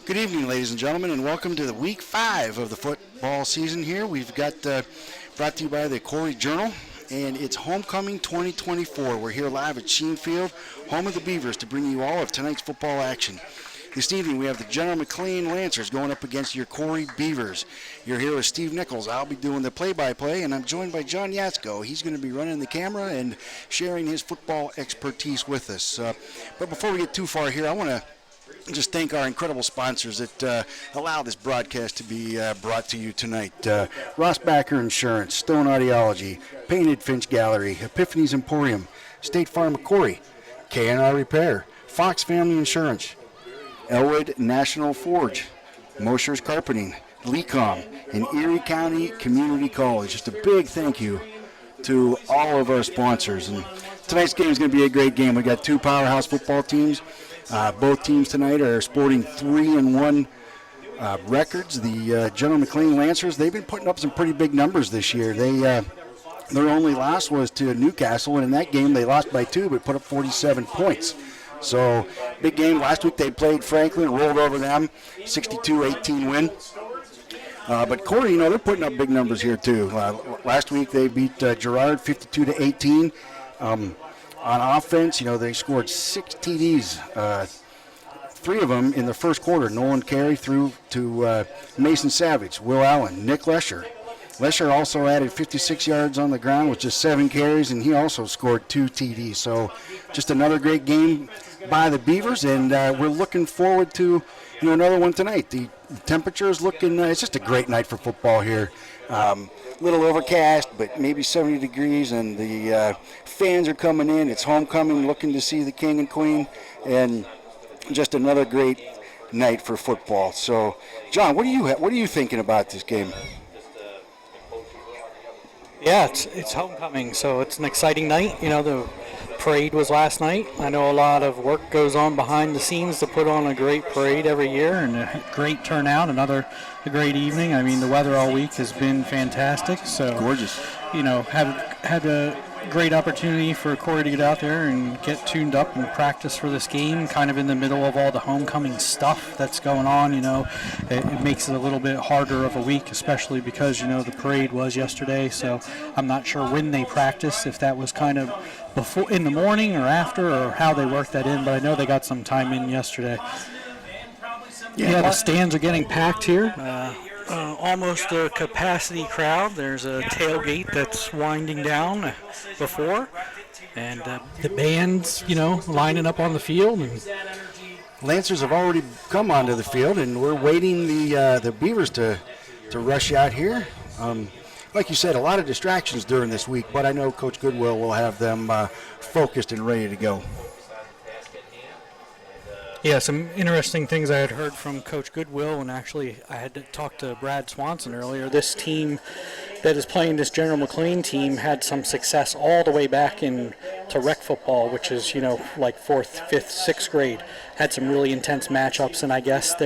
Good evening, ladies and gentlemen, and welcome to the week 5 of the football season here. We've got brought to you by the Corry Journal, and it's Homecoming 2024. We're here live at Sheen Field, home of the Beavers, to bring you all of tonight's football action. This evening, we have the General Mclane Lancers going up against your Corry Beavers. You're here with Steve Nichols. I'll be doing the play-by-play, and I'm joined by John Yatsko. He's going to be running the camera and sharing his football expertise with us. But before we get too far here, I want to just thank our incredible sponsors that allow this broadcast to be brought to you tonight. Ross Backer Insurance, Stone Audiology, Painted Finch Gallery, Epiphany's Emporium, State Farm Corry, K&R Repair, Fox Family Insurance, Elwood National Forge, Mosher's Carpeting, Lecom, and Erie County Community College. Just a big thank you to all of our sponsors. And tonight's game is going to be a great game. We got two powerhouse football teams. Both teams tonight are sporting 3-1 records. The General Mclane Lancers, they've been putting up some pretty big numbers this year. Their only loss was to Newcastle, and in that game they lost by 2 but put up 47 points. So, big game. Last week they played Franklin, rolled over them, 62-18 win. But Corry, they're putting up big numbers here too. Last week they beat Girard 52-18. On offense, they scored 6 TDs, 3 of them in the first quarter. Nolan Carey threw to Mason Savage, Will Allen, Nick Lesher. Lesher also added 56 yards on the ground with just 7 carries, and he also scored 2 TDs. So just another great game by the Beavers, and we're looking forward to another one tonight. The temperature is looking, it's just a great night for football here. Little overcast, but maybe 70 degrees, and the fans are coming in. It's homecoming, looking to see the king and queen, and just another great night for football. So, John, what are you thinking about this game? Yeah, it's homecoming, so it's an exciting night. The parade was last night. I know a lot of work goes on behind the scenes to put on a great parade every year, and a great turnout, a great evening. I mean, the weather all week has been fantastic. So gorgeous. Had a great opportunity for Corry to get out there and get tuned up and practice for this game, kind of in the middle of all the homecoming stuff that's going on. It makes it a little bit harder of a week, especially because, the parade was yesterday. So I'm not sure when they practiced, if that was kind of before, in the morning or after, or how they worked that in, but I know they got some time in yesterday. Yeah, the stands are getting packed here. Almost a capacity crowd. There's a tailgate that's winding down before, and the band's, lining up on the field. And Lancers have already come onto the field, and we're waiting the Beavers to rush out here. Like you said, a lot of distractions during this week, but I know Coach Goodwill will have them focused and ready to go. Yeah, some interesting things I had heard from Coach Goodwill, and actually I had to talk to Brad Swanson earlier. This team that is playing, this General Mclane team, had some success all the way back in to rec football, which is, like 4th, 5th, 6th grade. Had some really intense matchups, and I guess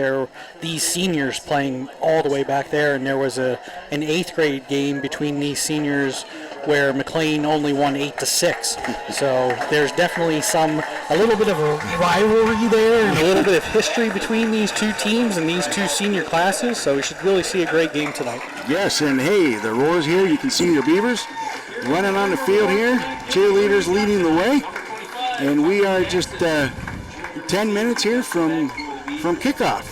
these seniors playing all the way back there, and there was an 8th grade game between these seniors where Mclane only won 8-6. So there's definitely a little bit of a rivalry there, and a little bit of history between these two teams and these two senior classes. So we should really see a great game tonight. Yes, and hey, the Roars here. You can see the Beavers running on the field here. Cheerleaders leading the way, and we are just 10 minutes here from kickoff.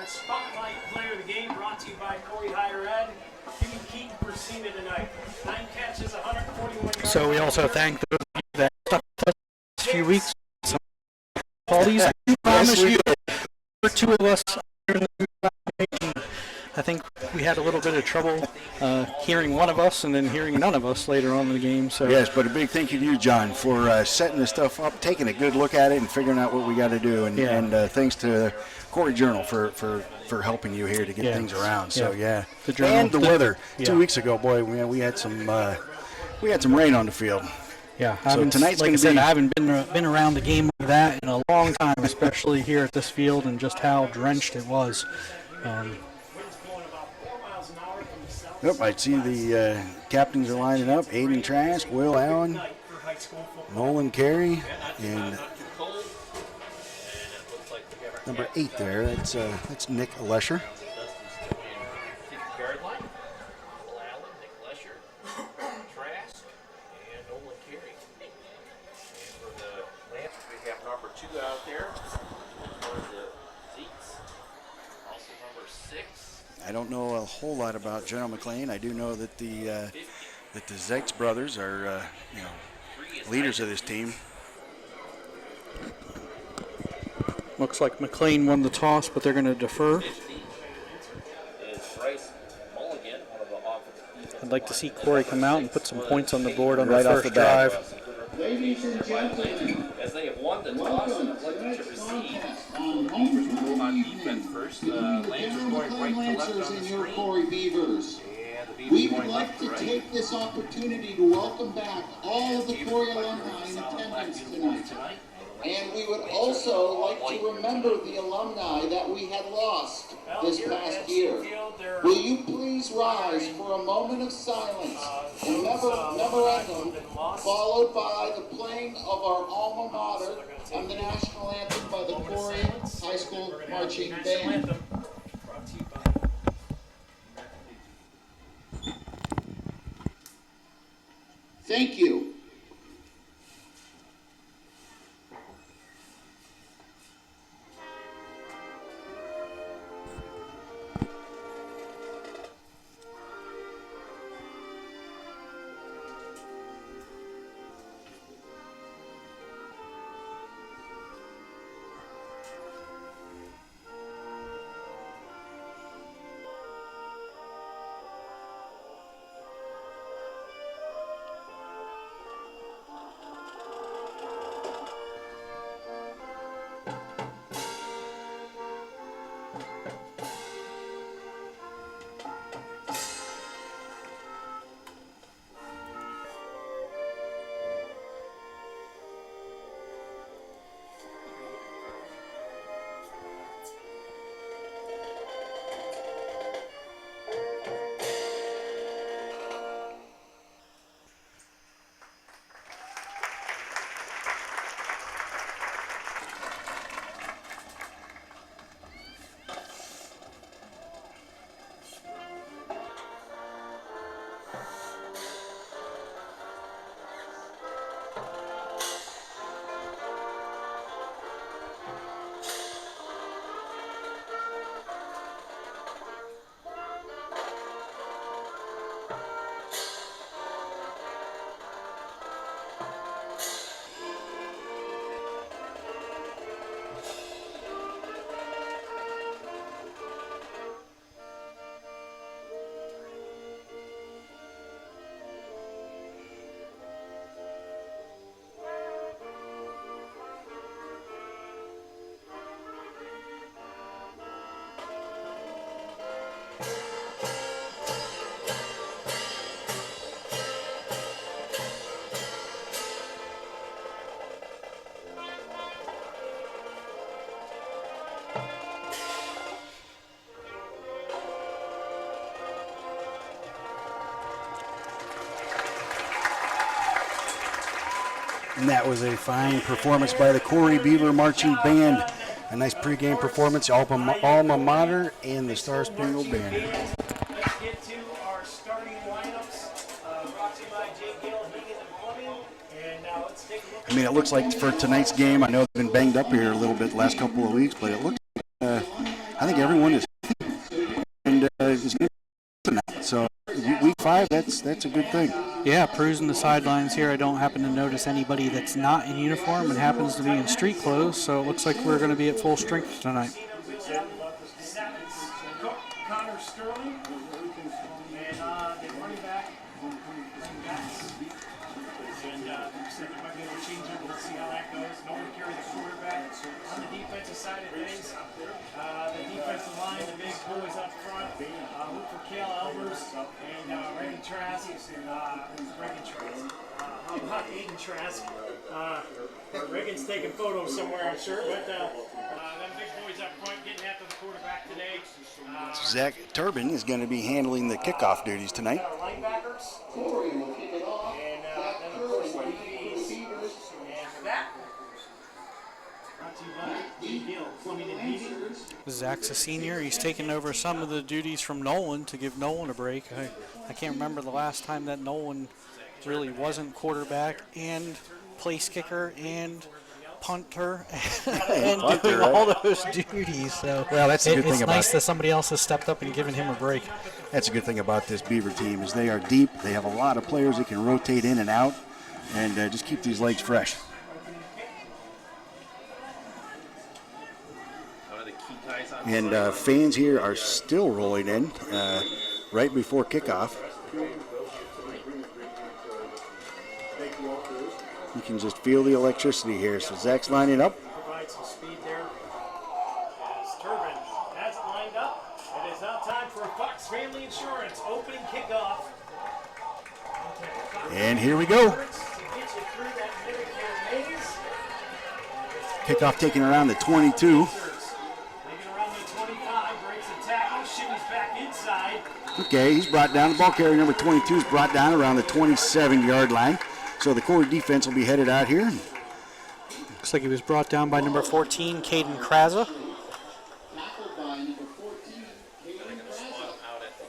Spotlight player of the game brought to you by Corry Higher Ed. Jimmy Keaton for Cena tonight. 9 catches, 141 yards. So we also thank those of you that stuck with us the last few weeks. All these, I promise you, there were 2 of us. I think we had a little bit of trouble hearing one of us and then hearing none of us later on in the game. So yes, but a big thank you to you, John, for setting this stuff up, taking a good look at it, and figuring out what we got to do. And thanks to the Corry Journal for helping you here to get things around. So The Journal, and the weather 2 weeks ago, boy, we had some rain on the field. Yeah, so tonight's like going I to said, be. I haven't been around the game like that in a long time, especially here at this field and just how drenched it was. Yep, I see the captains are lining up. Aiden Trask, Will Allen, Nolan Carey, and number 8 there. That's Nick Lesher. I don't know a whole lot about General McLane. I do know that the Zeitz brothers are leaders of this team. Looks like McLean won the toss, but they're going to defer. I'd like to see Corry come out and put some points on the board on the first drive. Ladies and gentlemen, as they have won the toss and have elected to receive on defense first, Lancers going right to left on the and your screen. Corry Beavers. And the Beavers We would going like left to right. take this opportunity to welcome back all of the Corry alumni in attendance tonight. And we would also like to remember the alumni that we had lost this past year. Will you please rise for a moment of silence and memorandum, followed by the playing of our alma mater and the national anthem by the Corry High School Marching Band. Thank you. And that was a fine performance by the Corry Beaver Marching Band. A nice pregame performance, alma mater, and the Star Spangled Banner. Let's get to our starting lineups. Brought to you by J. Gale Heating and Plumbing. And now let's take a look. I mean, it looks like for tonight's game, I know they've been banged up here a little bit the last couple of weeks, but it looks like I think everyone is and is good tonight. So week 5, that's a good thing. Yeah, perusing the sidelines here, I don't happen to notice anybody that's not in uniform and happens to be in street clothes, so it looks like we're going to be at full strength tonight. Connor Sterling, said there might be able to change it. We'll see how that goes. No one carry the quarterback. On the defensive side of things, the defensive line, the big boys up front, look for Kale Albers and Reagan Trask. Not Aiden Trask. Reagan's taking photos somewhere, I'm sure. But them big boys up front getting after the quarterback today. Zach Turbin is going to be handling the kickoff duties tonight. Linebackers. Corry will kick it off. And then, of course, DBs. And for that, brought to you by Gill Plumbing and Heating. Zach's a senior. He's taken over some of the duties from Nolan to give Nolan a break. I can't remember the last time that Nolan really wasn't quarterback and place kicker and punter and doing all those duties. So well, that's a good thing it's about nice that somebody else has stepped up and given him a break. That's a good thing about this Beaver team is they are deep. They have a lot of players that can rotate in and out and just keep these legs fresh. And fans here are still rolling in right before kickoff. You can just feel the electricity here. So Zach's lining up. Provide some speed there. As Turbin has it lined up. It is now time for Fox Family Insurance opening kickoff. And here we go. To get you through that Medicare maze. Kickoff taken around the 22. Taking around the 25, breaks a tackle, shimmies back inside. Okay, he's brought down. The ball carrier number 22 is brought down around the 27-yard line. So the Corry defense will be headed out here. Looks like he was brought down by number 14, Caden Kraza. Tackled by number 14, Hayden Braza. Out at the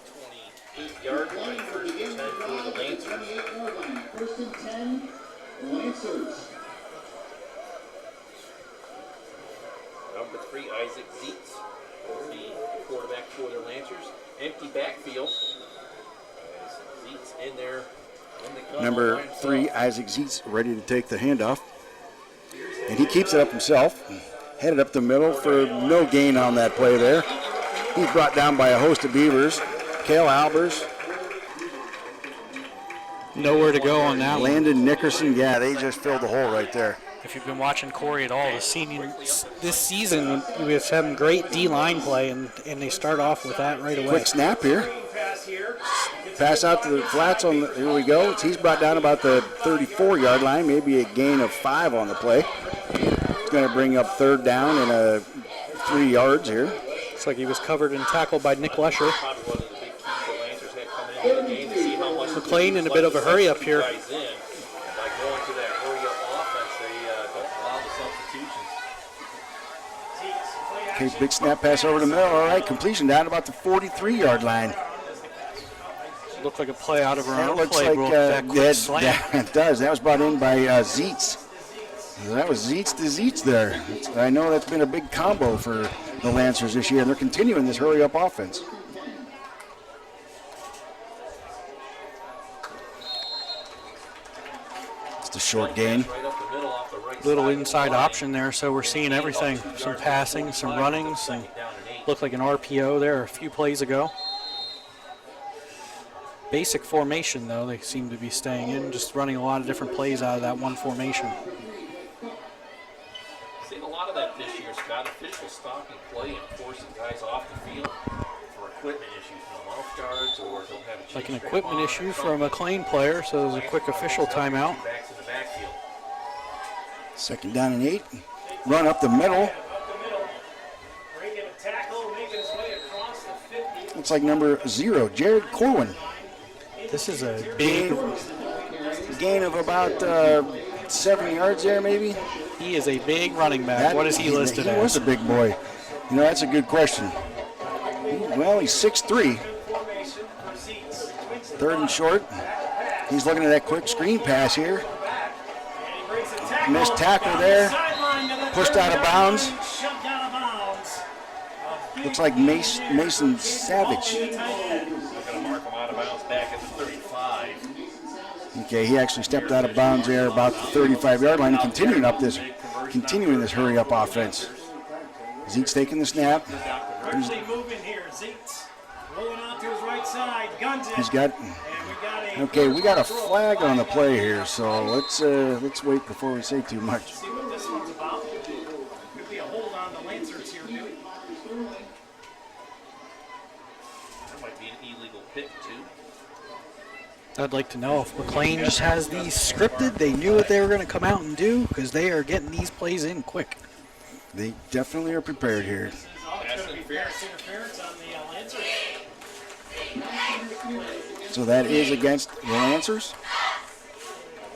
28-yard line. First and 10 for the Lancers. 28-yard line. First and 10, Lancers. Number 3, Isaac Zietz, the quarterback for the Lancers. Empty backfield. Zietz in there. Number 3, Isaac Zietz, ready to take the handoff. And he keeps it up himself. Headed up the middle for no gain on that play there. He's brought down by a host of Beavers. Kale Albers, Nowhere to go on that one. Landon Nickerson. Yeah, they just filled the hole right there. If you've been watching Corry at all, this season we have having great D-line play, and they start off with that right away. Quick snap here. Pass out to the flats on the, here we go. He's brought down about the 34-yard line, maybe a gain of 5 on the play. It's going to bring up third down and 3 yards here. Looks like he was covered and tackled by Nick Lesher. Probably one of the big keys the Lancers had come into the game to see how much McLean in a bit of a hurry up here. guys in. And by going to that hurry-up offense, they don't allow the substitutions. Okay, big snap pass over the middle. All right, completion down about the 43-yard line. Looked like a play out of our That own looks like playbook. That quick slant. it does. That was brought in by Zietz. That was Zietz to Zietz there. I know that's been a big combo for the Lancers this year, and they're continuing this hurry-up offense. It's a short gain. Right up the middle off the right Little side of the inside line. option there, so we're seeing everything. Some passing, some running, some looked like an RPO there a few plays ago. Basic formation, though, they seem to be staying in, just running a lot of different plays out of that one formation. Seen a lot of that this year, Scott. Officials stopping play and forcing guys off the field for equipment issues, mouth guards, or don't have a change. Like an equipment issue for a McLean player, so there's a quick official timeout. Backs in the backfield. Second down and 8. Run up the middle. Breaking a tackle, making his way across the 50. Looks like number 0, Jared Corwin. This is a big, Gain of about 7 yards there, maybe. he is a big running back. What is he listed He was as? a big boy. You know, that's a good question. Well, he's 6'3". Third and short. He's looking at that quick screen pass here. Missed tackle there. Pushed out of bounds. Looks like Mason Savage. They're going to mark him out of bounds back at the 35. Okay, he actually stepped out of bounds there about the 35-yard line, continuing this hurry-up offense. Zeke's taking the snap. Moving here, Zeeks rolling out to his right side, guns it. He's got Okay, we got a flag on the play here, so let's wait before we say too much. See what this one's about. Could be a hold on the Lancers here, dude. That might be an illegal pick, too. I'd like to know if McLean just has these scripted. They knew what they were going to come out and do because they are getting these plays in quick. They definitely are prepared here. It's going to be pass interference on the Lancers. So that is against the Lancers.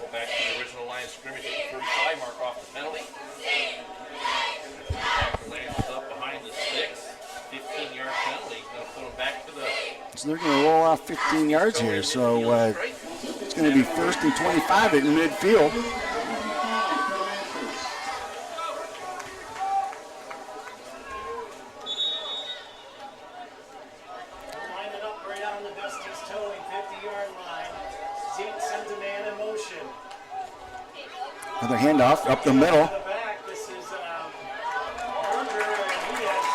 Go back to the original line of scrimmage at the 45, mark off the penalty. Back the Lancers up behind the sticks. 15-yard penalty. Going to put them back to the... So they're going to roll off 15 yards here. So it's going to be 1st and 25 at midfield. Line it up right on the Dusty's towing 50-yard line. Zeke sends a man in motion. Another handoff up the middle. To the back, this is Berger, and he has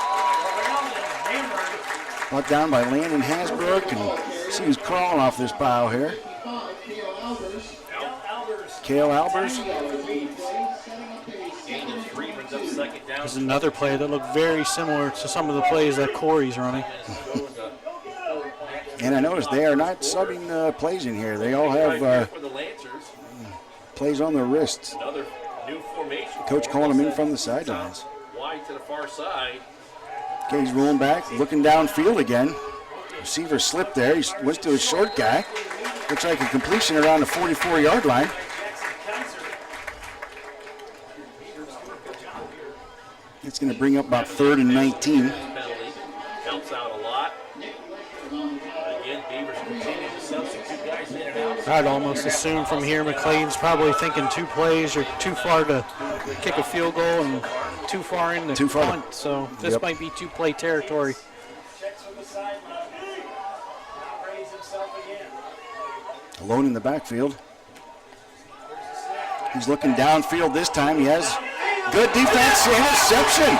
around and hammered. Brought down by Landon Hasbrook, and see who's crawling off this pile here. Cale Albers. Gain of 3 brings up second down. There's another play that looked very similar to some of the plays that Corey's running. And I noticed they are not subbing plays in here. They all have For the Lancers, plays on their wrists. another new formation. Coach calling them in from the sidelines. Wide to the far side. Okay, he's rolling back, looking downfield again. Receiver slipped there. He went to his short guy. Looks like a completion around the 44-yard line. It's going to bring up about 3rd and 19. Penalty. Helps out a lot. Again, Beavers continue to substitute guys in and out. I'd almost assume from here McLean's probably thinking 2 plays or too far to kick a field goal and too far in the punt. So this might be 2-play territory. Checks from the sideline. Now raise himself again. Alone in the backfield. He's looking downfield this time. He has good defense, interception.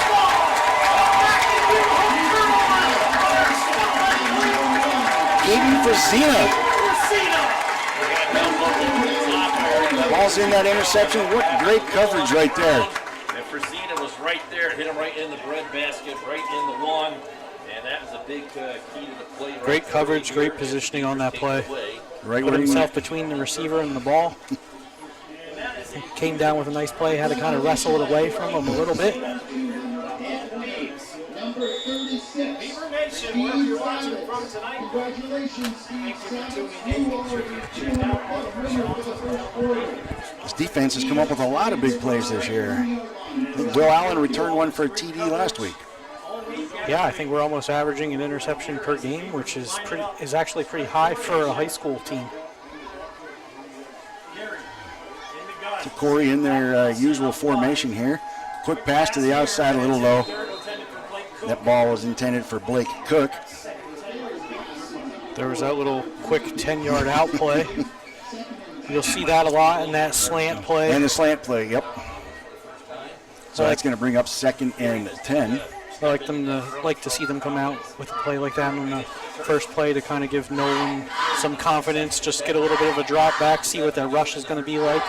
Aiden Frazina. Ball's in that interception. What great coverage right there. And Frazina was right there, hit him right in the breadbasket, right in the one. And that was a big key to the play. Great coverage, great positioning on that play. Right Put where he himself between the receiver and the ball. Came down with a nice play, had to kind of wrestle it away from him a little bit. Beaver Nation, wherever you're watching from tonight. Congratulations, Steve. Thank you for tuning in. Make sure you check out all the This defense has come up with a lot of big plays this year. I think Will Allen returned one for a TD last week. Yeah, I think we're almost averaging an interception per game, which is actually pretty high for a high school team. So Corey in their usual formation here. Quick pass to the outside, a little low. That ball was intended for Blake Cook. There was that little quick 10-yard out play. You'll see that a lot in that slant play. And the slant play, yep. So that's going to bring up 2nd and 10. I like to see them come out with a play like that on the first play to kind of give Nolan some confidence, just get a little bit of a drop back, see what that rush is going to be like,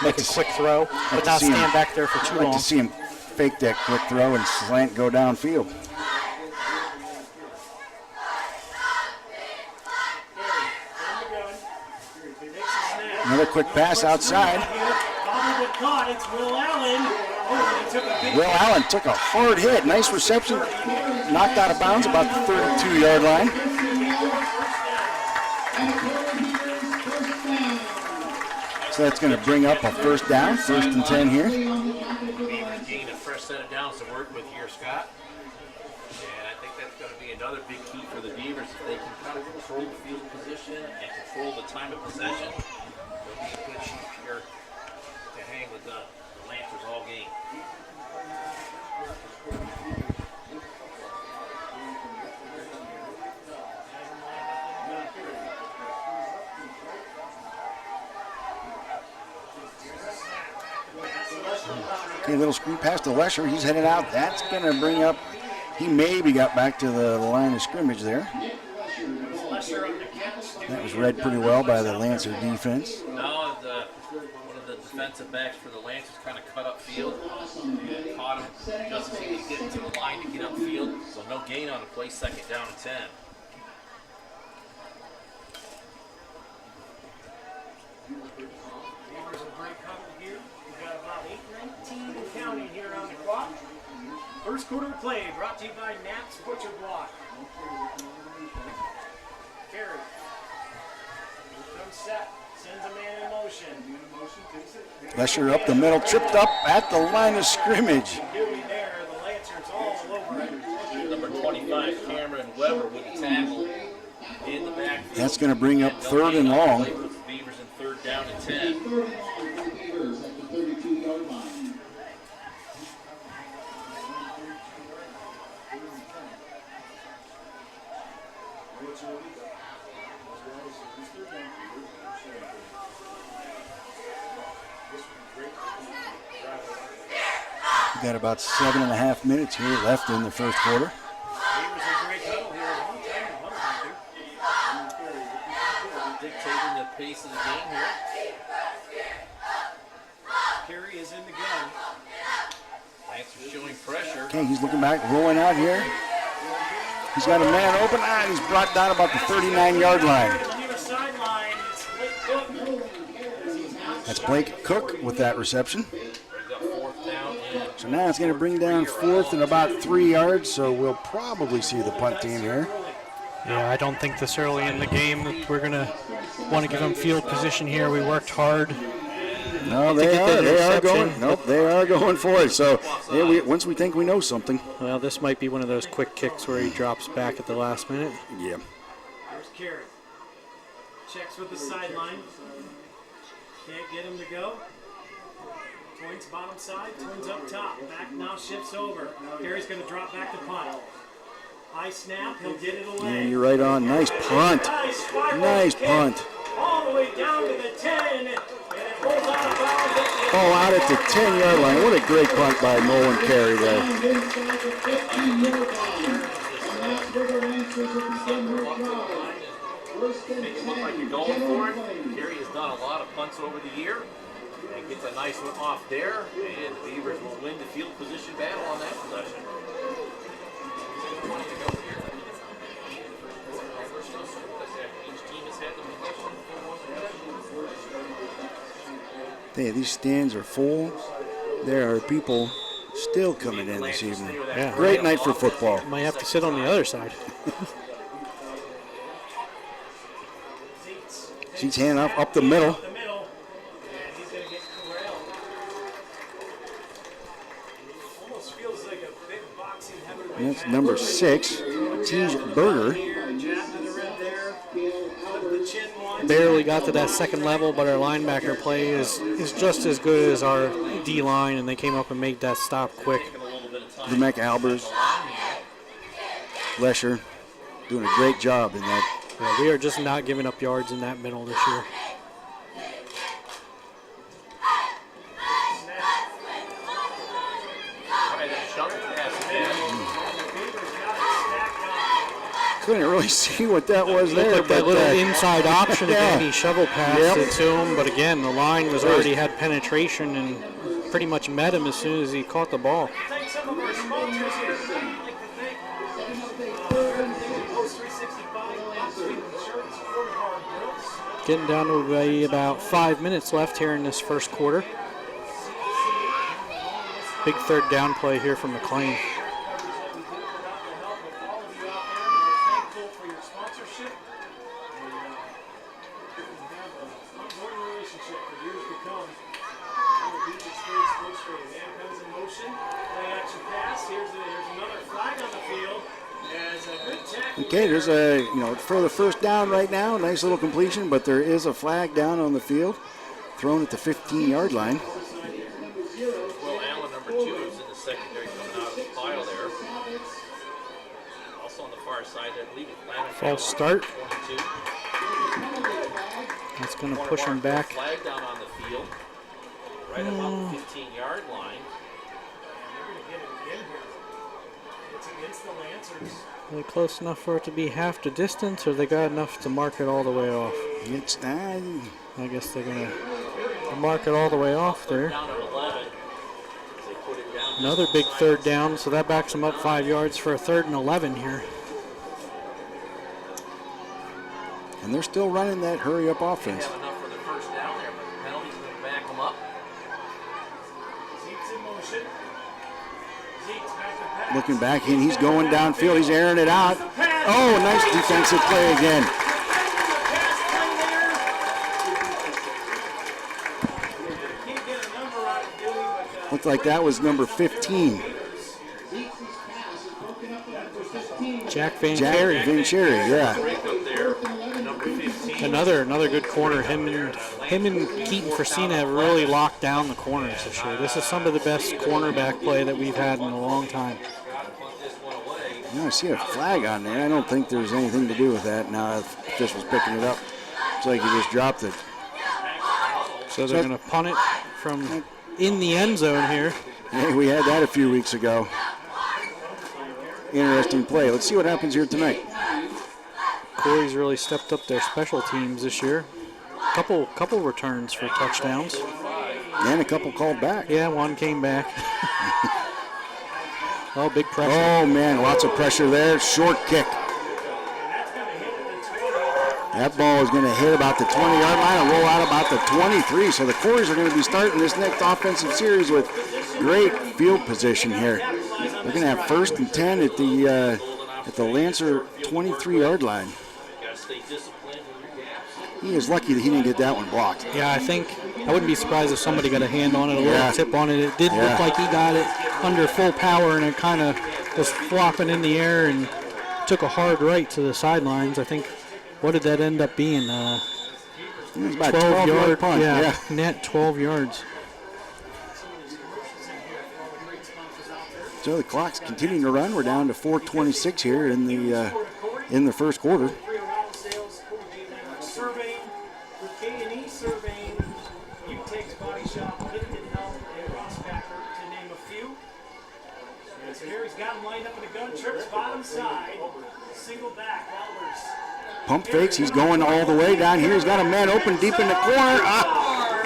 make a quick throw, but not stand back there for too long. I'd like to see him fake that quick throw and slant go downfield. Another quick pass outside. It's Will Allen. Will Allen took a hard hit. Nice reception. Knocked out of bounds about the 32-yard line. So that's going to bring up a 1st down, 1st and 10 here. Beavers gained a fresh set of downs to work with here, Scott. And I think that's going to be another big key for the Beavers. If they can kind of control the field position and control the time of possession, they'll be in good shape here to hang with the Lancers all game. Okay, little screen pass to Lesher. He's headed out. That's going to bring up, he maybe got back to the line of scrimmage there. That was read pretty well by the Lancer defense. No, one of the defensive backs for the Lancers kind of cut upfield and caught him just as he was getting to the line to get upfield. So no gain on the play, 2nd down and 10. Beavers a break huddle here. We've got about 8:19 and counting here on the clock. First quarter of play brought to you by Knapp's Butcher Block. Carry. Comes set. Sends a man in motion. Lesher up the middle, tripped up at the line of scrimmage. Dewey there. The Lancers all over it. Number 25, Cameron Weber with the tackle in the backfield. That's going to bring up 3rd and long. Beavers in 3rd down and 10. Third and long for the Beavers at the 32-yard line. We've got about 7.5 minutes here left in the first quarter. Beavers a break huddle here. Long time to huddle. Dictating the pace of the game here. Carey is in the gun. Lancers showing pressure. Okay, he's looking back, rolling out here. He's got a man open, and he's brought down about the 39-yard line. Near sideline, it's Blake Cook. That's Blake Cook with that reception. Brings up 4th down and So now it's going to bring down 4th and about 3 yards, so we'll probably see the punt team here. Yeah, I don't think this early in the game that we're going to want to give them field position here. We worked hard. No, To get the they are interception. going. Nope, they are going for it. So yeah, once we think we know something. Well, this might be one of those quick kicks where he drops back at the last minute. Yeah. Here's Carey. Checks with the sideline. Can't get him to go. Twins bottom side, twins up top. Back now shifts over. Carey's going to drop back to punt. High snap, he'll get it away. Yeah, you're right on. Nice punt. Nice punt. All the way down to the 10. And it rolls out of bounds at the Ball out at the 10-yard line. What a great punt by Nolan Carey there. And inside the 15-yard line. And that's where the Lancers will begin their drive. First and make it look like 10, you're going General for it. Mclane. Carey has done a lot of punts over the year. And gets a nice one off there. And the Beavers will win the field position battle on that possession. Each team has had the possession. Hey, these stands are full. There are people still coming in this evening. Yeah. Great night for football. Might have to sit on the other side. Seats hand up the middle. the middle. And he's going to get corralled. Almost feels like a big boxing heavyweight. And that's number 6, Tej Berger. Here, jab to the rib there. Flip the chin one. Barely got to that second level, but our linebacker play is just as good as our D-line, and they came up and made that stop quick. Demek Albers. Lesher doing a great job in that. Yeah, we are just not giving up yards in that middle this year. Couldn't really see what that was there, Looked like that but little inside option yeah. again. He shovel passed Yep. it to him, but again, the line was already had penetration and pretty much met him as soon as he caught the ball. Thank some of our sponsors here. I'd like to thank Post 365, Varsity Insurance, Corry Beavers. Getting down to about 5 minutes left here in this first quarter. Big third down play here from McLean. okay, there's a, for the first down right now, nice little completion, but there is a flag down on the field, thrown at the 15-yard line. Well, Allen, number 2, is in the secondary coming out of the pile there. Also on the far side, I believe it's Landon. False start. 22. That's going to push him back. Flag down on the field, right about the 15-yard line. points against the Lancers. Are they close enough for it to be half the distance, or they got enough to mark it all the way off? It's I guess they're going to mark it all the way off there. Down at 11. They put it down. Another big third down, so that backs them up 5 yards for a 3rd and 11 here. and they're still running that hurry-up offense. Have enough for the first down there, but the penalty's going to back them up. Zeke's in motion. Zeke's back to pass. Looking back, and he's going downfield. He's airing it out. Oh, nice defensive play again. Looked like that was number 15. Jack Van Cherry. Yeah. Another good corner. Him and Keaton Frasina have really locked down the corners this year. This is some of the best cornerback play that we've had in a long time. I see a flag on there. I don't think there's anything to do with that. Now, if this was picking it up, it's like he just dropped it. So they're going to punt it from in the end zone here. Hey, we had that a few weeks ago. Interesting play. Let's see what happens here tonight. Corey's really stepped up their special teams this year. Couple returns for touchdowns. And a couple called back. Yeah, one came back. Oh, big pressure. Oh, man, lots of pressure there. Short kick. That ball is going to hit about the 20-yard line and roll out about the 23. So the Corys are going to be starting this next offensive series with great field position here. They're going to have 1st and 10 at the Lancer 23-yard line. He is lucky that he didn't get that one blocked. Yeah, I wouldn't be surprised if somebody got a hand on it, a little tip on it. It did look like he got it under full power, and it kind of was flopping in the air and took a hard right to the sidelines. I think, what did that end up being? It was about 12-yard punt. Yeah, net 12 yards. So the clock's continuing to run. We're down to 4:26 here in the first quarter. Surveying, with K&E surveying, U-Tex Body Shop, Lifted Health, and Rossbacker, to name a few. And so here he's got him lined up in a gun, trips bottom side, single back, Albers. Pump fakes. He's going all the way down here. He's got a man open deep in the corner.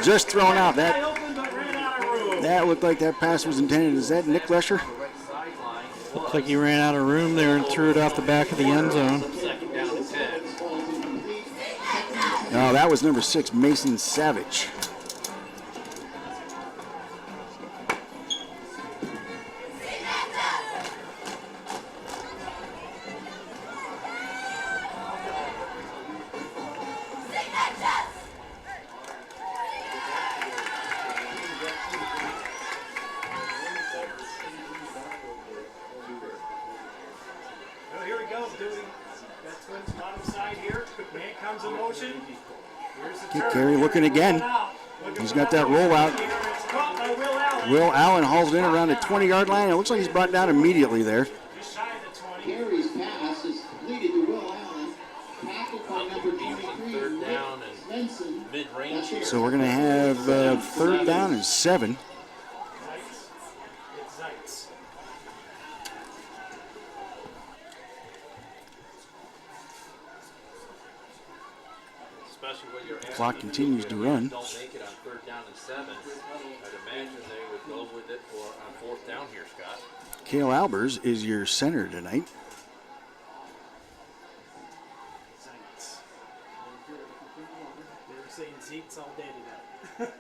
Just thrown out. That looked like that pass was intended. Is that Nick Lesher? Looks like he ran out of room there and threw it out the back of the end zone. No, that was number 6, Mason Savage. Here we go, Dewey. That's Twins bottom side here. Man comes in motion. Here's the turn. Carey looking again. He's got that rollout. It's caught by Will Allen. Will Allen hauls it in around the 20-yard line. It looks like he's brought down immediately there. Just shy of the 20. Carey's pass is completed to Will Allen. Tackled by number 23, Third down and Svensson. mid-range here. So we're going to have 3rd down and 7. It's Zeitz. Especially when you're Clock continues to run. don't make it on 3rd down and 7. I'd imagine they would go with it for on 4th down here, Scott. Cale Albers is your center tonight. Zeitz. They were saying Zeitz all day today.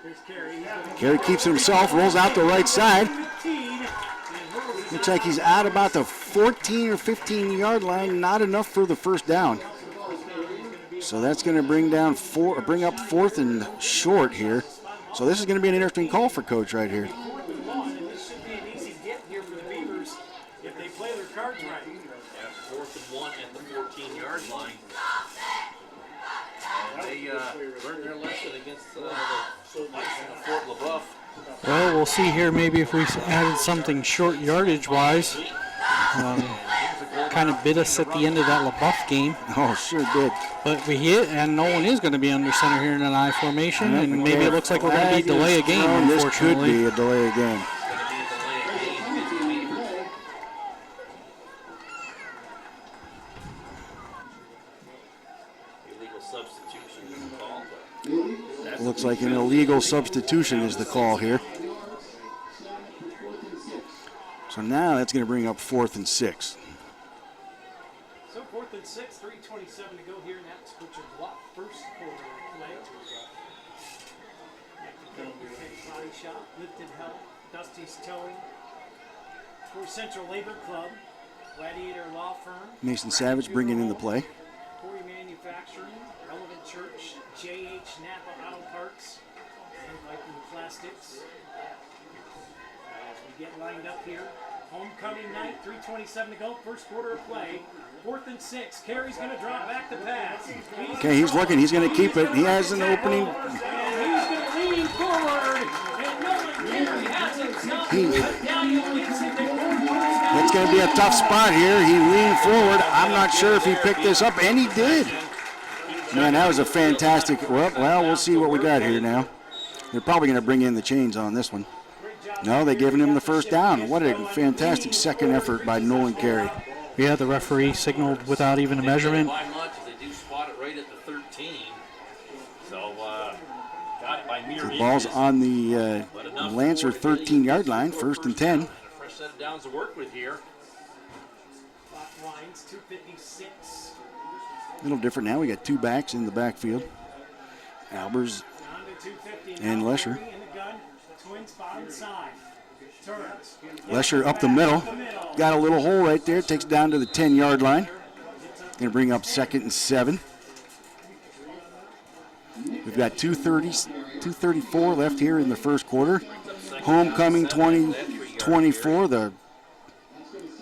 Here's Carey. Carey keeps it himself, rolls out the right side. 15. Looks like he's out about the 14 or 15-yard line. Not enough for the 1st down. So that's going to bring up 4th and short here. So this is going to be an interesting call for Coach right here. And this should be an easy get here for the Beavers if they play their cards right. Yeah, 4th and 1 at the 14-yard line. And they learned their lesson against the Fort LaBeouf. Well, we'll see here maybe if we added something short yardage-wise. Kind of bit us at the end of that LaBeouf game. Oh, sure did. But we hit, and no one is going to be under center here in an I formation, and maybe it looks like we're going to be delay a game, This could unfortunately. be a delay a game. like an illegal substitution is the call here. So now that's going to bring up 4th and 6. So 4th and 6, 3:27 to go here, and that's Butcher block first quarter play. Body shot, lifted help, Dusty's towing. For Central Labor Club, Gladiator Law Firm. Mason Savage bringing in the play. Corry Manufacturing, Relevant Church, JH Napa Auto Parts, and Viking Plastics. As we get lined up here, homecoming night, 3:27 to go, first quarter of play. 4th and 6. Carey's going to drop back to pass. Okay, he's looking. He's going to keep it. He has an opening. And he's going to lean forward. And Nolan Carey has himself. It's going to be a tough spot here. He leaned forward. I'm not sure if he picked this up, and he did. Man, that was a fantastic. Well, we'll see what we got here now. They're probably going to bring in the chains on this one. No, they're giving him the first down. What a fantastic second effort by Nolan Carey. Yeah, the referee signaled without even a measurement. By much, they do spot it right at the 13. So, got it by mere The ball's inches. on the Lancer 13-yard line, 1st and 10. And a fresh set of downs to work with here. Clock winds, 2:56. A little different now. We got 2 backs in the backfield. Albers Down to 250. and Lesher. In the gun, twins bottom side. Turns. Lesher up the middle. Got a little hole right there. Takes it down to the 10-yard line. Going to bring up 2nd and 7. We've got 2:34 left here in the first quarter. Homecoming 2024. The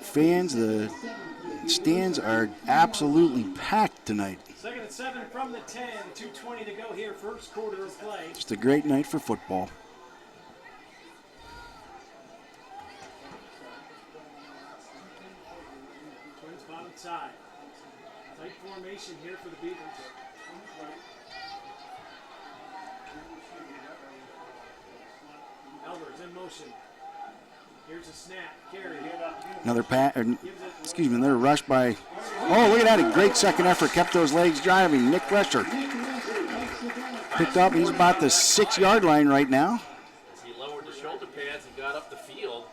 fans, the stands are absolutely packed tonight. 2nd and 7 from the 10. 2:20 to go here, first quarter of play. Just a great night for football. Twins bottom side. Tight formation here for the Beavers. Albers in motion. Here's a snap. Carey. Another rush by. Oh, look at that! A great second effort. Kept those legs driving. Nick Lesher picked up. He's about the 6-yard line right now. As he lowered the shoulder pads and got up the field,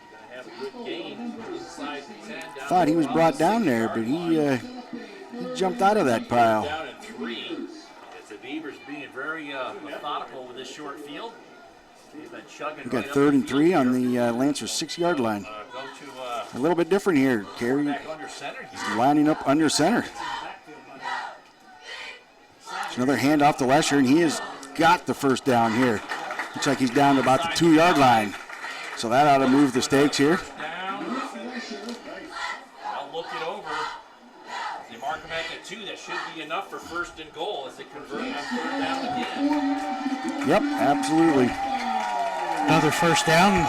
going to have a good gain inside the 10. Thought he was brought down there, but he jumped out of that pile. Down in 3. As the Beavers being very methodical with this short field. They've been chugging We got right 3rd up and the 3 field on here. the Lancer 6-yard line. Go to A little bit different here. Carey back under center. He's lining up under center. It's another handoff to Lesher, and he has got the first down here. Looks like he's down to about the 2-yard line. So that ought to move the stakes here. down. I'll look it over. They mark him at the 2. That should be enough for 1st and goal as they convert on 3rd down again. Yep, absolutely. Another first down.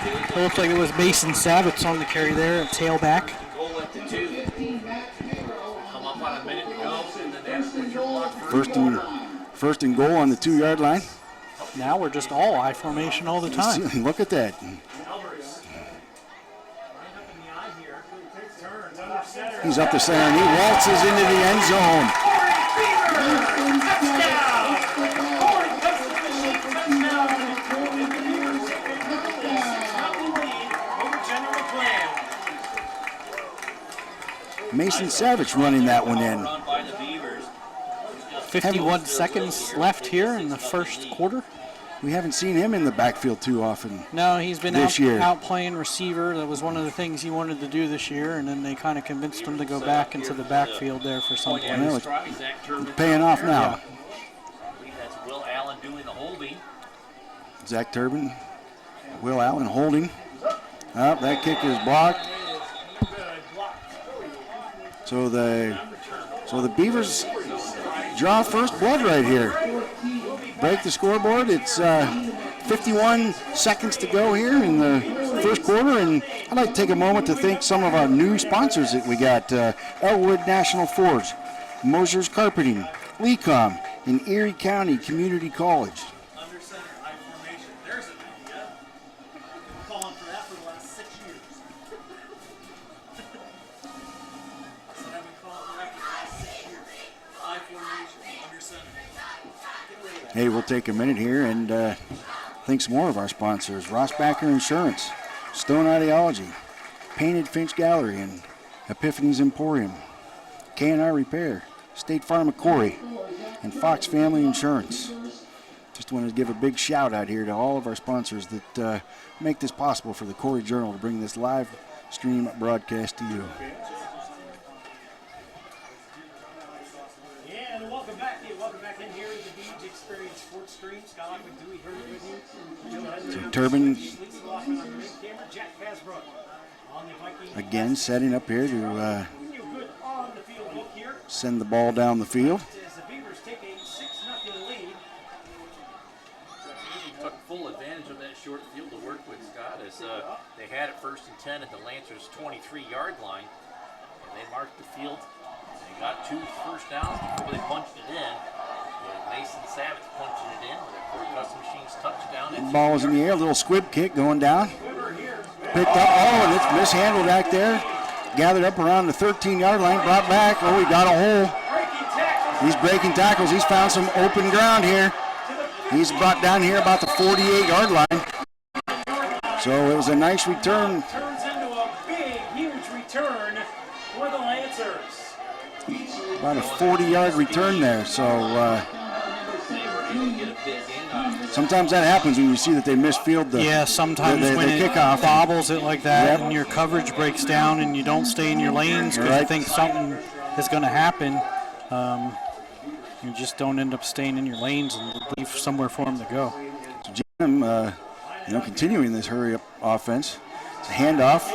It looked like it was Mason Savage on the carry there, a tailback. Goal at the 2. Come up on a minute to go. And the next Butcher block First and goal on the 2-yard line. Now we're just all I formation all the time. Look at that. Albers. Lined up in the eye here. Turns under center. He's up the center, and he waltzes into the end zone. Touchdown! Corry cuts the machine touchdown. And the Beavers take a early 6-0 lead over General Mclane. Mason Savage running that one in. run by the Beavers. 51 seconds left here in the first quarter. We haven't seen him in the backfield too often. No, he's been This year. out playing receiver. That was one of the things he wanted to do this year, and then they kind of convinced him to go back into the backfield there for some Yeah, plays. it's Zach Turbin paying off there. now. I believe that's Will Allen doing the holding. Zach Turbin, Will Allen holding. Oh, that kick is blocked. So the Beavers draw first blood right here. Break the scoreboard. It's 51 seconds to go here in the first quarter, and I'd like to take a moment to thank some of our new sponsors that we got. Elwood National Forge, Mosher's Carpeting, Lecom, and Erie County Community College. Under center, high formation. There's an idea. Been calling for that for the last 6 years. I said I've been calling for that for the last 6 years. High formation, under center. Hey, we'll take a minute here and thank some more of our sponsors. Rossbacher Insurance, Stone Ideology, Painted Finch Gallery, and Epiphany's Emporium, K&R Repair, State Farm of Corry, and Fox Family Insurance. Just wanted to give a big shout out here to all of our sponsors that make this possible for the Corry Journal to bring this live stream broadcast to you. Yeah, and welcome back in here to the Beach Experience Sports Stream. Scott McDewey here with you. So Turbin Lisa Lockman on the main camera, Jack Hasbrook on the Viking. again setting up here to Good on the field look here. send the ball down the field. As the Beavers take a 6-0 lead. Took full advantage of that short field to work with, Scott, as they had it 1st and 10 at the Lancers' 23-yard line, and they marked the field. They got 2 first downs before they punched it in. Mason Savage punching it in with a Corry Custom Machines touchdown. Ball is in the air, a little squib kick going down. Picked up, and it's mishandled back there. Gathered up around the 13-yard line, brought back. Oh, he got a hole. He's breaking tackles. He's found some open ground here. He's brought down here about the 48-yard line. So it was a nice return. Turns into a big, huge return for the Lancers. About a 40-yard return there. So sometimes that happens when you see that they misfield the Yeah, sometimes when it kickoff. bobbles it like that Yep. and your coverage breaks down and you don't stay in your lanes because you Right. think something is going to happen, you just don't end up staying in your lanes and leave somewhere for them to go. Jim, continuing this hurry-up offense. It's a handoff.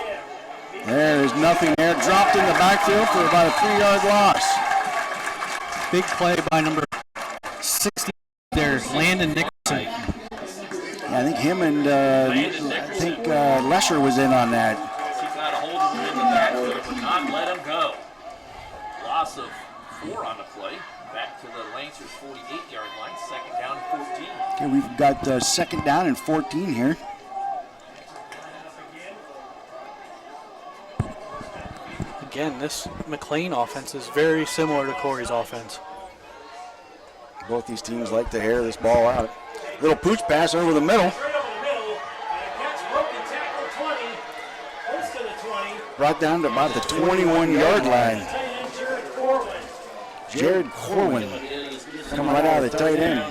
There is nothing there. Dropped in the backfield for about a 3-yard loss. Big play by number 60 there, Landon Nicholson. Yeah, I think him and Lesher was in on that. He got a hold of him in the backfield, but not let him go. Loss of 4 on the play. Back to the Lancers' 48-yard line, 2nd down and 14. Okay, we've got 2nd down and 14 here. Again, this McLean offense is very similar to Corry's offense. Both these teams like to air this ball out. Little pooch pass over the middle. Right over the middle. Catch broken tackle 20. Close to the 20. Brought down to about the 21-yard line. Tight end Jared Corwin. Jared Corwin coming right out of the tight end.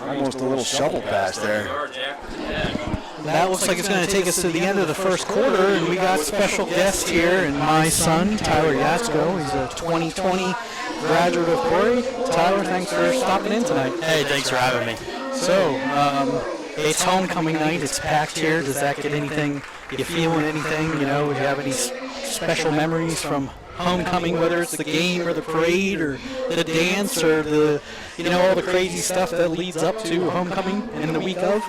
Almost a little shovel pass there. That looks like it's going to take us to the end of the first quarter, and we got special guest here, and my son, Tyler Yatsko. He's a 2020 graduate of Corry. Tyler, thanks for stopping in tonight. Hey, thanks for having me. So, it's homecoming night. It's packed here. Does that get anything? You feeling anything? You know, do you have any special memories from homecoming, whether it's the game or the parade or the dance or the, all the crazy stuff that leads up to homecoming and the week of?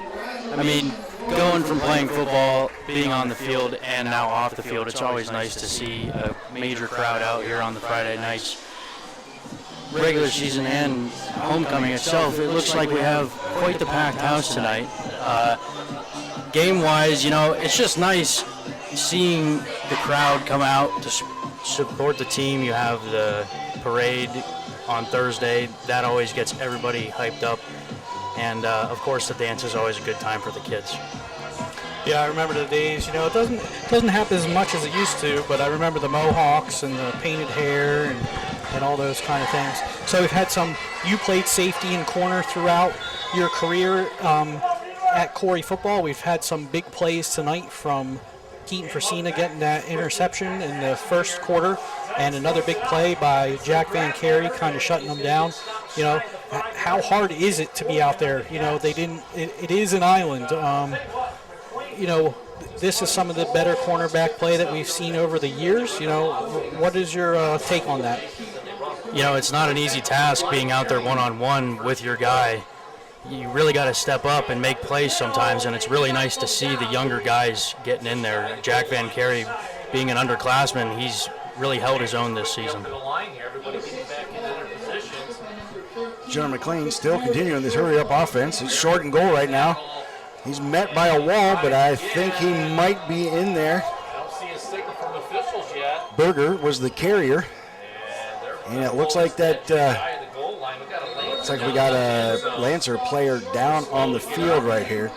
I mean, going from playing football, being on the field, and now off the field, it's always nice to see a major crowd out here on the Friday nights. Regular season and homecoming itself, it looks like we have quite the packed house tonight. Game-wise, it's just nice seeing the crowd come out to support the team. You have the parade on Thursday. That always gets everybody hyped up. And, of course, the dance is always a good time for the kids. Yeah, I remember the days. It doesn't happen as much as it used to, but I remember the mohawks and the painted hair and all those kind of things. So we've had you played safety and corner throughout your career at Corry football. We've had some big plays tonight from Keaton Fresina getting that interception in the first quarter, and another big play by Jack Van Carey kind of shutting them down. How hard is it to be out there? It is an island. This is some of the better cornerback play that we've seen over the years. What is your take on that? It's not an easy task being out there one-on-one with your guy. You really got to step up and make plays sometimes, and it's really nice to see the younger guys getting in there. Jack Van Carey, being an underclassman, he's really held his own this season. General Mclane still continuing this hurry-up offense. It's short and goal right now. He's met by a wall, but I think he might be in there. I don't see a signal from officials yet. Berger was the carrier. And it looks like that Looks like we got a Lancer player down on the field right here.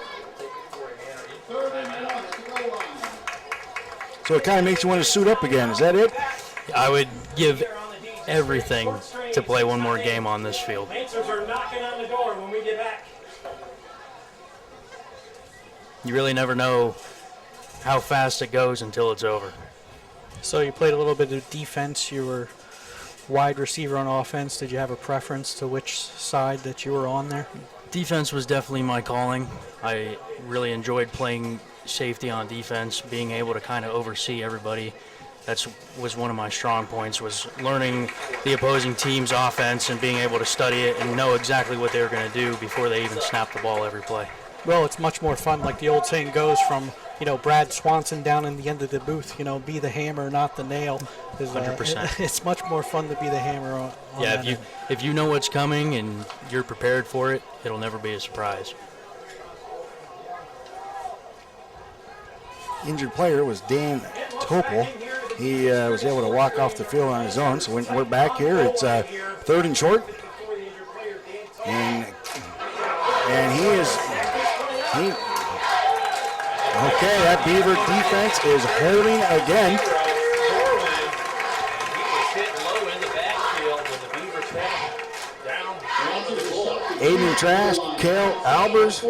So it kind of makes you want to suit up again. Is that it? I would give everything to play one more game on this field. Lancers are knocking on the door when we get back. You really never know how fast it goes until it's over. So you played a little bit of defense. You were wide receiver on offense. Did you have a preference to which side that you were on there? Defense was definitely my calling. I really enjoyed playing safety on defense, being able to kind of oversee everybody. That was one of my strong points, was learning the opposing team's offense and being able to study it and know exactly what they were going to do before they even snap the ball every play. Well, it's much more fun, like the old saying goes, from Brad Swanson down in the end of the booth, be the hammer, not the nail. 100%. It's much more fun to be the hammer on Yeah, that end. if you know what's coming and you're prepared for it, it'll never be a surprise. Injured player was Dan Topol. He was able to walk off the field on his own. So we're back here. It's 3rd and short, and okay. That Beaver defense is holding again. Aiden Trask, Kale Albers,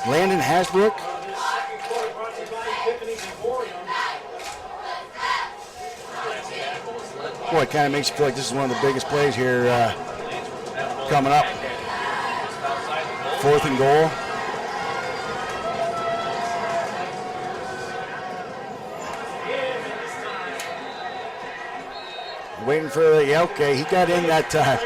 Landon Hasbrook. Boy, it kind of makes you feel like this is one of the biggest plays here coming up. 4th and goal. Waiting for okay, he got in that time.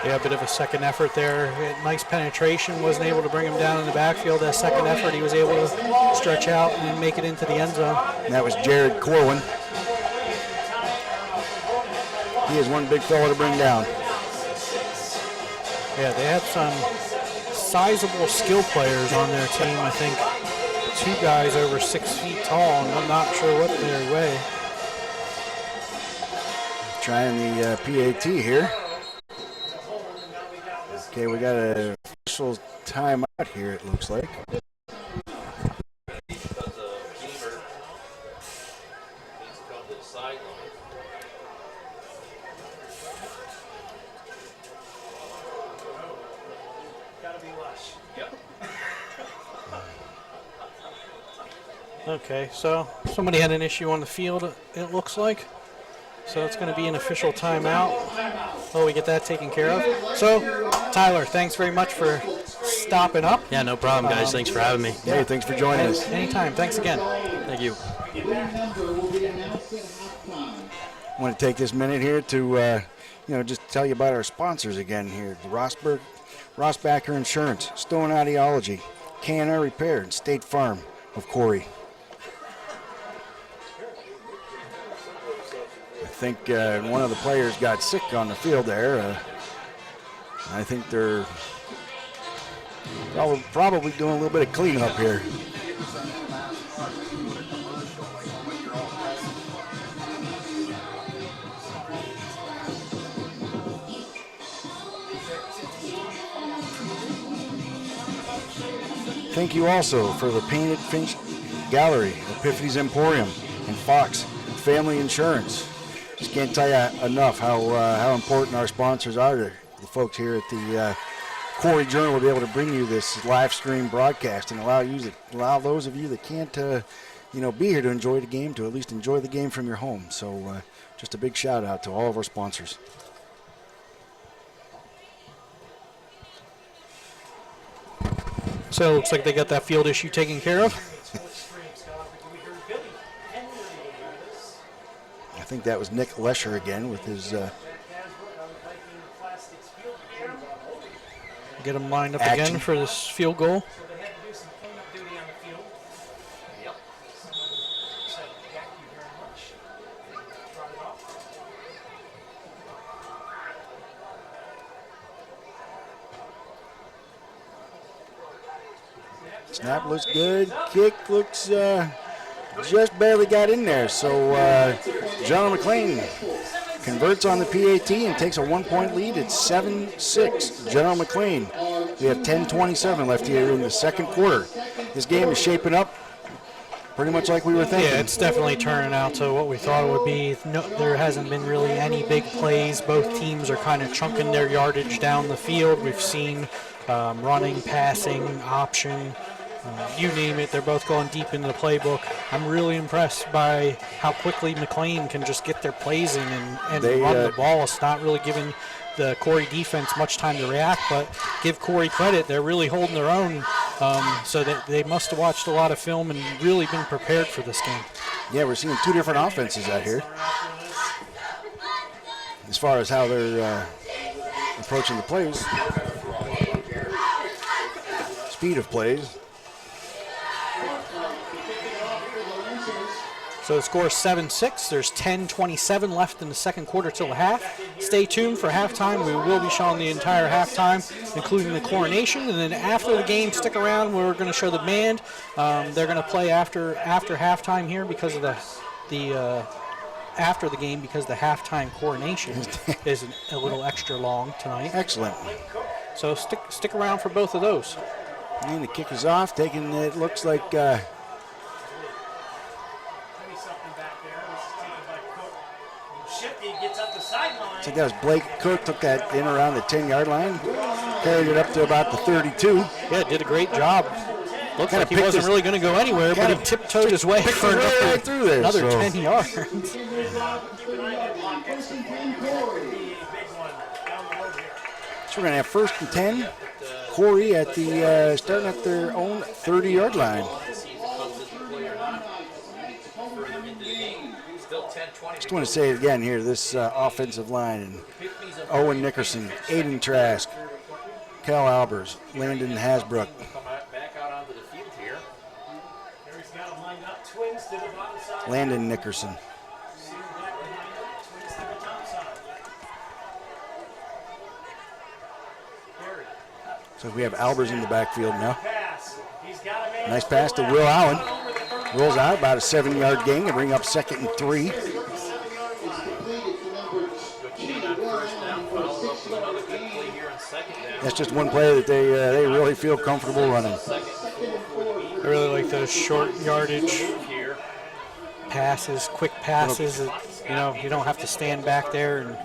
Yeah, a bit of a second effort there. Nice penetration, wasn't able to bring him down in the backfield. That second effort, he was able to stretch out and make it into the end zone. And that was Jared Corwin. He is one big fellow to bring down. Yeah, they had some sizable skill players on their team. I think 2 guys over 6 feet tall, and I'm not sure what they weigh. Trying the PAT here. Okay, we got an official timeout here, it looks like. Okay, so somebody had an issue on the field, it looks like. So it's going to be an official timeout. Oh, we get that taken care of. So, Tyler, thanks very much for stopping up. Yeah, no problem, guys. Thanks for having me. Hey, thanks for joining us. Anytime. Thanks again. Thank you. I want to take this minute here to, just tell you about our sponsors again here. The Rossbacher Insurance, Stone Ideology, K&R Repair, and State Farm of Corry. I think one of the players got sick on the field there. I think they're probably doing a little bit of cleanup here. Thank you also for the Painted Finch Gallery, Epiphany's Emporium, and Fox Family Insurance. Just can't tell you enough how important our sponsors are to the folks here at the Corry Journal to be able to bring you this live stream broadcast and allow those of you that can't be here to enjoy the game to at least enjoy the game from your home. So just a big shout out to all of our sponsors. So it looks like they got that field issue taken care of. I think that was Nick Lesher again with his get him lined up action again for this field goal. Snap looks good. Kick looks just barely got in there. So General Mclane converts on the PAT and takes a 1-point lead. It's 7-6. General McLane. We have 10:27 left here in the second quarter. This game is shaping up pretty much like we were thinking. Yeah, it's definitely turning out to what we thought it would be. No, there hasn't been really any big plays. Both teams are kind of chunking their yardage down the field. We've seen running, passing, option, you name it. They're both going deep into the playbook. I'm really impressed by how quickly McLean can just get their plays in and run the ball. It's not really giving the Corry defense much time to react, but give Corry credit. They're really holding their own, so that they must have watched a lot of film and really been prepared for this game. Yeah, we're seeing two different offenses out here as far as how they're approaching the plays. Speed of plays. So the score is 7-6. There's 10:27 left in the second quarter till the half. Stay tuned for halftime. We will be showing the entire halftime, including the coronation. And then after the game, stick around. We're going to show the band. They're going to play after halftime here because of the after the game, because the halftime coronation is a little extra long tonight. Excellent. So stick around for both of those. And the kick is off, taking it looks like so that was Blake Cook, took that in around the 10-yard line, carried it up to about the 32. Yeah, did a great job. Looked like he wasn't really going to go anywhere, but he tiptoed his way for another 10 yards. So we're going to have 1st and 10. Corry at the starting at their own 30-yard line. Just want to say it again here, this offensive line, and Owen Nickerson, Aiden Trask, Cal Albers, Landon Hasbrook. Landon Nickerson. So we have Albers in the backfield now. Nice pass to Will Allen. Rolls out about a 7-yard gain to bring up 2nd and 3. That's just one play that they really feel comfortable running. I really like those short yardage passes, quick passes. That, you don't have to stand back there and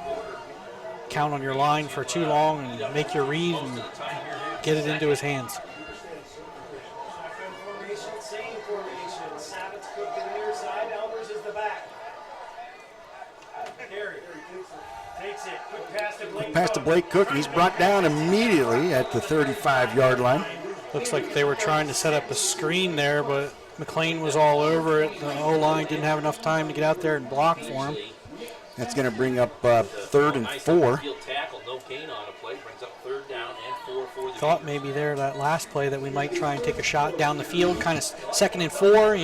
count on your line for too long and make your read and get it into his hands. Quick pass to Blake Cook, and he's brought down immediately at the 35-yard line. Looks like they were trying to set up a screen there, but McLean was all over it. The O-line didn't have enough time to get out there and block for him. That's going to bring up 3rd and 4. Thought maybe there that last play that we might try and take a shot down the field, kind of 2nd and 4,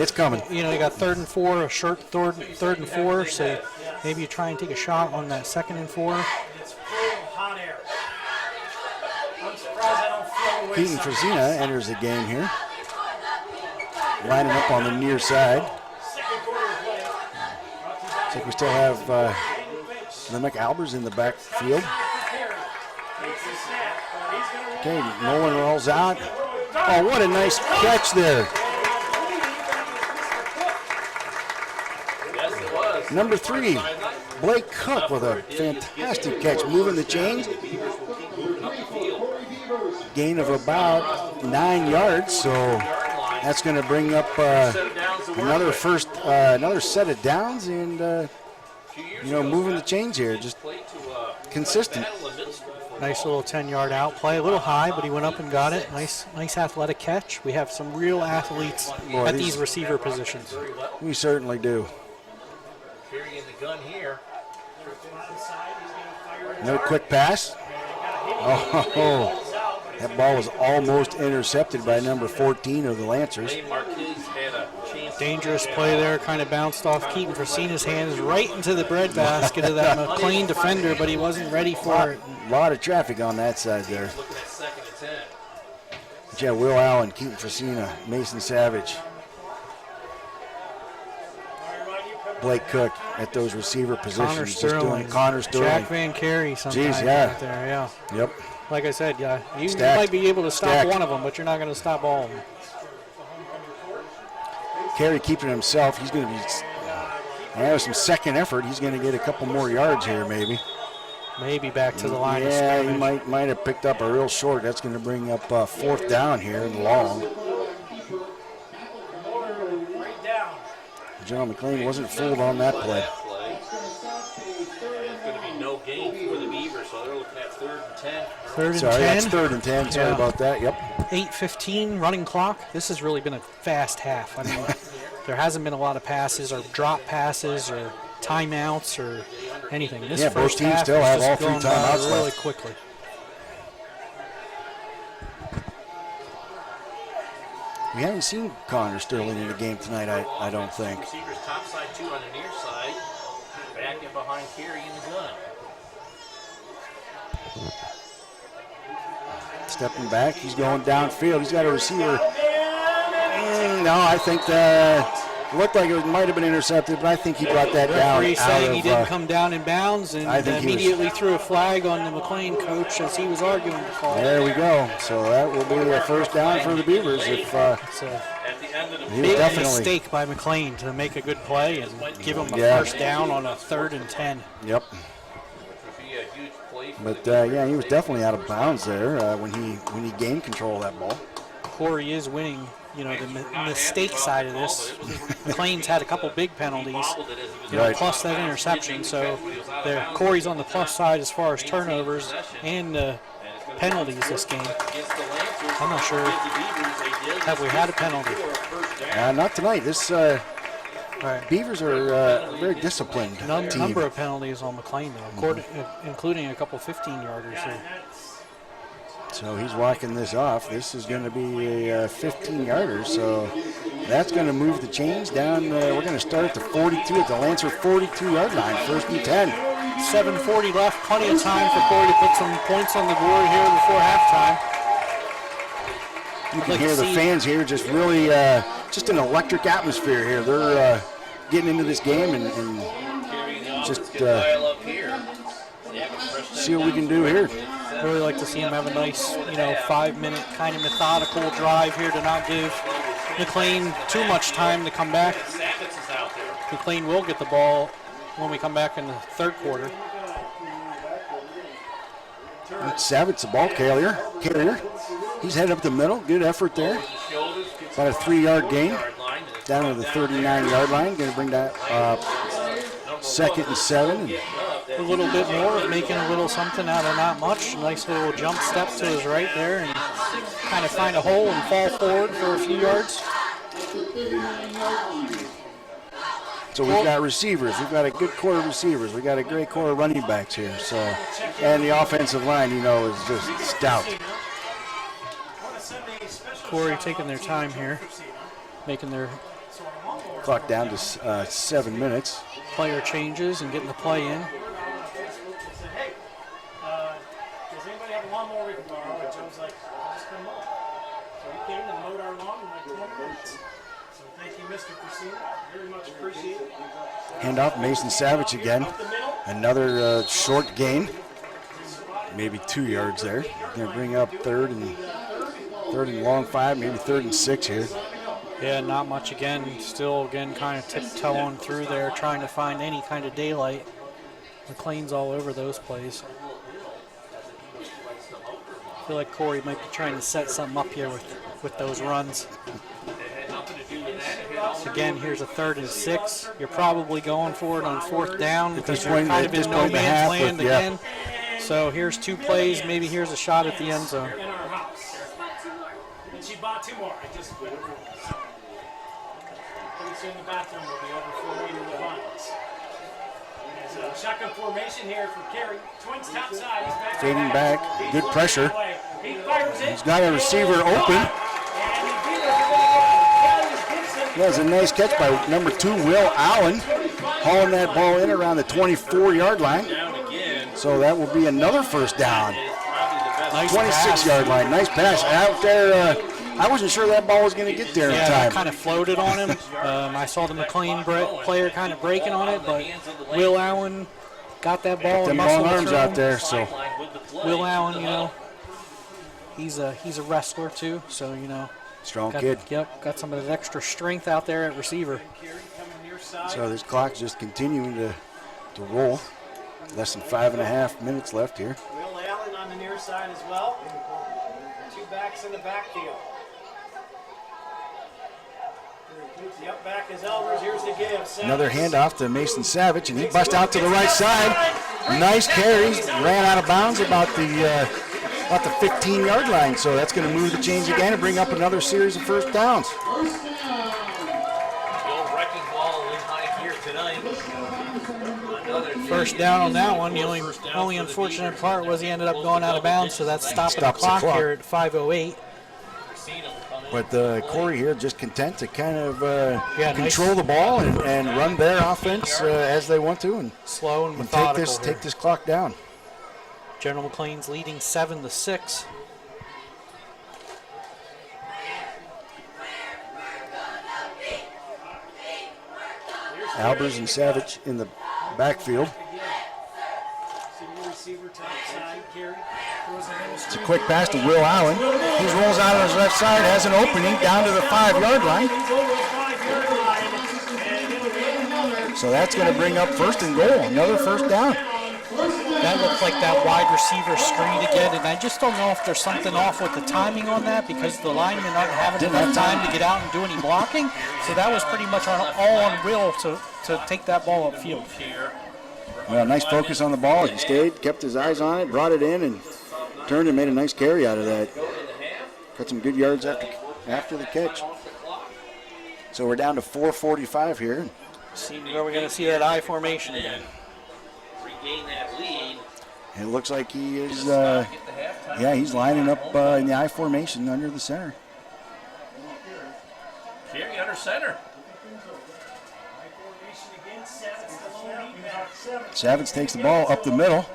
It's coming. You got 3rd and 4, a short 3rd and 4, so maybe you try and take a shot on that 2nd and 4. Keaton Frazina enters the game here. Lining up on the near side. Looks like we still have Limerick Albers in the backfield. Okay, Nolan rolls out. Oh, what a nice catch there. Number 3, Blake Cook with a fantastic catch, moving the chains. Gain of about 9 yards, so that's going to bring up another set of downs, and moving the chains here, just consistent. Nice little 10-yard out play, a little high, but he went up and got it. Nice athletic catch. We have some real athletes at these receiver positions. We certainly do. No quick pass. Oh, that ball was almost intercepted by number 14 of the Lancers. Dangerous play there, kind of bounced off Keaton Frazina's hands right into the breadbasket of that McLean defender, but he wasn't ready for it. A lot of traffic on that side there. But yeah, Will Allen, Keaton Frazina, Mason Savage. Blake Cook at those receiver positions. Connor Just Sterling. doing Connor Sterling. Jack Van Carey sometimes. Jeez, yeah. Right there, yeah. Yep. Like I said, yeah, you Stacked. might be able to stop Stacked. one of them, but you're not going to stop all of them. Carey keeping himself. He's going to be, with some second effort, he's going to get a couple more yards here maybe. Maybe back to the line of Yeah, scrimmage. he might have picked up a real short. That's going to bring up fourth down here and long. General Mclane wasn't fooled on that play. It's going to be no gain for the Beavers, so they're looking at 3rd and 10. 3rd and Sorry, 10. that's 3rd and 10. Sorry Yeah. about that. Yep. 8:15 running clock. This has really been a fast half. I mean, there hasn't been a lot of passes or drop passes or timeouts or anything. This Yeah, both first teams half still is have just all 3 going by timeouts really left. quickly. We haven't seen Connor Sterling in the game tonight, I don't think. Receivers top side 2 on the near side. Back in behind Carey in the gun. Stepping back, he's going downfield. He's got a receiver. No, I think it looked like it might have been intercepted, but I think he brought that down. Referee saying he didn't of, come down in bounds and I think he was- immediately threw a flag on the McLean coach as he was arguing the call. there we go. So that will be a first down for the Beavers. If It's a At the end of the he was big definitely, mistake by McLean to make a good play and give him a Yeah. first down on a 3rd and 10. yep. would be a huge play for But the yeah, he was definitely out of bounds there when he gained control of that ball. Corey is winning, the mistake side of this. McLean's had a couple big penalties, Right. plus that interception. So Corey's on the plus side as far as turnovers and penalties this game. against the Lancers. I'm not sure. Against the Beavers, they did. Have we had a penalty? Not tonight. This Right. Beavers are a very disciplined team. Number of penalties on McLean, though, including a couple 15-yarders here. So he's walking this off. This is going to be a 15-yarder. So that's going to move the chains down. We're going to start at the 42 at the Lancer 42-yard line. 1st and 10. 7:40 left, plenty of time for Corey to put some points on the board here before halftime. You can like hear to the see- fans here just really, just an electric atmosphere here. They're getting into this game and just Dial up here. see what we can do here. Really like to see him have a nice, 5-minute kind of methodical drive here to not give McLean too much time to come back. Savitz is out there. McLean will get the ball when we come back in the 3rd quarter. Savitz, the ball carrier. He's headed up the middle. Good effort there. About a 3-yard gain. Down to the 39-yard line. Going to bring that 2nd and 7. A little bit more, making a little something out of not much. Nice little jump step to his right there and kind of find a hole and fall forward for a few yards. So we've got receivers. We've got a good core of receivers. We've got a great core of running backs here. So, and the offensive line, is just stout. Corey taking their time here, making their Clock down to 7 minutes. player changes and getting the play in. Hey, does anybody have a lawnmower we can borrow? And Joe's like, I'll just come mow. So he came and mowed our lawn in like 20 minutes. So thank you, Mr. Christina. Very much appreciate it. Handoff, Mason Savage again. Up the middle. Another short gain. Maybe 2 yards there. Going to bring up third and long 5, maybe 3rd and 6 here. Yeah, not much again. Still, again, kind of tiptoeing through there, trying to find any kind of daylight. McLean's all over those plays. I feel like Corey might be trying to set something up here with those runs. Again, here's a 3rd and 6. You're probably going for it on 4th down because you're kind of in no man's land again. So here's 2 plays. Maybe here's a shot at the end zone. In our house. And she bought 2 more. I just pretty soon the bathroom will be overflowing with violence. There's a shotgun formation here for Carey. Twins top side. He's back. Fading back. Good pressure. He fires it. He's got a receiver open. That was a nice catch by number 2, Will Allen, hauling that ball in around the 24-yard line. So that will be another first down. Nice 26-yard line. Nice pass out there. I wasn't sure that ball was going to get there in Yeah, time. that kind of floated on him. I saw the McLean player kind of breaking on it, but Will Allen got that ball Them and long muscled arms through out him. there, so Will Allen, he's a wrestler too, so strong kid. Got some of that extra strength out there at receiver. So this clock's just continuing to roll. Less than 5.5 minutes left here. Will Allen on the near side as well. Two backs in the backfield. The up back is Elvers. Here's the give. Another handoff to Mason Savage, and he busts out to the right side. Nice carry. Ran out of bounds about the 15-yard line. So that's going to move the chains again and bring up another series of first downs. The old wrecking ball in high gear tonight. First down on that one. The only unfortunate part was he ended up going out of bounds, so that's stopping the clock here at 5:08. But Corry here just content to kind of control nice. the ball and run their offense as they want to, and Slow and methodical. take this clock down. General McLean's leading 7-6. Albers and Savage in the backfield. It's a quick pass to Will Allen. He rolls out on his left side, has an opening down to the 5-yard line. So that's going to bring up first and goal, another first down. That looks like that wide receiver screen again, and I just don't know if there's something off with the timing on that because the linemen aren't having enough time to get out and do any blocking. So that was pretty much all on Will to take that ball upfield. Well, nice focus on the ball. He stayed, kept his eyes on it, brought it in, and turned and made a nice carry out of that. Got some good yards after the catch. So we're down to 4:45 here. Are we going to see that I formation again? Regain that lead. It looks like he is, he's lining up in the I formation under the center. Carry under center. Savage takes the ball up the middle,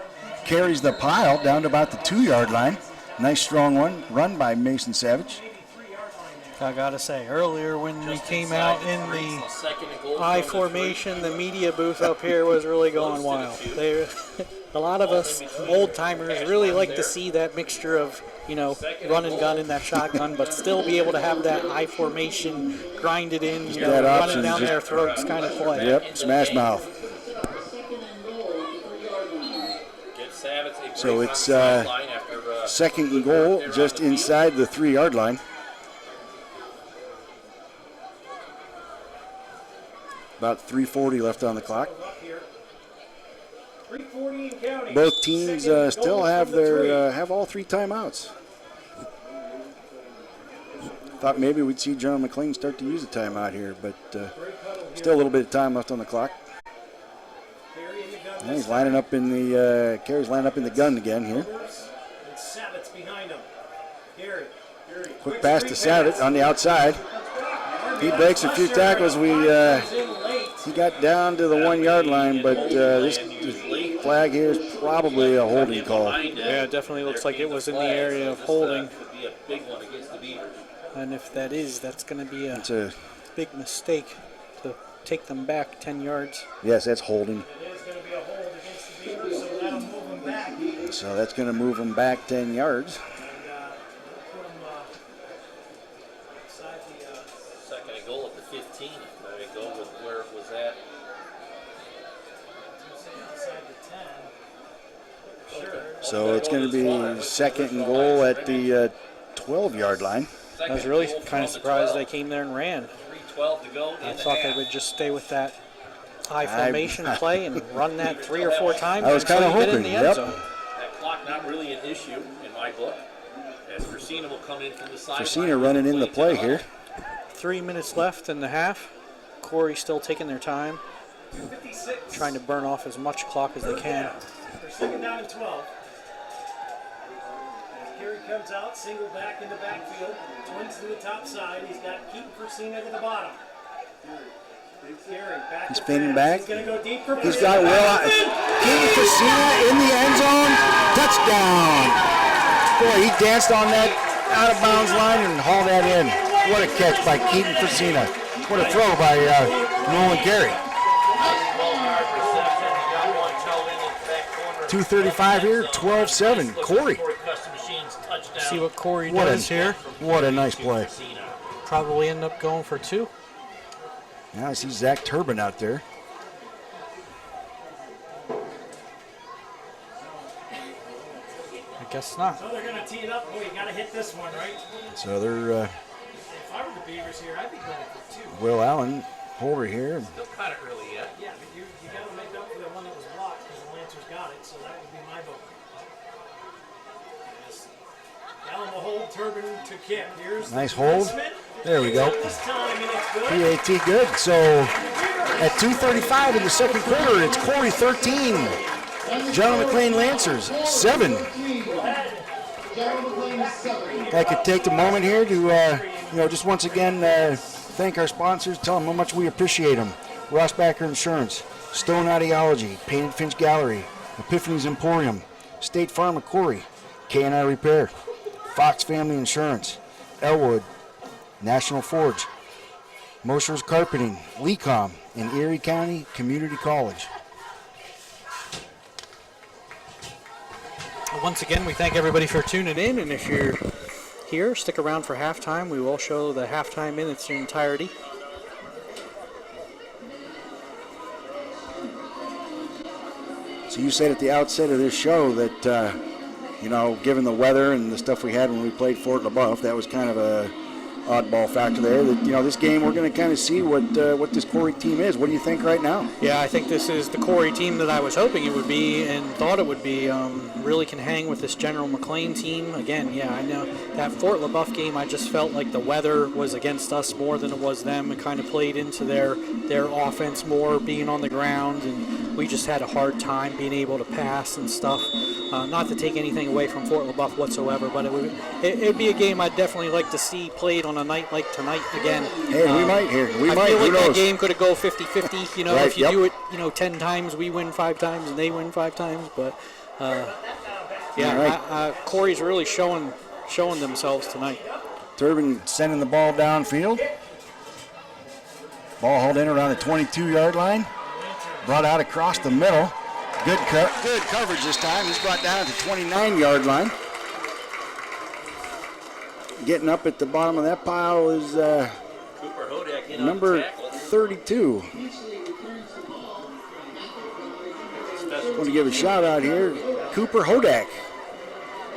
carries the pile down to about the 2-yard line. Nice strong run by Mason Savage. I gotta say, earlier when we came out in the I formation, the media booth up here was really going wild. A lot of us old timers really like to see that mixture of, run and gun in that shotgun, but still be able to have that I formation, grind it in, that run option, it down their throats kind of play. Yep, smash mouth. So it's second and goal just inside the 3-yard line. About 3:40 left on the clock. Both teams still have all 3 timeouts. Thought maybe we'd see General McLean start to use a timeout here, but still a little bit of time left on the clock. And he's lining up in the Carey's lining up in the gun again here. Quick pass to Savage on the outside. He breaks a few tackles. He got down to the 1-yard line, but this flag here is probably a holding call. Yeah, it definitely looks like it was in the area of holding. And if that is, that's going to be a big mistake to take them back 10 yards. Yes, that's holding. So that's going to move them back 10 yards. Second and goal at the 15. There you go with where it was at. So it's going to be second and goal at the 12-yard line. I was really kind of surprised they came there and ran. 3:12 to go. I thought they would just stay with that high formation play and run that 3 or 4 times. I was kind of until you hoping. get in the end zone. That clock not really an issue in my book. As Fresina will come in from the side. Fresina running in the play here. 3 minutes left in the half. Corey still taking their time, trying to burn off as much clock as they can. For second down and 12. Carey comes out, single back in the backfield, twins to the top side. He's got Keaton Fresina to the bottom. Carey back. He's spinning back. He's going to go deep for He's got Will Keaton Fresina in the end zone. Touchdown. Boy, he danced on that out of bounds line and haul that in. What a catch by Keaton Fresina. What a throw by Nolan Carey. 2:35 here, 12-7. Corry. See what Corry does here. What a nice play. Probably end up going for 2. Now I see Zach Turbin out there. I guess not. So they're going to tee it up. Oh, you got to hit this one, right? So they're If I were the Beavers here, I'd be going for 2. Will Allen, Holder here. Still kind of early yet. Yeah, but you got to make up for the one that was blocked because the Lancers got it, so that would be my vote. Yes. Allen will hold, Turbin to kick. Here's Nice hold. There we go. This time, and it's good. PAT good. So at 2:35 in the second quarter, it's Corry 13. General Mclane Lancers 7. I could take the moment here to, just once again thank our sponsors, tell them how much we appreciate them. Rossbacher Insurance, Stone Ideology, Painted Finch Gallery, Epiphany's Emporium, State Farm of Corry, K&I Repair, Fox Family Insurance, Elwood, National Forge, Mosher's Carpeting, Lecom, and Erie County Community College. Once again, we thank everybody for tuning in, and if you're here, stick around for halftime. We will show the halftime in its entirety. So you said at the outset of this show that, given the weather and the stuff we had when we played Fort LaBeouf, that was kind of a oddball factor there. That this game we're going to kind of see what this Corry team is. What do you think right now? Yeah, I think this is the Corry team that I was hoping it would be and thought it would be. Really can hang with this General Mclane team. Again, yeah, I know that Fort LaBeouf game, I just felt like the weather was against us more than it was them. It kind of played into their offense more, being on the ground, and we just had a hard time being able to pass and stuff. Not to take anything away from Fort LaBeouf whatsoever, but it'd be a game I'd definitely like to see played on a night like tonight again. Hey, we might here. We I might. feel like Who knows? that game could have go 50-50. Right, If you yep. do it, 10 times, we win 5 times and they win 5 times. But Corry's really showing themselves tonight. Turbin sending the ball downfield. Ball hauled in around the 22-yard line. Brought out across the middle. Good coverage this time. He's brought down at the 29-yard line. Getting up at the bottom of that pile is Cooper Hodak in number on the tackle. 32. Want to give a shout out here. Cooper Hodak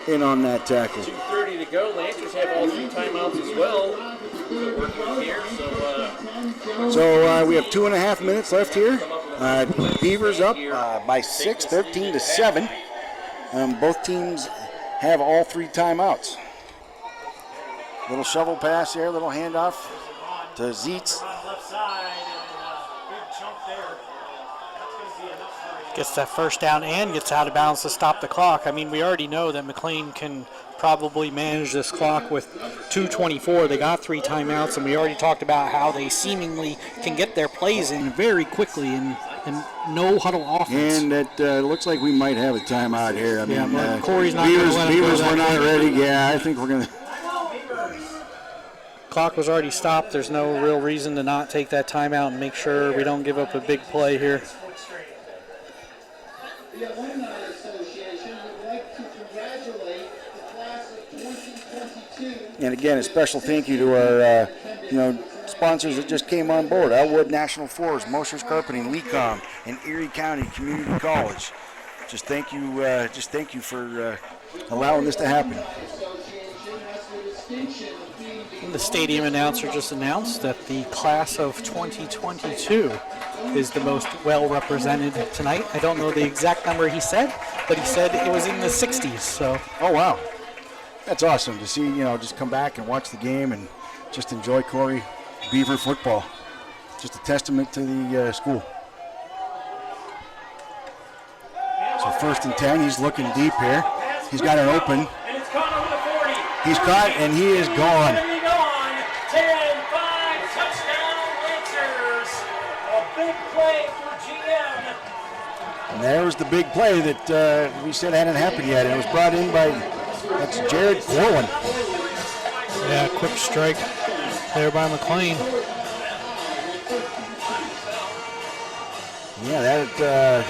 in on that tackle. 2:30 to go. Lancers have all 3 timeouts as well to work with here. So we have 2.5 minutes left here. Beavers up by 6, 13-7. Both teams have all 3 timeouts. Little shovel pass there, little handoff to Zeitz. On left side, and big chunk there. That's going to be enough for Gets that first down and gets out of bounds to stop the clock. I mean, we already know that Mclane can probably manage this clock with 2:24. They got 3 timeouts, and we already talked about how they seemingly can get their plays in very quickly and no huddle offense. And it looks like we might have a timeout here. I mean, but Corry's not gonna let it go Beavers that were not quickly. ready. Yeah, I think we're going to. Clock was already stopped. There's no real reason to not take that timeout and make sure we don't give up a big play here. The Alumni Association would like to congratulate the class of 2022. And again, a special thank you to our, sponsors that just came on board: Elwood National Forest, Mosher's Carpeting, Lecom, and Erie County Community College. Just thank you for allowing this to happen. The stadium announcer just announced that the class of 2022 is the most well represented tonight. I don't know the exact number he said, but he said it was in the 60s. So, Oh wow, that's awesome to see. Just come back and watch the game and just enjoy Corry Beaver football. Just a testament to the school. So 1st and 10. He's looking deep here. He's got an open. And it's caught over the 40. He's caught and he is gone. There you go on. 10-5, touchdown Lancers. A big play for GM. And there was the big play that we said hadn't happened yet, and it was brought in by Jared Corwin. Yeah, quick strike there by McLean. Yeah, that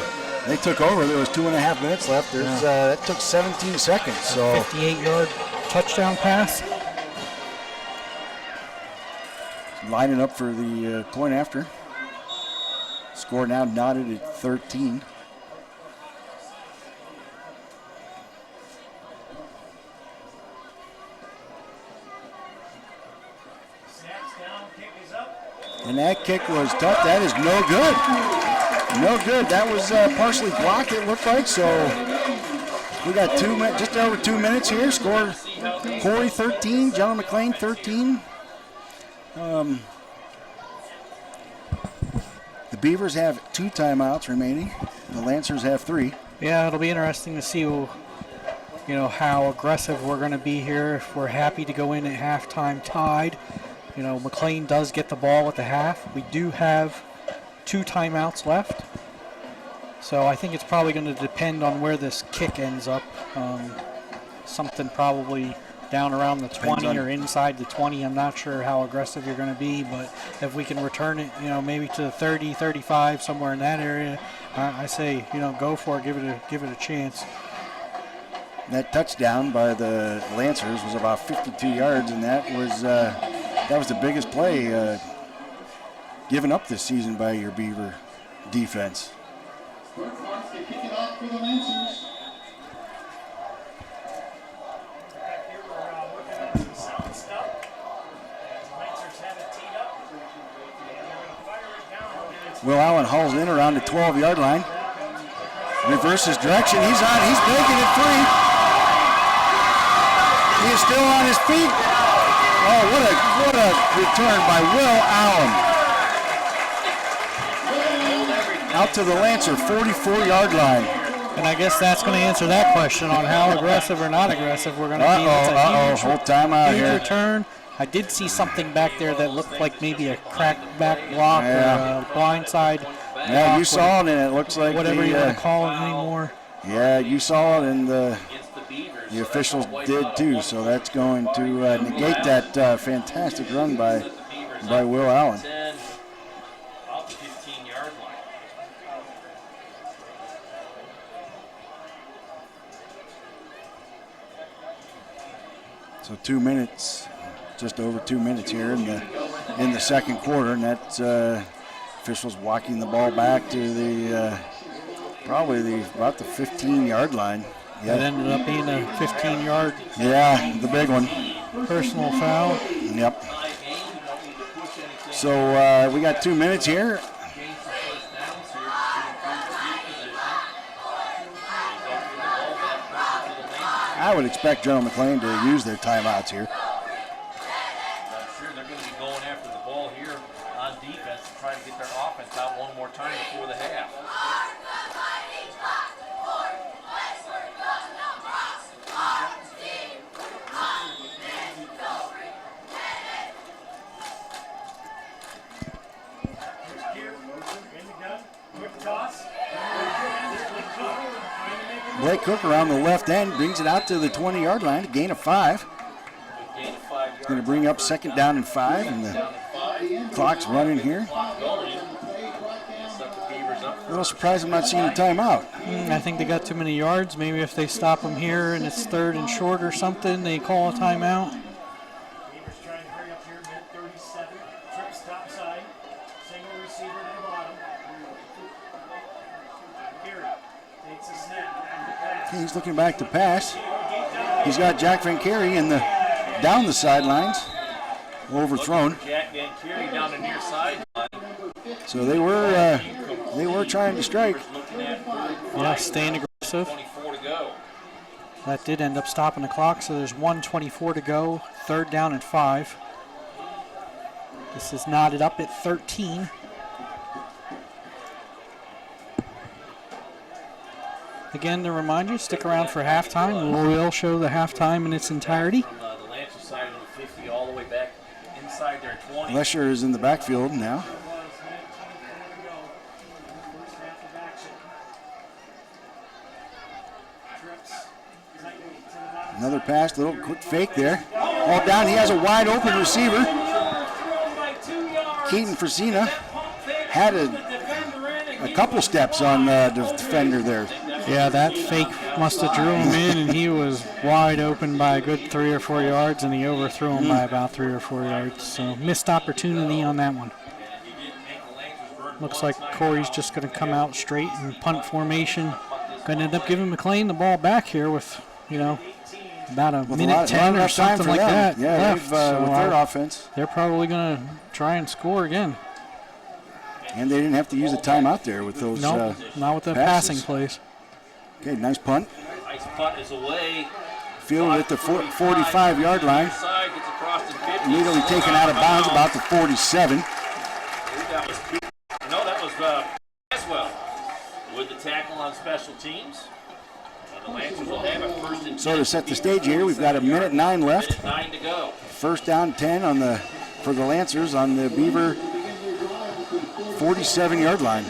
they took over. There was 2.5 minutes left. That took 17 seconds. So 58-yard touchdown pass. lining up for the point after. Score now knotted at 13. And that kick was tough. That is no good. No good. That was partially blocked, it looked like. So we got just over 2 minutes here. Score Corry 13, General Mclane 13. The Beavers have 2 timeouts remaining. The Lancers have 3. Yeah, it'll be interesting to see, how aggressive we're going to be here. If we're happy to go in at halftime tied. McLean does get the ball at the half. We do have 2 timeouts left. So I think it's probably going to depend on where this kick ends up. Something probably down around the 20 or inside the 20. I'm not sure how aggressive you're going to be, but if we can return it, maybe to the 30, 35, somewhere in that area, I say, go for it, give it a chance. That touchdown by the Lancers was about 52 yards, and that was the biggest play given up this season by your Beaver defense. They're kicking off for the Lancers. Will Allen hauls in around the 12-yard line. Reverses direction. He's making it free. He is still on his feet. Oh, what a return by Will Allen. Out to the Lancer 44-yard line. And I guess that's going to answer that question on how aggressive or not aggressive we're going to be. Hold timeout huge here. Return. I did see something back there that looked like maybe a cracked back block or a blindside. Yeah, you saw it, and it looks like whatever you want to call it anymore. Yeah, you saw it, and the officials did too. So that's going to negate that fantastic run by Will Allen. So 2 minutes, just over 2 minutes here in the second quarter, and that's officials walking the ball back to the about the 15-yard line. Yeah. It ended up being a 15-yard. Yeah, the big one. Personal foul. Yep. So we got 2 minutes here. I would expect General Mclane to use their timeouts here. I'm sure they're going to be going after the ball here on defense to try to get their offense out one more time before the half. Blake Cook around the left end brings it out to the 20-yard line, a gain of 5. It's going to bring up 2nd down and 5, and the clock's running here. A little surprised I'm not seeing a timeout. I think they got too many yards. Maybe if they stop them here and it's 3rd and short or something, they call a timeout. Beavers trying to hurry up here, minute 37. Trips top side. Single receiver to the bottom. Carey takes a snap. He's looking back to pass. He's got Jack Van Carey down the sidelines, overthrown. Jack Van Carey down the near side. So they were trying to strike. Yeah, staying aggressive. 24 to go. That did end up stopping the clock, so there's 1:24 to go. 3rd down and 5. This is knotted up at 13. Again, to remind you, stick around for halftime. We will show the halftime in its entirety. From the Lancer side of the 50 all the way back inside their 20. Lesher is in the backfield now. Another pass, little quick fake there. All down. He has a wide open receiver. Thrown by 2 yards. Keaton Fresina That pump fake had put a the defender in, and a he couple was steps on the defender there. Yeah, that fake must have drew him in, and he was wide open by a good 3 or 4 yards, and he overthrew him by about 3 or 4 yards. So missed opportunity on that one. Looks like Corey's just going to come out straight and punt formation. Going to end up giving McLean the ball back here with, about a With minute 10 or enough time something for like them. that Yeah, left. with So, their offense. they're probably going to try and score again. And they didn't have to use a timeout there with those Nope, not with the passes. passing plays. Okay, nice punt. Nice punt is away. Fielded at the 45-yard line. Side gets across the 50. Immediately taken out of bounds about the 47. That was that was Caswell with the tackle on special teams. And the Lancers will have it first and 10. So to set the stage here, we've got a minute 9 left. 9 to go. First down 10 for the Lancers on the Beaver 47-yard line.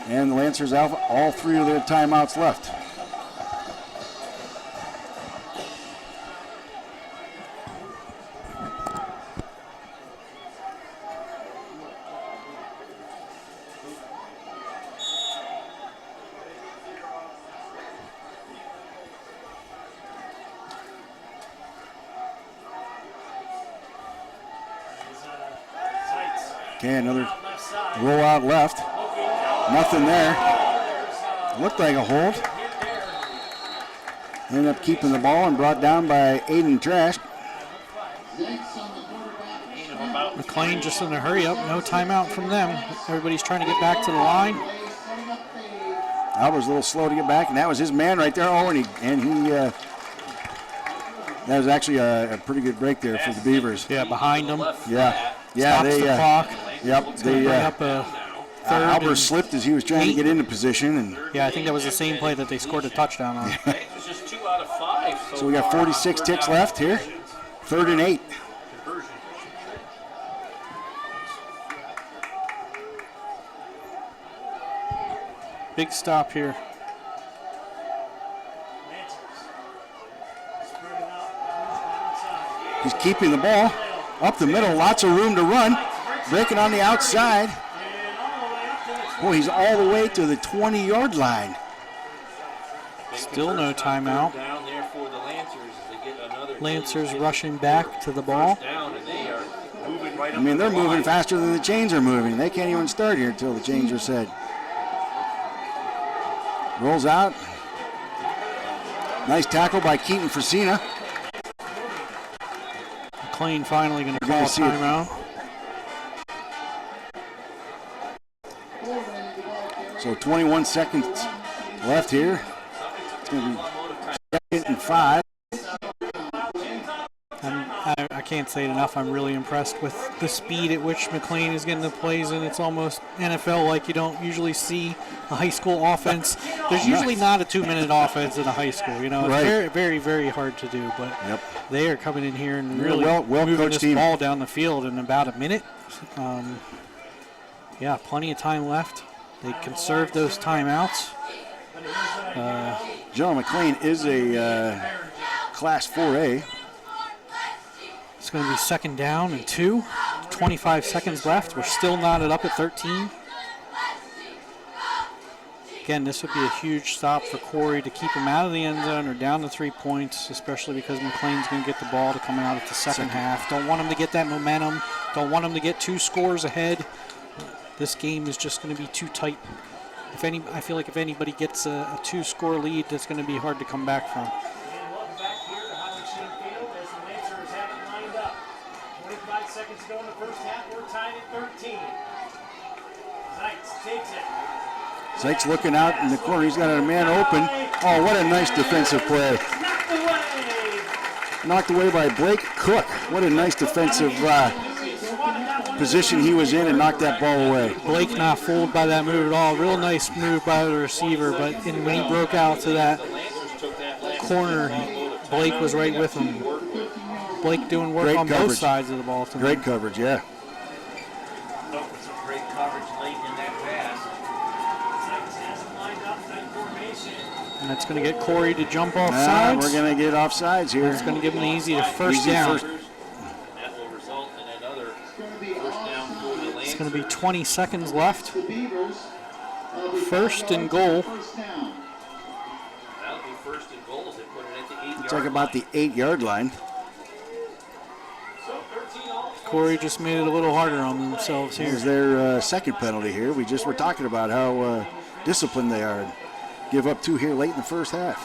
And the Lancers have all 3 of their timeouts left. Okay, another roll out left. Nothing there. Looked like a hold. Ended up keeping the ball and brought down by Aiden Trash. McLean just in a hurry up, no timeout from them. Everybody's trying to get back to the line. Albert's a little slow to get back, and that was his man right there. Oh, and he that was actually a pretty good break there for the Beavers. Yeah, behind them. Yeah, Stops they the clock. Yep, Bring up a third. Albert and slipped as he was trying to get into position, and yeah, I think that was the same play that they scored a touchdown on. It's just 2 out of 5. so we got 46 ticks left here. 3rd and 8. Conversion. Big stop here. He's keeping the ball up the middle, lots of room to run. Breaking on the outside. Boy, he's all the way to the 20-yard line. Still no timeout. Down there for the Lancers as they get another Lancers rushing back to the ball. down, and they are moving right I up mean, the they're moving line. faster than the chains are moving. They can't even start here until the chains are set. Rolls out. Nice tackle by Keaton Fresina. McLean finally going to We're gonna call a see it. timeout. So 21 seconds left here. It's going to be 2nd and 5. I can't say it enough. I'm really impressed with the speed at which McLean is getting the plays in. It's almost NFL like you don't usually see a high school offense. There's usually not a 2-minute offense in a high school. It's Right. very, very, very hard to do. But Yep. they are coming in here and They're really well moving coached this team. ball down the field in about a minute. Yeah, plenty of time left. They conserve those timeouts. General Mclane is a Class 4A. It's going to be 2nd down and 2. 25 seconds left. We're still knotted up at 13. Again, this would be a huge stop for Corry to keep him out of the end zone or down to 3 points, especially because McLean's going to get the ball to come out at the second half. Don't want him to get that momentum. Don't want him to get 2 scores ahead. This game is just going to be too tight. I feel like if anybody gets a 2-score lead, that's going to be hard to come back from. And welcome back here to Howard Field as the Lancers have it lined up. 25 seconds to go in the first half. We're tied at 13. Zeitz takes it. Zeitz looking out in the corner. He's got a man open. Oh, what a nice defensive play. Knocked away. Knocked away by Blake Cook. What a nice defensive position he was in and knocked that ball away. Blake not fooled by that move at all. Real nice move by the receiver, but when he broke out to that corner, Blake was right with him. Blake doing work Great on both coverage. sides of the ball tonight. Great coverage, yeah. Some great coverage late in that pass. Zeitz has him lined up, tight formation. And that's going to get Corry to jump off We're sides. going to get offsides here. It's going to give him the easy first Easy down. That will result in another first down for the Lancers. It's going to be 20 seconds left. The Beavers. First and goal. First down. That'll be first and goals. They put it at the 8-yard It's like about the 8-yard line. Corry just made it a little harder on themselves Here's here. their second penalty here. We just were talking about how disciplined they are. Give up 2 here late in the first half.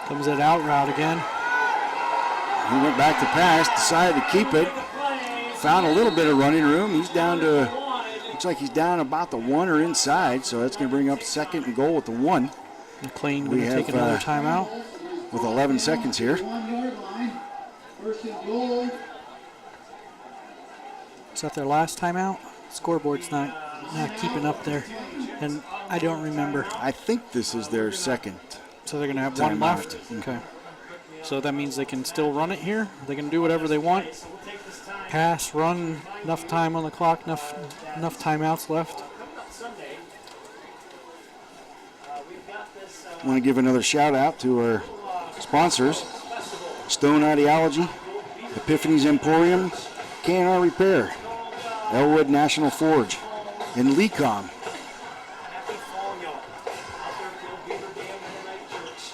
Comes that out route again. He went back to pass, decided to keep it. Found a little bit of running room. He's down to, looks like he's down about the 1 or inside, so that's going to bring up second and goal at the 1. McLean We going to take have, another timeout. With 11 seconds here. 1-yard line. First and goal. Is that their last timeout? Scoreboard's not keeping up there. And I don't remember. I think this is their second. So they're going to have one Timeout. left? Okay. So that means they can still run it here. They can do whatever they want. Pass, run, enough time on the clock, enough timeouts left. I want to give another shout out to our sponsors, Stone Ideology, Epiphany's Emporium, K&R Repair, Elwood National Forge, and Lecom. Happy fall, y'all. Out there at the old Beaver Dam Mennonite Church.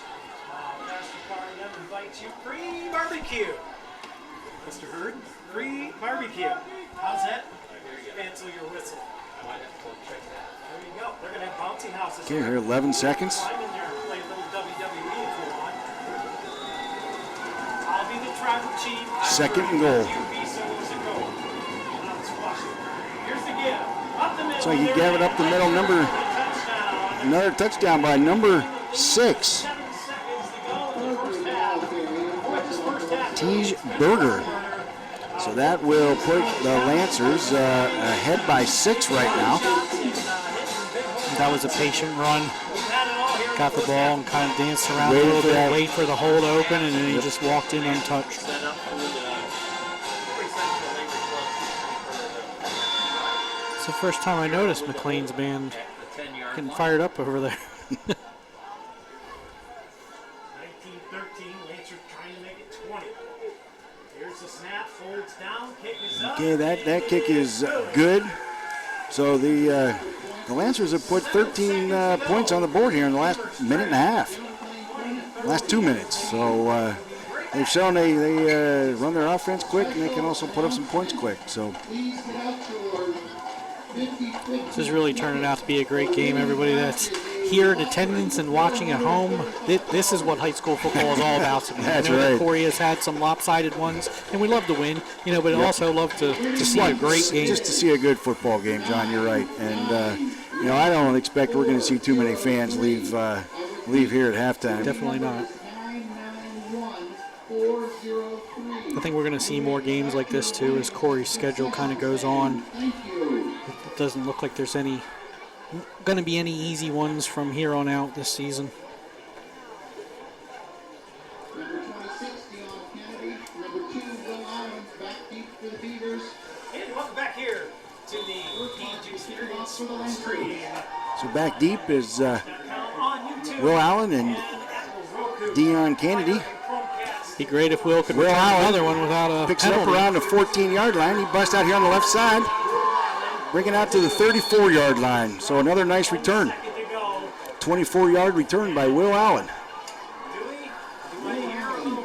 Pastor Corry and them invite you free barbecue. Mr. Hurd, free barbecue. How's that? Cancel your whistle. There you go. They're going to have bouncy houses. Okay, here 11 seconds. Climb in there and play a little WWE if you want. I'll be the tribal chief. Second and goal. You be so as a goal. Let's watch it. Here's the give. Up the middle. So he gave it up the middle, another touchdown by number 6, 7 seconds to go in the first half. Boy, this first half. Tej Berger. So that will put the Lancers ahead by 6 right now. That was a patient run. Got the ball and kind of danced around a Waited little for bit, that. wait for the hole to open, and then he just walked in untouched. Set up for the It's the first time I noticed McLean's band 10-yard getting line. fired up over there. 19-13, Lancers trying to make it 20. Here's the snap, folds down, kick is up. Okay, that kick is good. So the Lancers have put 13 points on the board here in the last minute and a half. Last 2 minutes. So they've shown they run their offense quick, and they can also put up some points quick. So Please get out to This is really turning out to be a great game. Everybody that's here in attendance and watching at home, this is what high school football is all about. So That's I know right. that Corry has had some lopsided ones, and we love to win, but also love to see a great game. Just to see a good football game, John, you're right. And, I don't expect we're going to see too many fans leave here at halftime. Definitely not. 991-403. I think we're going to see more games like this, too, as Corey's schedule kind of goes on. Thank you. It doesn't look like there's going to be any easy ones from here on out this season. Number 26, Dion Kennedy. Number 2, Will Allen. Back deep for the Beavers. And welcome back here to the PG Experience Sports Stream. So back deep is On YouTube Will Allen and Apple, Roku, Dion Kennedy. Chromecast. Be great if Will could Will return Allen another one without a Picks it up penalty. around the 14-yard line. He busts out here on the left side, bringing out to the 34-yard line. So another nice return. Second to go. 24-yard return by Will Allen.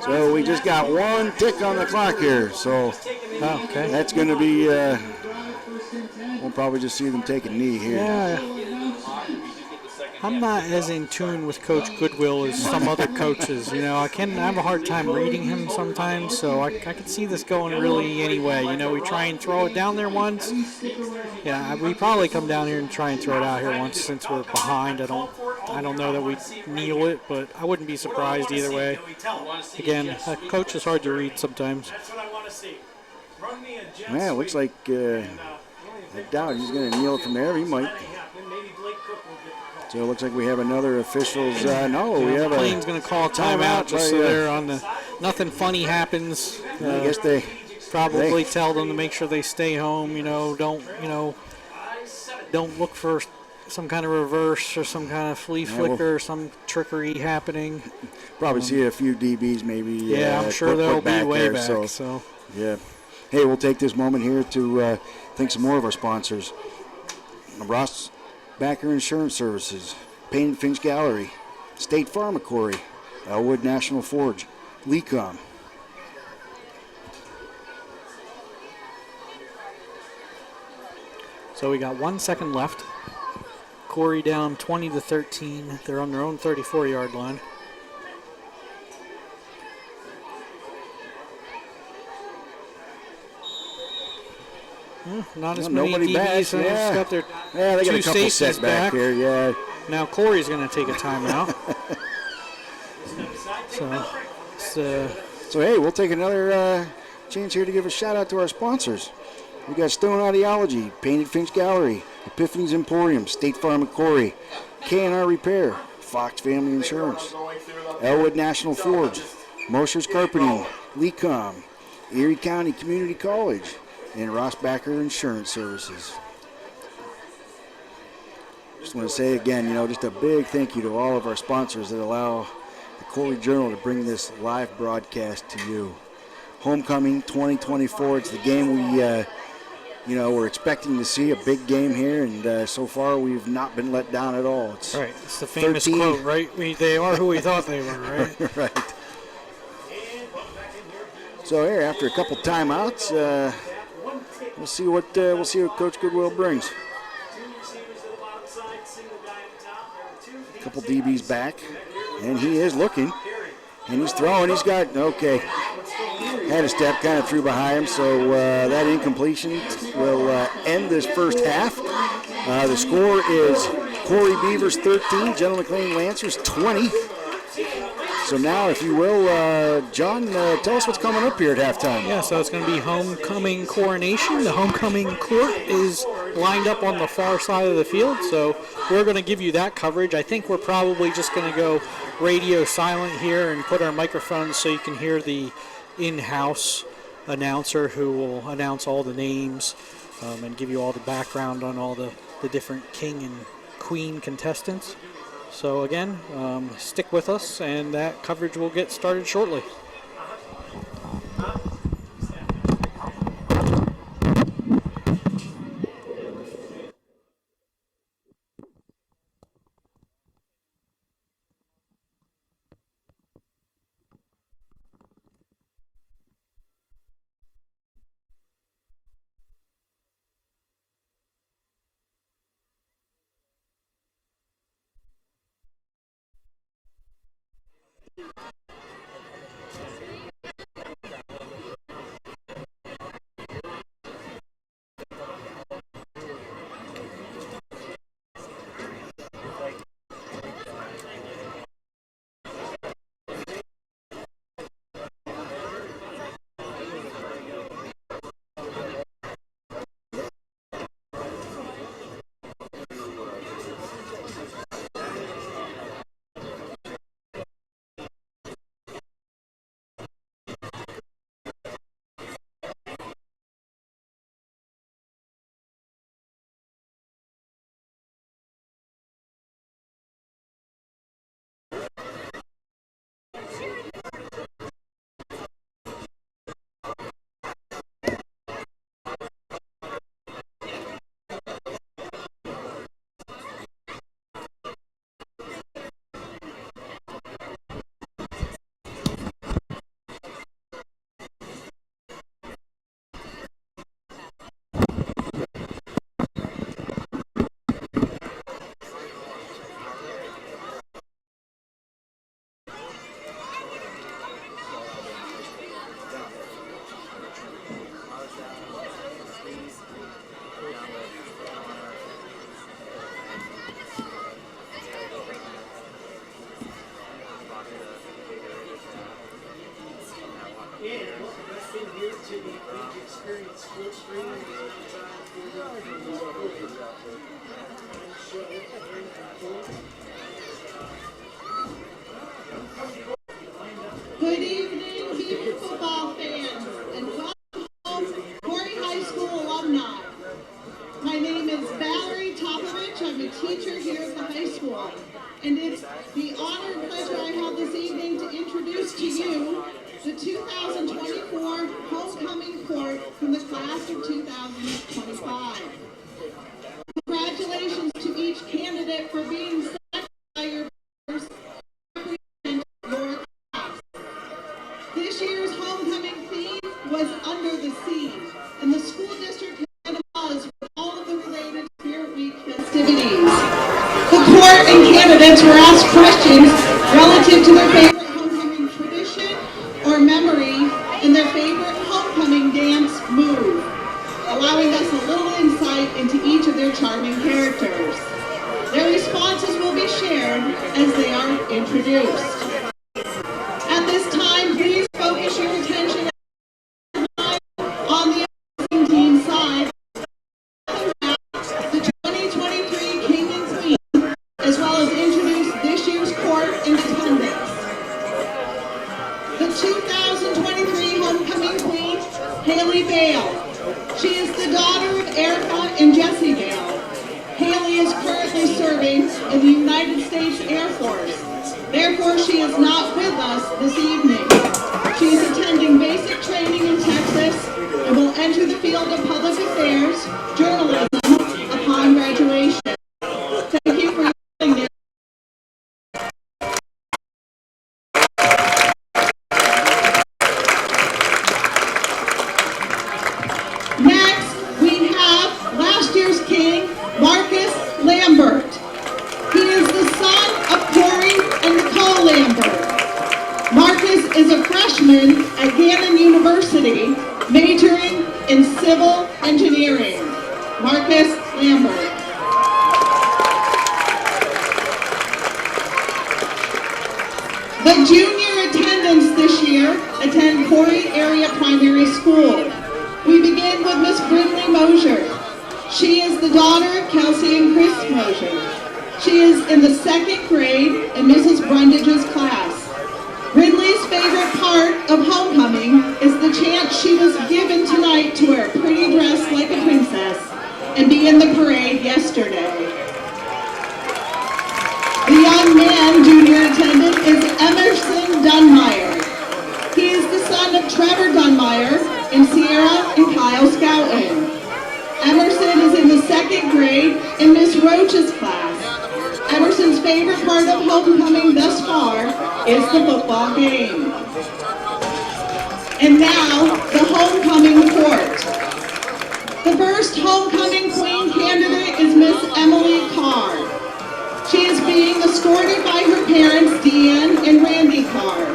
So we just got one tick on the clock here. So Oh, okay. that's going to be, we'll probably just see them take a knee here. Yeah. I'm not as in tune with Coach Goodwill as some other coaches. I have a hard time reading him sometimes, so I can see this going really anyway. We try and throw it down there once. Yeah, we probably come down here and try and throw it out here once since we're behind. I don't know that we kneel it, but I wouldn't be surprised either way. Again, a coach is hard to read sometimes. That's what I want to see. Run me a jet Man, it looks sweep. like I doubt he's going to kneel it from there. He might. Maybe Blake Cook will get the call. So it looks like we have another officials. No, we have McLean's a. going to call a timeout just so they're on the. Nothing funny happens. I guess they. Probably tell them to make sure they stay home. Don't look for some kind of reverse or some kind of flea flicker or some trickery happening. Probably see a few DBs maybe. Yeah, I'm sure they'll be way back. So yeah. Hey, we'll take this moment here to thank some more of our sponsors. Ross Backer Insurance Services, Payne and Finch Gallery, State Farm of Corry, Elwood National Forge, Lecom. So we got 1 second left. Corry down 20-13. They're on their own 34-yard line. Not as many nobody DBs. back. So Yeah. got their Yeah, they got two a couple safeties set back here. Yeah. Now Corey's going to take a timeout. So hey, we'll take another chance here to give a shout out to our sponsors. We got Stone Audiology, Painted Finch Gallery, Epiphany's Emporium, State Farm of Corry, K&R Repair, Fox Family Insurance, Elwood National Forge, Mosher's Carpeting, Lecom, Erie County Community College, and Ross Backer Insurance Services. Just want to say again, just a big thank you to all of our sponsors that allow the Corry Journal to bring this live broadcast to you. Homecoming 2024, it's the game we're expecting to see, a big game here, and so far we've not been let down at all. It's the famous 13. Quote, right? They are who we thought they were, right? Right. So here, after a couple timeouts, we'll see what Coach Goodwill brings. A couple DBs back, and he is looking, and he's throwing. He's got had a step, kind of threw behind him, so that incompletion will end this first half. The score is Corry Beavers 13, General Mclane Lancers 20. So now, if you will, John, tell us what's coming up here at halftime. Yeah, so it's going to be homecoming coronation. The homecoming court is lined up on the far side of the field, so we're going to give you that coverage. I think we're probably just going to go radio silent here and put our microphones so you can hear the in-house announcer who will announce all the names and give you all the background on all the different king and queen contestants. So again, stick with us, and that coverage will get started shortly. Good evening, Beaver football fans, and welcome home, Corry High School alumni. My name is Valerie Topovich. I'm a teacher to you the 2024 Homecoming Court from the class of 2025. Congratulations to each candidate for being selected by your peers to represent your class. This year's homecoming theme was Under the Sea, and the school district had a buzz with all of the related Spirit Week festivities. The court and candidates were asked questions relative to their favorite homecoming tradition or memory and their favorite homecoming dance move, allowing us a little insight into each of their charming characters. Their responses will be shared as they are introduced. At this time, please focus your attention on the opposing team side, the 2023 King and Queen, as well as introduce this year's court and attendance. The 2023 Homecoming Queen, Haley Bale. She is the daughter of Erica and Jesse Bale. Haley is currently serving in the United States Air Force. Therefore, she is not with us this evening. She is attending basic training in Texas and will enter the field of public affairs, journalism, upon graduation. Thank you for your willingness. Next, we have last year's king, Marcus Lambert. He is the son of Corry and Nicole Lambert. Marcus is a freshman at Gannon University, majoring in civil engineering. Marcus Lambert. The junior attendants this year attend Corry Area Primary School. We begin with Miss Brindley Mosier. She is the daughter of Kelsey and Chris Mosier. She is in the 2nd grade in Mrs. Brundage's class. Brindley's favorite part of homecoming is the chance she was given tonight to wear a pretty dress like a princess and be in the parade yesterday. The young man junior attendant is Emerson Dunmeyer. He is the son of Trevor Dunmeyer and Sierra and Kyle Scouten. Emerson is in the 2nd grade in Miss Roach's class. Emerson's favorite part of homecoming thus far is the football game. And now, the homecoming court. The first homecoming queen candidate is Miss Emily Carr. She is being escorted by her parents, Deanne and Randy Carr.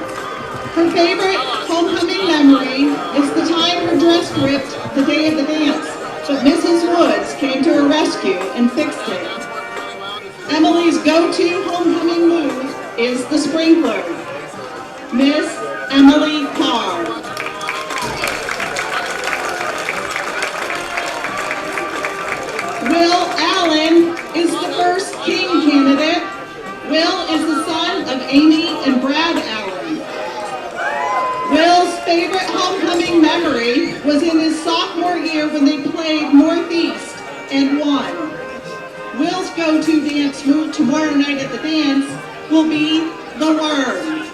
Her favorite homecoming memory is the time her dress ripped the day of the dance, but Mrs. Woods came to her rescue and fixed it. Emily's go-to homecoming move is the sprinkler. Miss Emily Carr. Will Allen is the first king candidate. Will is the son of Amy and Brad Allen. Will's favorite homecoming memory was in his sophomore year when they played Northeast and won. Will's go-to dance move tomorrow night at the dance will be the worm.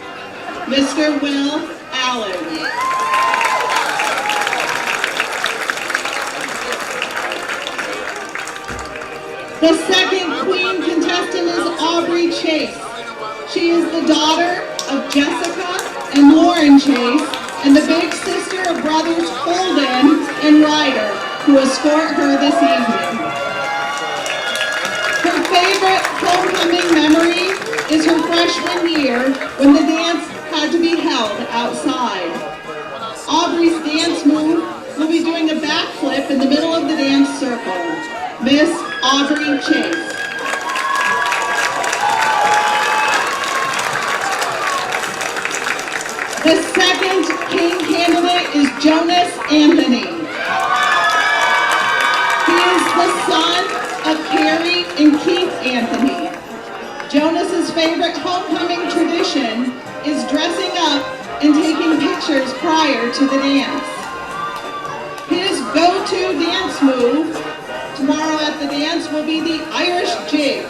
Mr. Will Allen. The second queen contestant is Aubrey Chase. She is the daughter of Jessica and Lauren Chase and the big sister of brothers Holden and Ryder, who escort her this evening. Her favorite homecoming memory is her freshman year when the dance had to be held outside. Aubrey's dance move will be doing a backflip in the middle of the dance circle. Miss Aubrey Chase. The second king candidate is Jonas Anthony. He is the son of Carrie and Keith Anthony. Jonas's favorite homecoming tradition is dressing up and taking pictures prior to the dance. His go-to dance move tomorrow at the dance will be the Irish jig.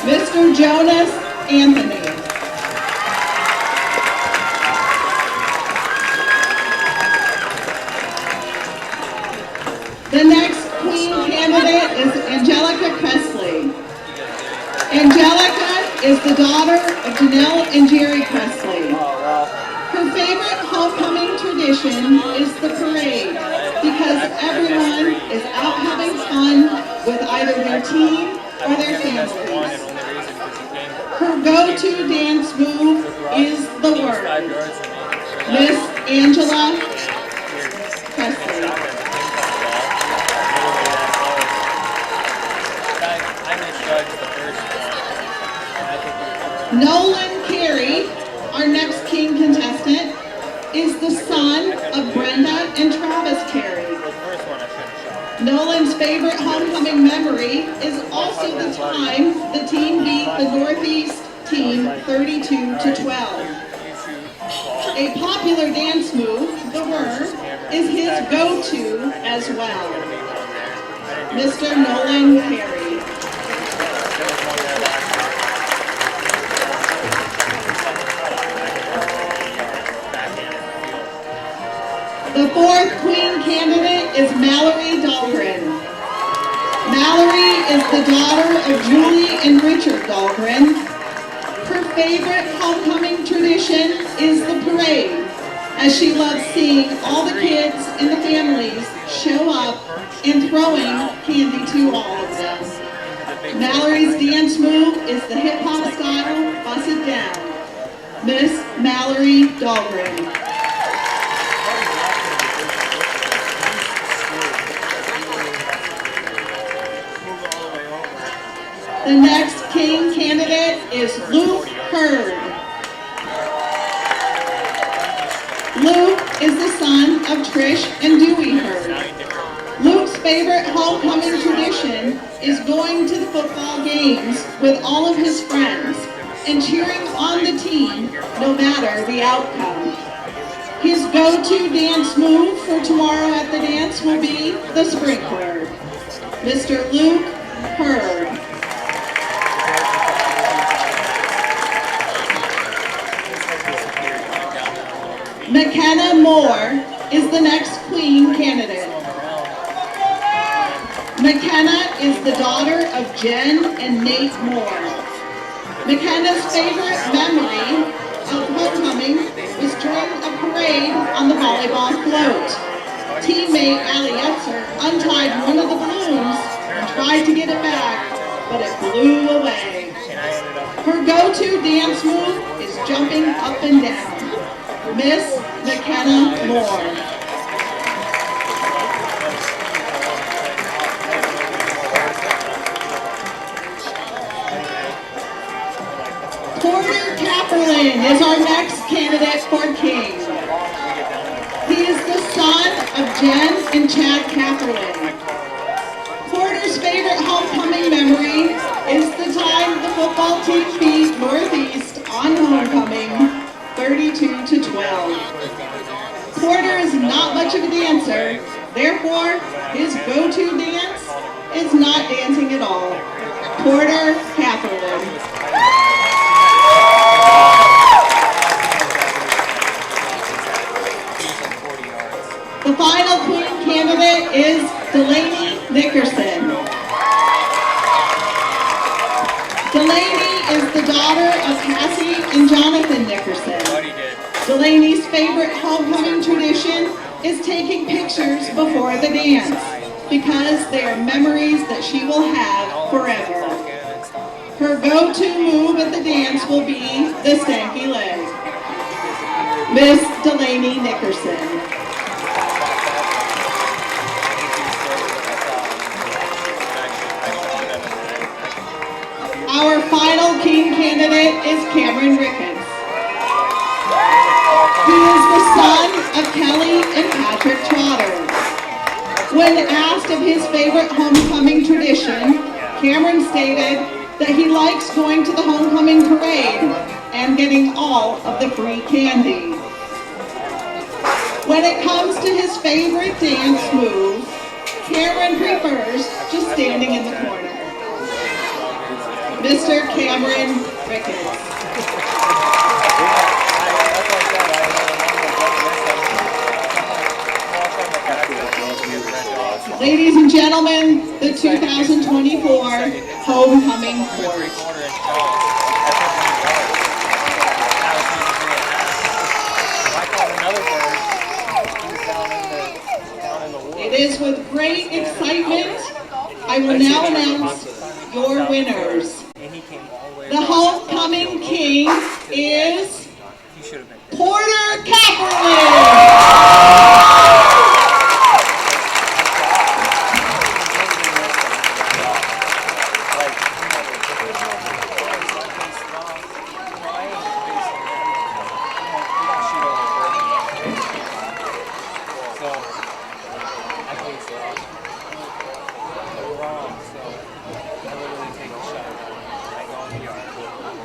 Mr. Jonas Anthony. Janelle and Jerry Presley. Her favorite homecoming tradition is the parade because everyone is out having fun with either their team or their families. Her go-to dance move is the word. Miss Angela Presley. Nolan Carey, our next king contestant, is the son of Brenda and Travis Carey. Nolan's favorite homecoming memory is also the time the team beat the Northeast team 32-12. A popular dance move, the worm, is his go-to as well. Mr. Nolan Carey. The fourth queen candidate is Mallory Dahlgren. Mallory is the daughter of Julie and Richard Dahlgren. Her favorite homecoming tradition is the parade, as she loves seeing all the kids and the families show up and throwing candy to all of them. Mallory's dance move is the hip-hop style, Bust It Down. Miss Mallory Dahlgren. The next king candidate is Luke Hurd. Luke is the son of Trish and Dewey Hurd. Luke's favorite homecoming tradition is going to the football games with all of his friends and cheering on the team no matter the outcome. His go-to dance move for tomorrow at the dance will be the sprinkler. Mr. Luke Hurd. McKenna Moore is the next queen candidate. McKenna is the daughter of Jen and Nate Moore. McKenna's favorite memory of homecoming was during a parade on the volleyball float. Teammate Allie Etzer untied one of the balloons and tried to get it back, but it blew away. Her go-to dance move is jumping up and down. Miss McKenna Moore. Porter Kapperlin is our next candidate for king. He is the son of Jen and Chad Kapperlin. Porter's favorite homecoming memory is the time the football team beat Northeast on homecoming 32-12. Porter is not much of a dancer, therefore his go-to dance is not dancing at all. Porter Kapperlin. The final queen candidate is Delaney Nickerson. Delaney is the daughter of Cassie and Jonathan Nickerson. Delaney's favorite homecoming tradition is taking pictures before the dance because they are memories that she will have forever. Her go-to move at the dance will be the stanky leg. Miss Delaney Nickerson. Our final king candidate is Cameron Ricketts. He is the son of Kelly and Patrick Trotter. When asked of his favorite homecoming tradition, Cameron stated that he likes going to the homecoming parade and getting all of the free candy. When it comes to his favorite dance move, Cameron prefers just standing in the corner. Mr. Cameron Ricketts. Ladies and gentlemen, the 2024 Homecoming Court. great excitement, I will now announce your winners. The homecoming king is Porter Capperly.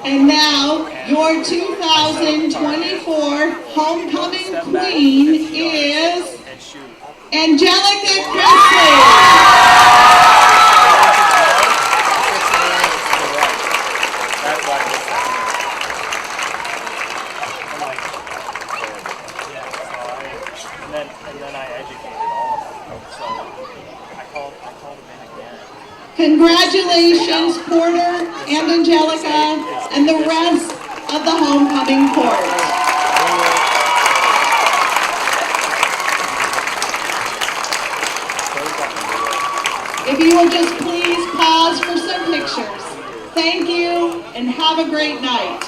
And now, your 2024 homecoming queen is Angelica Chrisley. And then I educated all of them. So I called them in again. Congratulations, Porter and Angelica, and the rest of the homecoming court. If you will just please pause for some pictures. Thank you, and have a great night.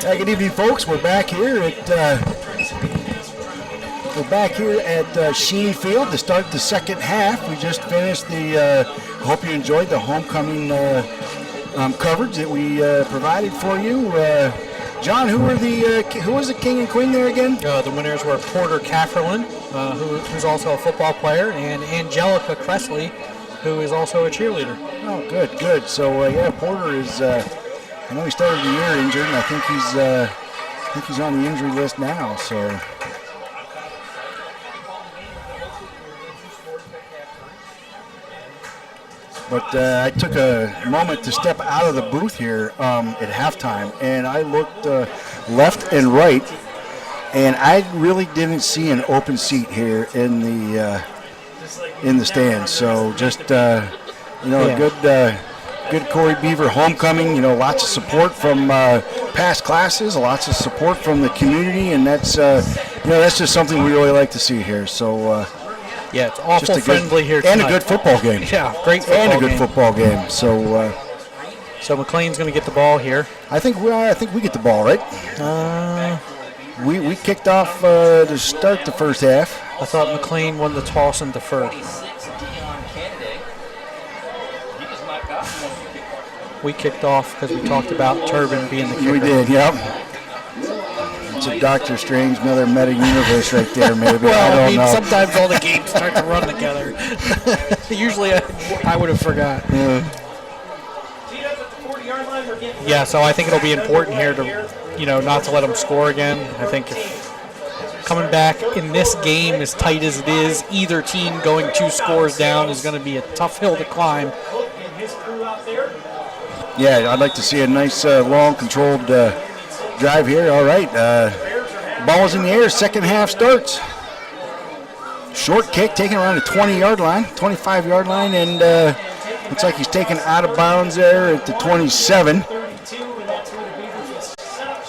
Good evening, folks. We're back here at Sheen Field to start the second half. We just finished the. Hope you enjoyed the homecoming coverage that we provided for you. John, who was the king and queen there again? The winners were Porter Cafferlin, who's also a football player, and Angelica Cressley, who is also a cheerleader. Oh, good. So Porter is. I know he started the year injured, and I think he's on the injury list now. So. But I took a moment to step out of the booth here at halftime, and I looked left and right, and I really didn't see an open seat here in the stands. So just a good Corry Beaver homecoming. Lots of support from past classes, lots of support from the community, and that's just something we really like to see here. So. Yeah, it's awful friendly here tonight. And a good football game. Yeah, great football game. And a good football game. So McLean's going to get the ball here. I think we get the ball, right? We kicked off to start the first half. I thought McLean won the toss and deferred. We kicked off because we talked about Turbin being the kicker. We did, yep. It's a Doctor Strange, another meta universe right there, maybe. Well, I don't know. Sometimes all the games start to run together. Usually I would have forgot. Yeah, so I think it'll be important here to, not to let them score again. I think coming back in this game as tight as it is, either team going 2 scores down is going to be a tough hill to climb. Yeah, I'd like to see a nice, long, controlled drive here. All right. Ball's in the air. Second half starts. Short kick taken around the 20-yard line, 25-yard line, and looks like he's taken out of bounds there at the 27.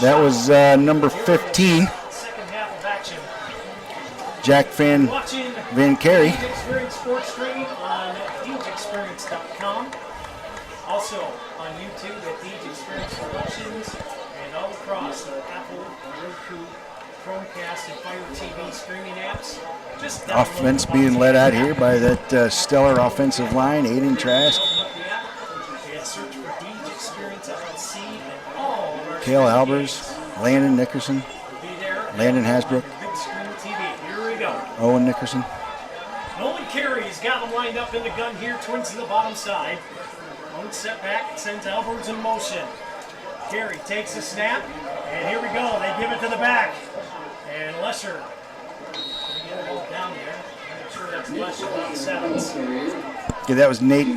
That was number 15, Jack Van Carey. Also on YouTube at Deej Experience Productions and all across the Apple, Roku, Chromecast, and Fire TV streaming apps. Offense being led out here by that stellar offensive line, Aiden Trask, Cale Albers, Landon Nickerson, Landon Hasbrook, Owen Nickerson. Nolan Carey's got them lined up in the gun here, twins to the bottom side. One step back, sends Alvarez in motion. Carey takes a snap, and here we go. They give it to the back. And Lesher, get it all down there. I'm sure that's Lesher, about 7s. Yeah, that was Nick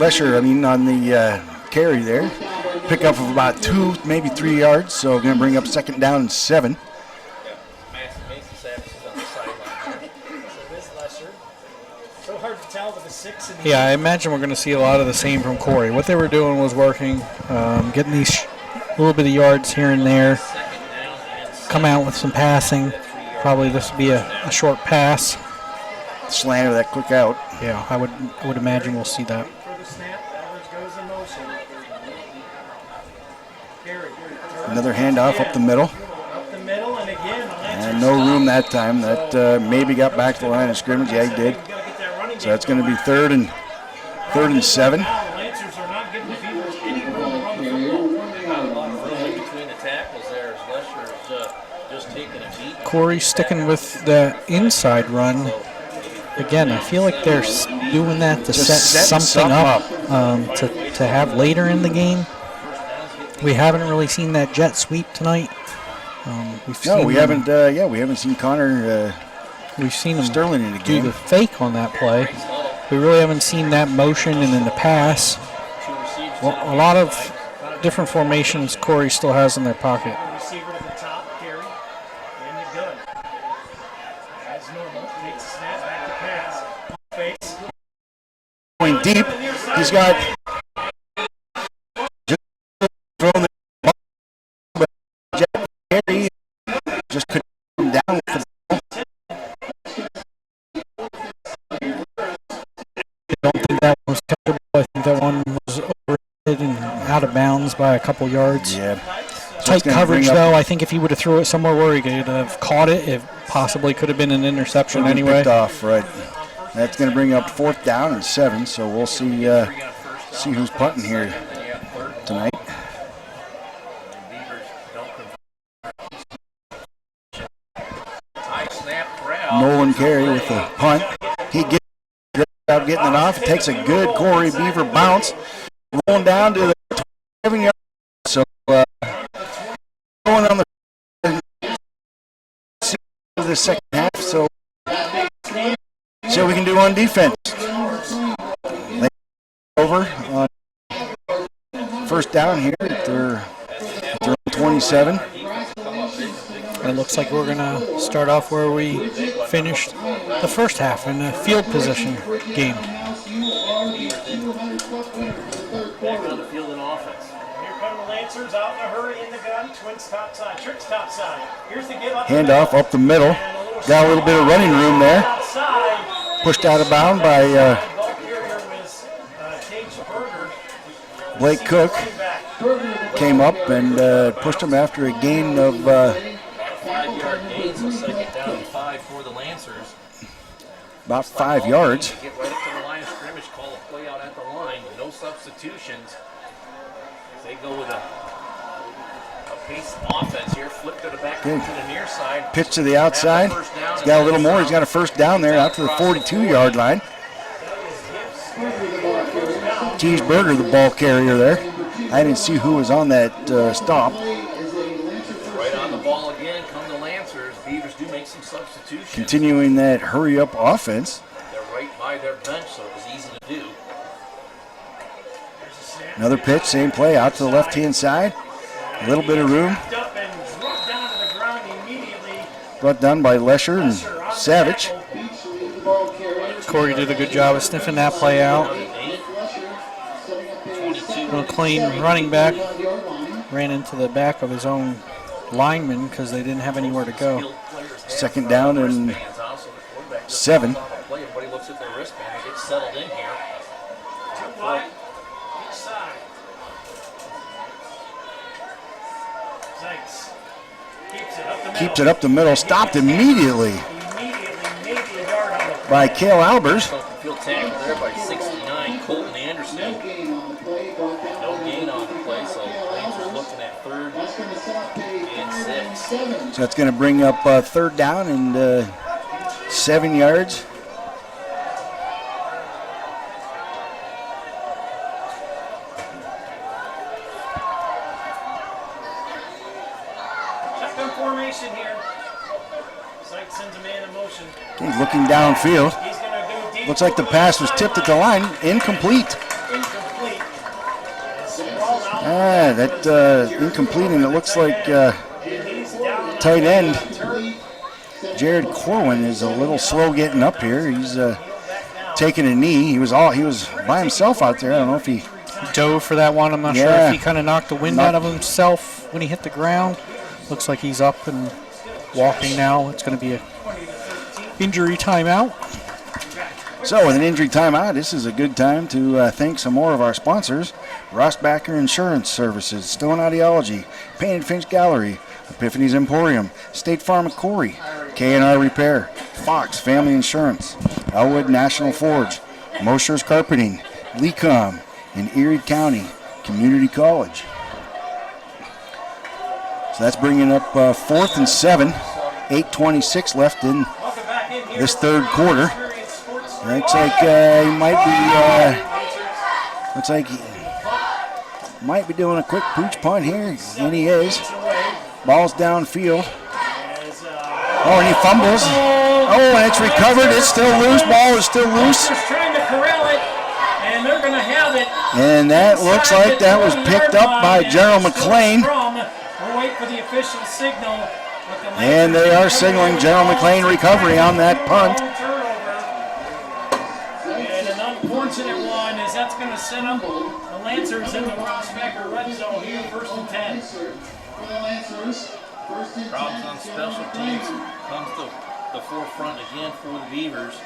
Lesher, on the carry there. Pickup of about 2, maybe 3 yards, so going to bring up second down and 7. Yeah, I imagine we're going to see a lot of the same from Corry. What they were doing was working, getting these little bit of yards here and there, come out with some passing. Probably this will be a short pass. Slanter that quick out. Yeah, I would imagine we'll see that. Another handoff up the middle. And no room that time. That maybe got back to the line of scrimmage. Yeah, he did. So that's going to be third and 7. Lancers are not giving the Beavers any room to run the football. Between the tackles there, Lesher's just taking a beat. Corry sticking with the inside run. Again, I feel like they're doing that to set something up to have later in the game. We haven't really seen that jet sweep tonight. We haven't seen Connor. We've seen him Sterling in the game. do the fake on that play. We really haven't seen that motion and then the pass. Well, a lot of different formations Corry still has in their pocket. Receiver to the top, Carey. And you're good. As normal, takes a snap, back to pass. Fakes. Going deep. He's got just thrown the ball. Jack Carey just couldn't come down with the ball. I don't think that was comfortable. by a couple yards. Yeah. Tight coverage, though. I think if he would have threw it somewhere where he could have caught it, it possibly could have been an interception anyway. Picked off, right. That's going to bring up 4th down and 7, so we'll see who's punting here tonight. Nolan Carey with the punt. He gets a great job getting it off. Takes a good Corry Beaver bounce. Rolling down to the 7-yard. So going on the second half. So we can do on defense. Over on 1st down here at their 27. It looks like we're going to start off where we finished the first half in a field position game. Back on the field in offense. Here come the Lancers out in a hurry in the gun. Twins top side, tricks top side. Here's the give up. Handoff up the middle. Got a little bit of running room there. Pushed out of bounds by Blake Cook. Came up and pushed him after a gain of 5-yard gain, so 2nd down and 5 for the Lancers. about 5 yards. Get right up to the line of scrimmage, call a play out at the line. No substitutions. They go with a pace offense here. Flip to the back to the near side. Pitch to the outside. He's got a little more. He's got a 1st down there out to the 42-yard line. Cheeseburger, the ball carrier there. I didn't see who was on that stop. Right on the ball again. Come the Lancers. Beavers do make some substitutions. Continuing that hurry-up offense. They're right by their bench, so it was easy to do. Another pitch, same play, out to the left-hand side. A little bit of room. Brought down by Lesher and Savage. Corey did a good job of sniffing that play out. McLean, running back, ran into the back of his own lineman because they didn't have anywhere to go. 2nd down and 7. Everybody looks at their wristband and gets settled in here. Keeps it up the middle. Stopped immediately by Cale Albers. Field tackle there by 69, Colton Anderson. No gain on the play, so Lancers looking at 3rd and 6. So that's going to bring up 3rd down and 7 yards. Shotgun formation here. Sykes sends a man in motion. He's looking downfield. He's going to go deep. Looks like the pass was tipped at the line. Incomplete. Incomplete. That incomplete, and it looks like tight end Jared Corwin is a little slow getting up here. He's taking a knee. He was by himself out there. I don't know if he dove for that one. I'm not sure if he kind of knocked the wind out of himself when he hit the ground. Looks like he's up and walking now. It's going to be a injury timeout. So with an injury timeout, this is a good time to thank some more of our sponsors. Rossbacher Insurance Services, Stone Audiology, Painted Finch Gallery, Epiphany's Emporium, State Farm of Corry, K&R Repair, Fox Family Insurance, Elwood National Forge, Mosher's Carpeting, Lecom, and Erie County Community College. So that's bringing up 4th and 7, 8:26 left in this 3rd quarter. Looks like he might be doing a quick pooch punt here, and he is. Ball's downfield. Oh, and he fumbles. Oh, and it's recovered. It's still loose. Ball is still loose. Trying to corral it, and they're going to have it. And that looks like that was picked up by General Mclane. We'll wait for the official signal. And they are signaling General Mclane recovery on that punt. And an unfortunate one is that's going to send up the Lancers in the Rossbacher red zone here, 1st and 10. Problems on special teams comes to the forefront again for the Beavers.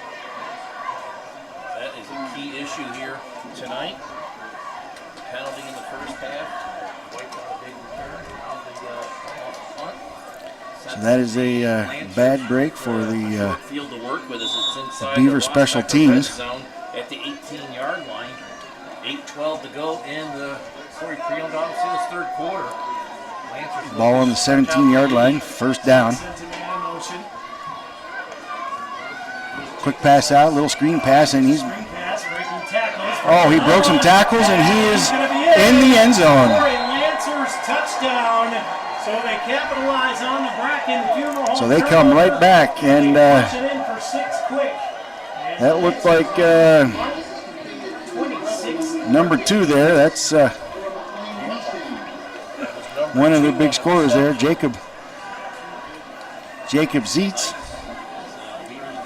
That is a key issue here tonight. penalty in the first half. Wiped out a big return. Now the punt. So that is a bad break for the Field to work with as it's inside Beaver the special Rochester red teams. zone at the 18-yard line. 8:12 to go in the Corry Creole Dogs third quarter. Lancers ball on the 17-yard line, first down. Quick pass out, little screen pass, and he broke some tackles, and he is in the end zone. Corry Lancers touchdown. So they capitalize on the Bracken Funeral. So they come right back, and that looked like number 2 there. That's one of the big scorers there, Jacob Zeitz.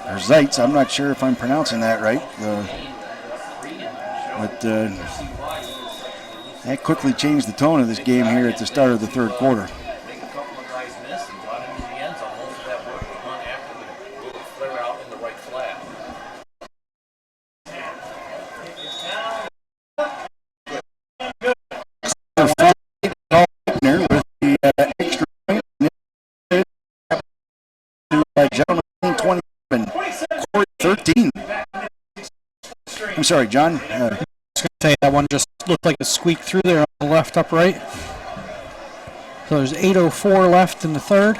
Or Zeitz, I'm not sure if I'm pronouncing that right. But that quickly changed the tone of this game here at the start of the third quarter. General Mclane 27, Corry 13. I'm sorry, John. I was going to say that one just looked like a squeak through there on the left upright. So there's 8:04 left in the third.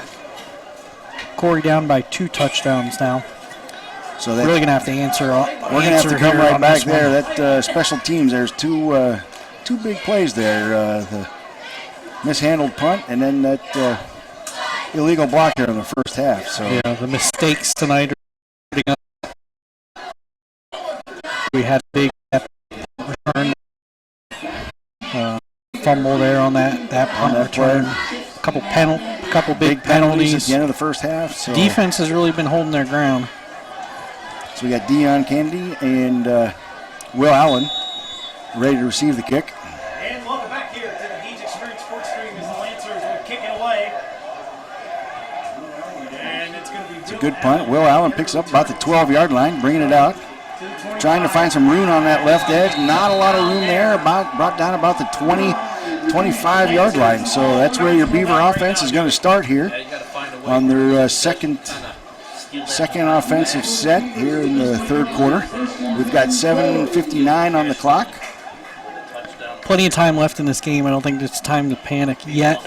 Corry down by 2 touchdowns now. So that's really going to have to answer. We're going to have to come right back there. That special teams, there's two big plays there. The mishandled punt and then that illegal block there in the first half. So yeah, the mistakes tonight. We had a big return, fumble there on that punt return. Couple big penalties at the end of the first half. So defense has really been holding their ground. So we got Dion Kennedy and Will Allen ready to receive the kick. And welcome back here to the Gage Experience Sports Stream as the Lancers will kick it away. And it's going to be It's a good punt. Will Allen picks up about the 12-yard line, bringing it out. Trying to find some room on that left edge. Not a lot of room there. Brought down about the 25-yard line. So that's where your Beaver offense is going to start here on their second offensive set here in the third quarter. We've got 7:59 on the clock. Plenty of time left in this game. I don't think it's time to panic yet.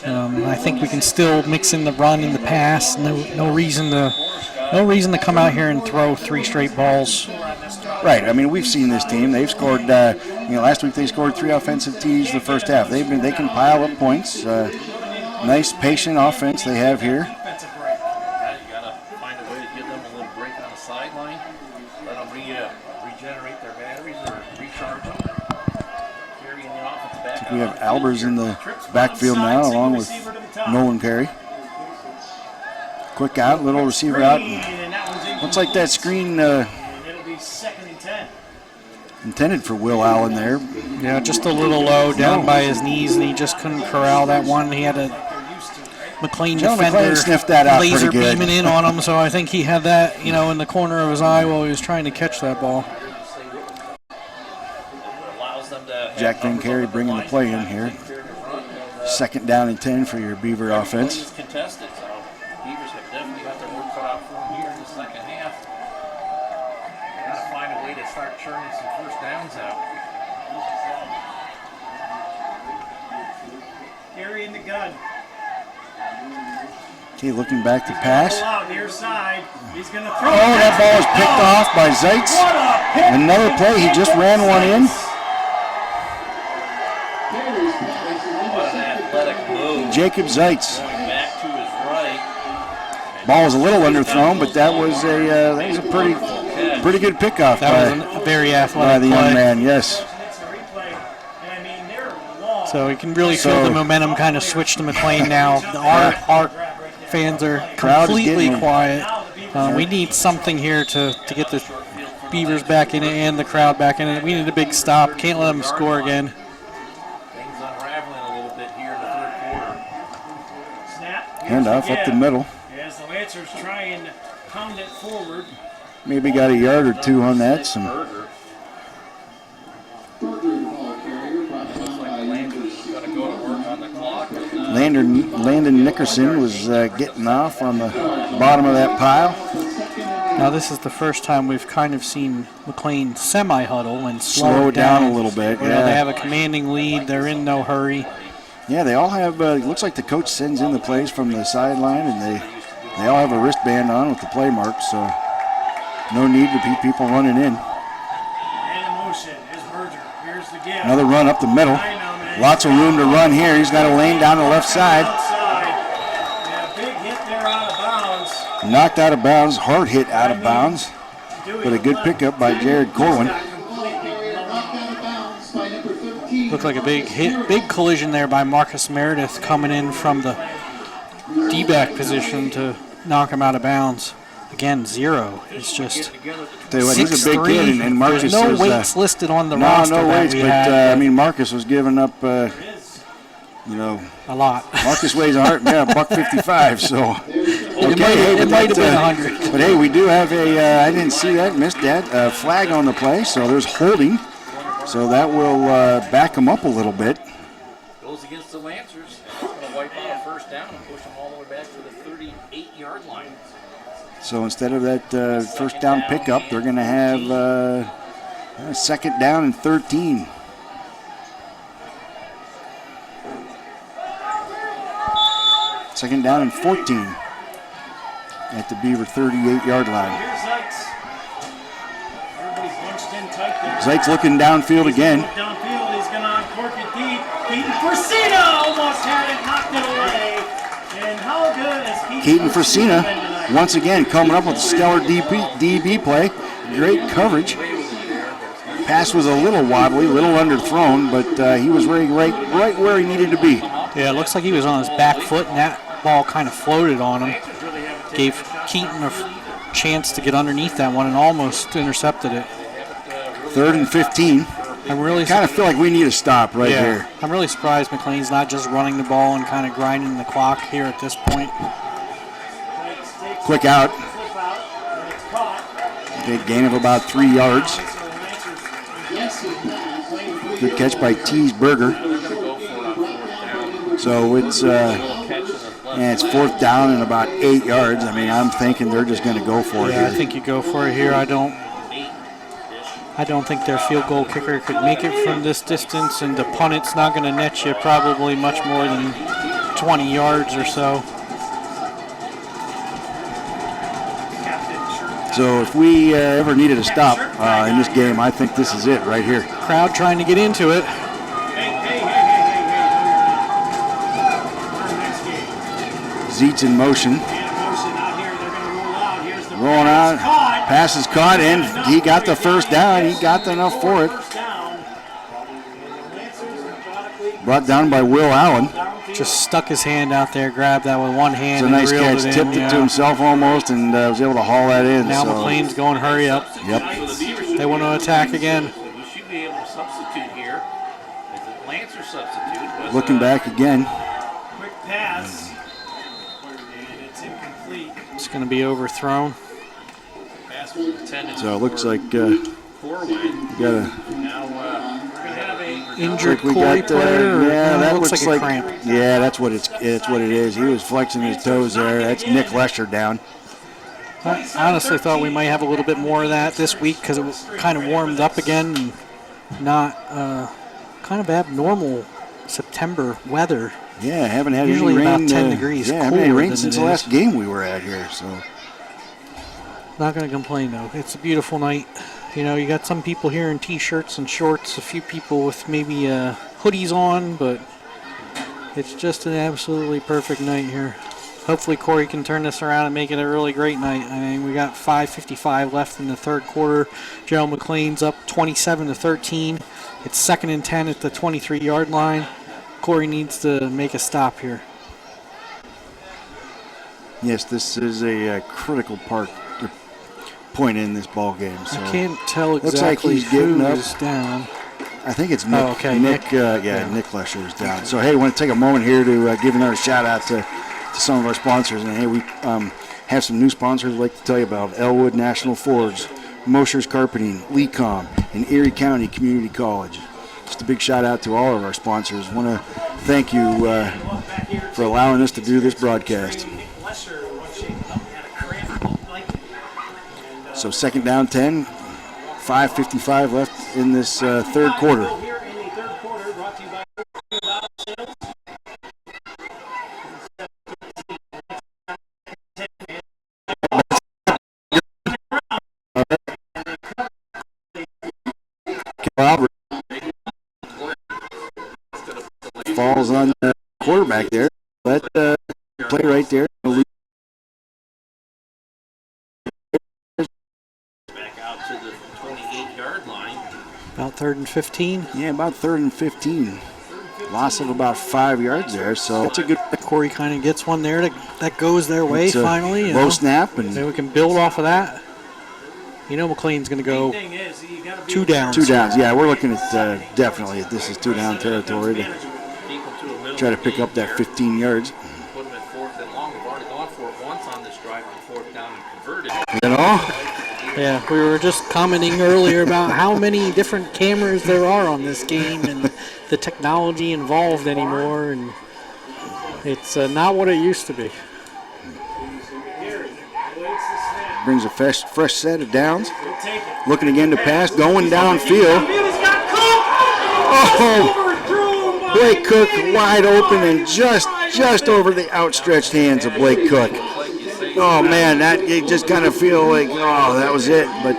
I think we can still mix in the run and the pass. No reason to come out here and throw 3 straight balls. Right. I mean, we've seen this team. They've scored. Last week they scored 3 offensive TDs the first half. They can pile up points. Nice, patient offense they have here. You got to find a way to give them a little break on the sideline. Let them regenerate their batteries or recharge them. Carrying the offense back. We have Albers in the backfield now, along with Nolan Perry. Quick out, little receiver out. Looks like that screen intended for Will Allen there. Yeah, just a little low, down by his knees, and he just couldn't corral that one. He had a McLean defender sniffed that out laser pretty good. beaming in on him, so I think he had that, in the corner of his eye while he was trying to catch that ball. Jack Van Carey bringing the play in here. 2nd down and 10 for your Beaver offense. Contested, so Beavers have definitely got their work cut out for them here in the second half. Got to find a way to start churning some first downs out. Carry in the gun. Okay, looking back to pass. Out near side. He's going to throw. Oh, that ball is picked off by Zeitz. Another play, he just ran one in. What an athletic move. Jacob Zeitz. Going back to his right. Ball was a little underthrown, but that was a pretty good pickoff That was a very athletic by the play. young man. Yes. So we can really feel the momentum kind of switch to McLean now. Our fans are completely quiet. We need something here to get the Beavers back in it and the crowd back in it. We need a big stop. Can't let them score again. Things unraveling a little bit here in the third quarter. Snap. Handoff up the middle. As the Lancers try and pound it forward. Maybe got a yard or 2 on that. Some Burger ball carrier, Landon Nickerson was getting off on the bottom of that pile. Now this is the first time we've kind of seen McLean semi-huddle and Slow it down a little bit. You Yeah, know, they have a commanding lead. They're in no hurry. Yeah, they all have. It looks like the coach sends in the plays from the sideline, and they all have a wristband on with the play mark, so no need to be people running in. And in motion is Berger. Here's the give. Another run up the middle. Lots of room to run here. He's got a lane down the left side. Outside. Yeah, big hit there out of bounds. Knocked out of bounds, hard hit out of bounds, but a good pickup by Jared Corwin. Looked like a big collision there by Marcus Meredith coming in from the D-back position to knock him out of bounds. Again, 0. It's just Tell you what, he's a big 6'3". kid, and Marcus There's no is, weights listed on the roster. No that weights, we but had, I mean, Marcus was giving up, a lot. Marcus weighs $155, so. It might have been 100. But hey, we do have I didn't see that, missed that, flag on the play, so there's holding. So that will back them up a little bit. Goes against the Lancers. It's going to wipe out a first down and push them all the way back to the 38-yard line. So instead of that first down pickup, they're going to have second down and 13. Second down and 14 at the Beaver 38-yard line. Here's Zeitz. Everybody's bunched in tight there. Zeitz looking downfield again. Downfield, he's going to uncork it deep. Keaton Fresina almost had it, knocked it away. And how good is Keaton Fresina once again coming up with a stellar DB play. Great coverage. Pass was a little wobbly, a little underthrown, but he was right where he needed to be. Yeah, it looks like he was on his back foot, and that ball kind of floated on him. Gave Keaton a chance to get underneath that one and almost intercepted it. 3rd and 15. I'm really kind of feel like we need a stop right here. I'm really surprised McLean's not just running the ball and kind of grinding the clock here at this point. Quick out. Okay, gain of about 3 yards. Good catch by Teesberger. So it's 4th down and about 8 yards. I mean, I'm thinking they're just going to go for it here. I think you go for it here. I don't think their field goal kicker could make it from this distance, and to punt it's not going to net you probably much more than 20 yards or so. So if we ever needed a stop in this game, I think this is it right here. Crowd trying to get into it. Zeitz in motion. Rolling out. Pass is caught, and he got the first down. He got enough for it. Brought down by Will Allen. Just stuck his hand out there, grabbed that with one hand. It's a nice catch. Tipped it to himself almost, and was able to haul that in. Now McLean's going hurry up. Yep. They want to attack again. We should be able to substitute here. As the Lancer substitute was, looking back again. Quick pass. And it's incomplete. It's going to be overthrown. Pass was intended So it looks like Corwin. we got a Now we're going to have a injured we Corry got, player. yeah, that looks like a cramp. Yeah, that's what it's what it is. He was flexing his toes there. That's Nick Lesher down. I honestly thought we might have a little bit more of that this week because it was kind of warmed up again and not kind of abnormal September weather. Yeah, haven't had Usually any rain. about 10 degrees Yeah, haven't had any cooler rain than since it the last is. game we were at here. So Not going to complain though. It's a beautiful night. You know, you got some people here in t-shirts and shorts, a few people with maybe hoodies on, but it's just an absolutely perfect night here. Hopefully Corry can turn this around and make it a really great night. I mean, we got 5:55 left in the third quarter. General Mclane's up 27-13. It's 2nd and 10 at the 23-yard line. Corry needs to make a stop here. yes, this is a critical point in this ball game. So I can't tell looks like exactly he's getting up. who's down. I think it's Nick. Oh, okay, Nick, Nick Lesher is down. So hey, I want to take a moment here to give another shout out to some of our sponsors. And hey, we have some new sponsors I'd like to tell you about: Elwood National Forge, Mosher's Carpeting, Lecom, and Erie County Community College. Just a big shout out to all of our sponsors. Want to thank you for allowing us to do this broadcast. So second down 10, 5:55 left in this third quarter. Falls on the quarterback there. That play right there. Back out to the 28-yard line. About 3rd and 15. Yeah, about 3rd and 15. Loss of about 5 yards there, so It's a good. Corry kind of gets one there that goes their way it's a finally. low snap, and Maybe we can build off of that. McLean's going to go 2 downs. 2 downs. Yeah, we're looking at definitely this is 2 down territory to try to pick up that 15 yards. Put them at 4th and long. They've already gone for it once on this drive on 4th down and converted. Yeah, we were just commenting earlier about how many different cameras there are on this game and the technology involved anymore, and it's not what it used to be. Brings a fresh set of downs. Looking again to pass, going downfield. Oh, Blake Cook wide open and just over the outstretched hands of Blake Cook. Oh man, that you just kind of feel like, oh, that was it. But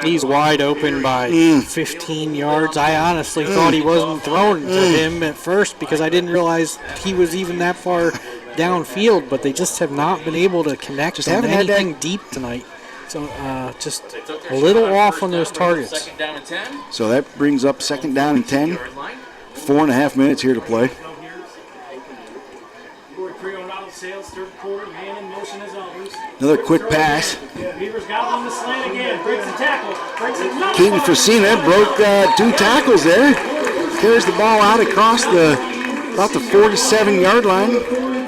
he's wide open by 15 yards. I honestly thought he wasn't throwing to him at first because I didn't realize he was even that far downfield. But they just have not been able to connect Just on haven't had anything deep tonight. So just a little off on those targets. 2nd down and 10. so that brings up 2nd down and 10. 4.5 minutes here to play. Another quick pass. Beavers got on the slant again. Breaks the tackle. Breaks it. Keaton Facina broke 2 tackles there. Carries the ball out across about the 47-yard line.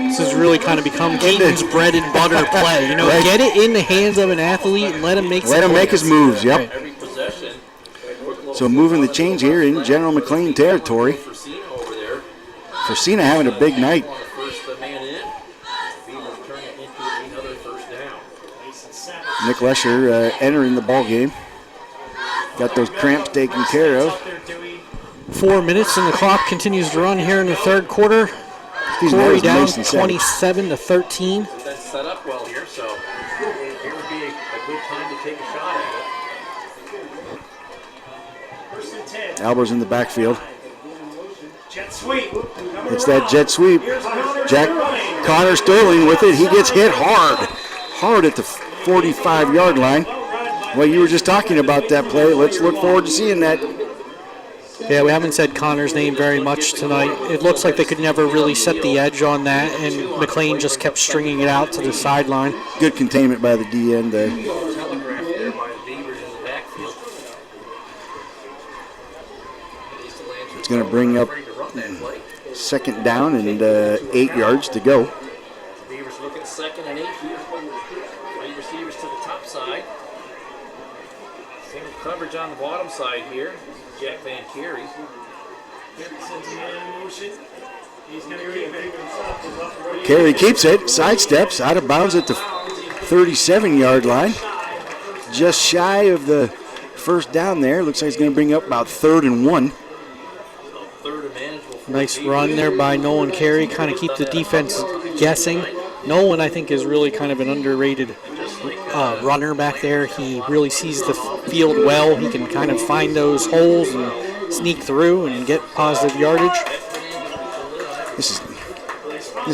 This has really kind of become Keaton's bread and butter play. Right. Get it in the hands of an athlete and let him make His moves. Yep. Every possession. So moving the change here in General McLane territory. Over there. Facina having a big night. First man in. Beavers turn it into another 1st down. Nick Lesher entering the ball game. Got those cramps taken care of. 4 minutes and the clock continues to run here in the third quarter. Excuse me, that Corry was down Mason Savage. 27-13. That's set up well here, so here would be a good time to take a shot at it. Albers in the backfield. Jet sweep. It's that jet sweep. Jack Connor Sterling with it. He gets hit hard at the 45-yard line. Well, you were just talking about that play. Let's look forward to seeing that. Yeah, we haven't said Connor's name very much tonight. It looks like they could never really set the edge on that, and McLean just kept stringing it out to the sideline. Good containment by the DN there. Telegraph there by the Beavers in the backfield. It's going to bring up 2nd down and 8 yards to go. Beavers looking 2nd and 8 here. 3 receivers to the top side. Single coverage on the bottom side here. Jack Van Carey. He's going to keep it. Carey keeps it, sidesteps, out of bounds at the 37-yard line. Just shy of the 1st down there. Looks like he's going to bring up about 3rd and 1. Third and manageable. Nice run there by Nolan Carey, kind of keep the defense guessing. Nolan, I think, is really kind of an underrated runner back there. He really sees the field well. He can kind of find those holes and sneak through and get positive yardage. This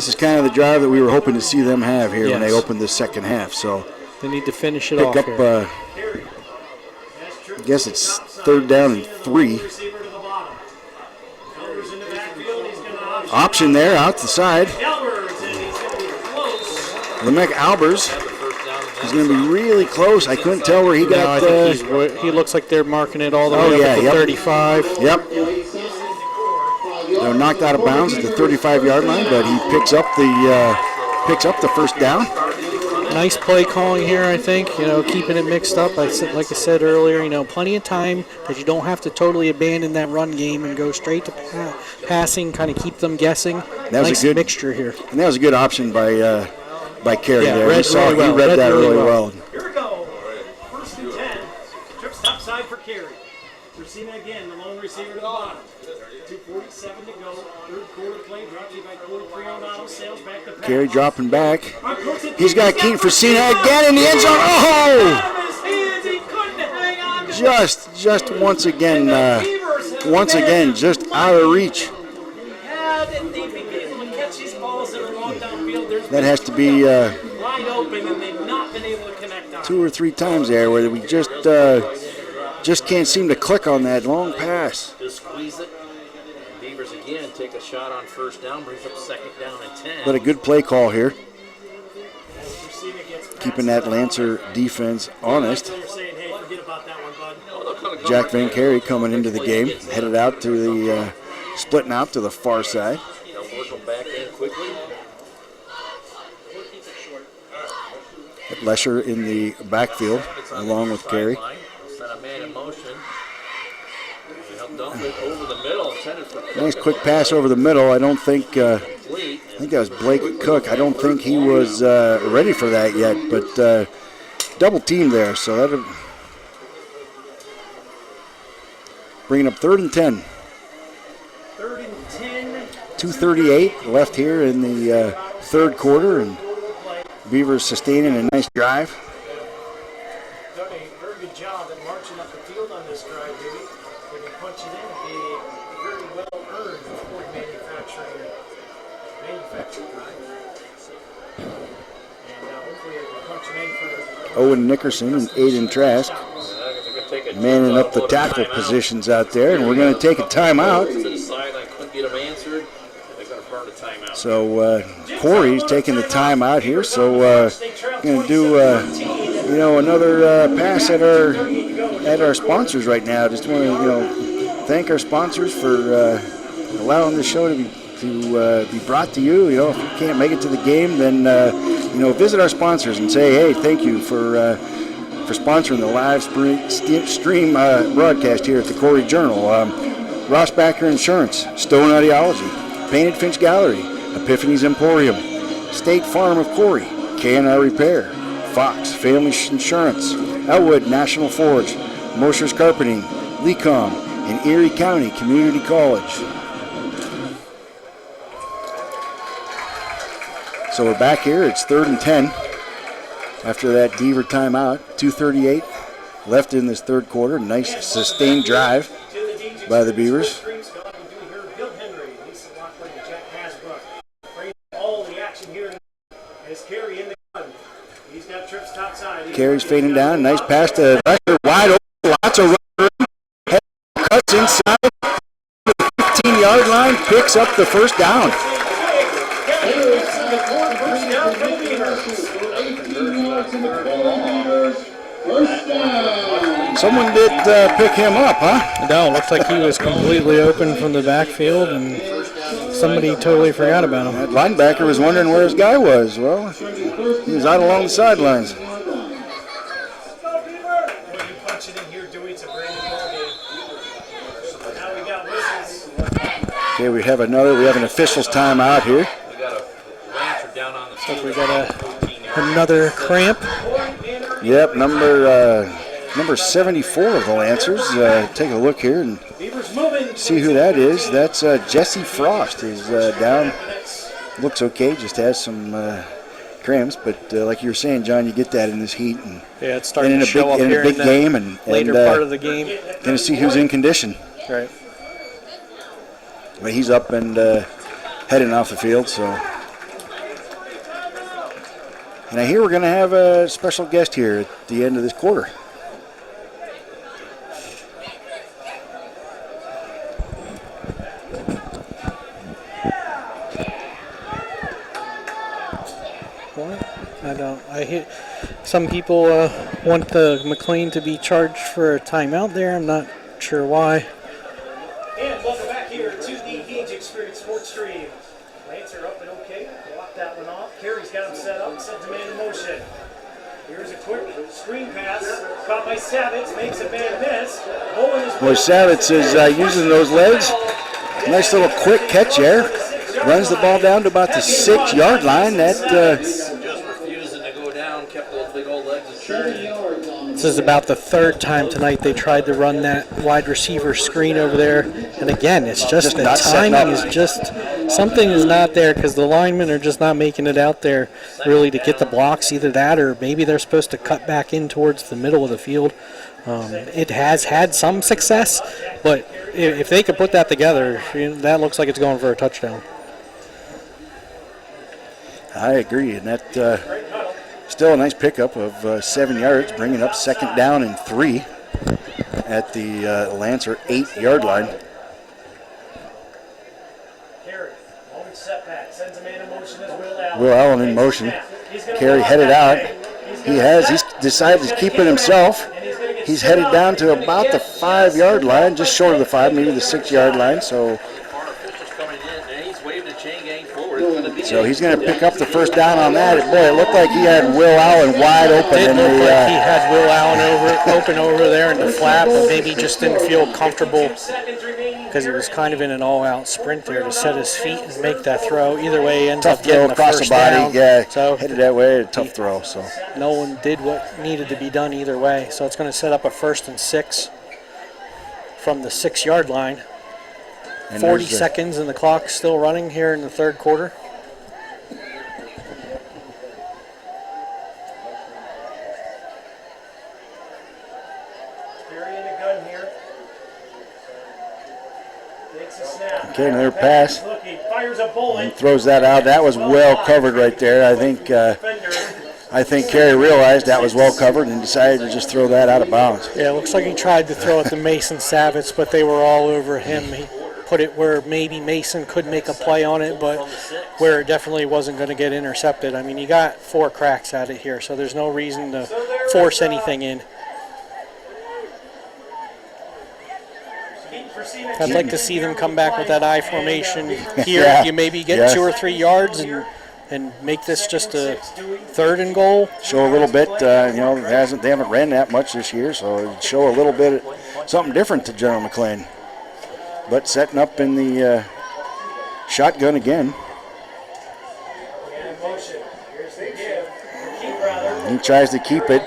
is kind of the drive that we were hoping to see them have here when they opened the second half. So they need to finish it pick off up. here. I guess it's 3rd down and 3. Option there out the side. Lamech Albers is going to be really close. I couldn't tell where he got. I think he looks like they're marking it all the way up at the 35. Yep. They're knocked out of bounds at the 35-yard line, but he picks up the 1st down. nice play calling here, I think. Keeping it mixed up. Like I said earlier, plenty of time that you don't have to totally abandon that run game and go straight to passing, kind of keep them guessing. That was nice a good mixture here. And that was a good option by Corry there. Read that really well. Here we go. 1st and 10. Trips topside for Corry. Receiving again, the lone receiver to the bottom. 2:47 to go. Third quarter play brought to you by Corry Pre-Owned Auto Sales. Back to pass. Corry dropping back. He's got Keaton for Cena again in the end zone. Oh! Just once again, just out of reach. That has to be wide open, and they've not been able to connect on 2 or 3 times there where we just can't seem to click on that long pass. Just squeeze it. Beavers again take a shot on 1st down, brings up 2nd down and 10. But a good play call here. Keeping that Lancer defense honest. Jack Van Carey coming into the game, headed out to the, splitting out to the far side. Work them back in quickly. Lesher in the backfield, along with Corry. Send a man in motion. They'll dump it over the middle. Nice quick pass over the middle. I think that was Blake Cook. I don't think he was ready for that yet, but double team there, so that'll bring it up 3rd and 10. 3rd and 10. 2:38 left here in the 3rd quarter, and Beavers sustaining a nice drive. Done a very good job at marching up the field on this drive, Dewey. They can punch it in and be a very well-earned Ford manufacturing drive. And hopefully they can punch it in for Owen Nickerson and Aiden Trask manning up the tackle positions out there, and we're going to take a timeout. So Corry's taking the timeout here, so going to do another pass at our sponsors right now. Just want to thank our sponsors for allowing the show to be brought to you. If you can't make it to the game, then visit our sponsors and say, hey, thank you for sponsoring the live stream broadcast here at the Corry Journal. Rossbacker Insurance, Stone Ideology, Painted Finch Gallery, Epiphany's Emporium, State Farm of Corry, K&R Repair, Fox Family Insurance, Elwood National Forge, Mosher's Carpeting, Lecom, and Erie County Community College. So we're back here. It's 3rd and 10 after that Beaver timeout. 2:38 left in this 3rd quarter. Nice sustained drive by the Beavers. Corry's fading down. Nice pass to Lesher. Wide open. Lots of room. Cuts inside the 15-yard line. Picks up the 1st down. Someone did pick him up, huh? No, looks like he was completely open from the backfield, and somebody totally forgot about him. That linebacker was wondering where his guy was. Well, he was out along the sidelines. Okay, we have an official's timeout here. So we got another cramp. Yep, number 74 of the Lancers. Take a look here and see who that is. That's Jesse Frost. He's down. Looks okay, just has some cramps. But like you were saying, John, you get that in this heat. And, yeah, it's starting to show up here in the game and later part of the game. Going to see who's in condition. Right. But he's up and heading off the field, so. And I hear we're going to have a special guest here at the end of this quarter. What? I hear some people want the McLean to be charged for a timeout there. I'm not sure why. And welcome back here to the Gage Experience Sports Stream. Lancer up and okay. Walk that one off. Corry's got him set up. Set the man in motion. motion. Here's a quick screen pass. Caught by Savitz. Makes a man miss. Boy, Savitz is using those legs. Nice little quick catch there. Runs the ball down to about the 6-yard line. That Just refusing to go down, kept those big old legs a churning. This is about the third time tonight they tried to run that wide receiver screen over there. And again, it's just the timing is just, something is not there because the linemen are just not making it out there really to get the blocks, either that or maybe they're supposed to cut back in towards the middle of the field. It has had some success, but if they could put that together, that looks like it's going for a touchdown. I agree, and that still a nice pickup of 7 yards, bringing up 2nd down and 3 at the Lancer 8-yard line. Carry. Moment setback. Sends a man in motion as Will Allen. Will Allen in motion. Carry headed out. He's decided to keep it himself. He's headed down to about the 5-yard line, just short of the 5, maybe the 6-yard line. So he's going to pick up the first down on that. Boy, it looked like he had Will Allen wide open. It did look like he had Will Allen open over there in the flat, but maybe just didn't feel comfortable because he was kind of in an all-out sprint there to set his feet and make that throw. Either way, he ends up getting the across first the body. down. Yeah, so headed that way, a tough throw. So no one did what needed to be done either way. So it's going to set up a 1st and 6 from the 6-yard line. and 40 seconds and the clock's still running here in the 3rd quarter. Okay, another pass. And throws that out. That was well covered right there. I think Corry realized that was well covered and decided to just throw that out of bounds. Yeah, it looks like he tried to throw it to Mason Savitz, but they were all over him. He put it where maybe Mason could make a play on it, but where it definitely wasn't going to get intercepted. I mean, you got 4 cracks at it here, so there's no reason to force anything in. I'd like to see them come back with that I formation here. Yeah. You maybe get 2 or 3 yards and make this just a 3rd and goal. Show a little bit, they haven't ran that much this year, so show a little bit something different to General McLane. But setting up in the shotgun again. He tries to keep it.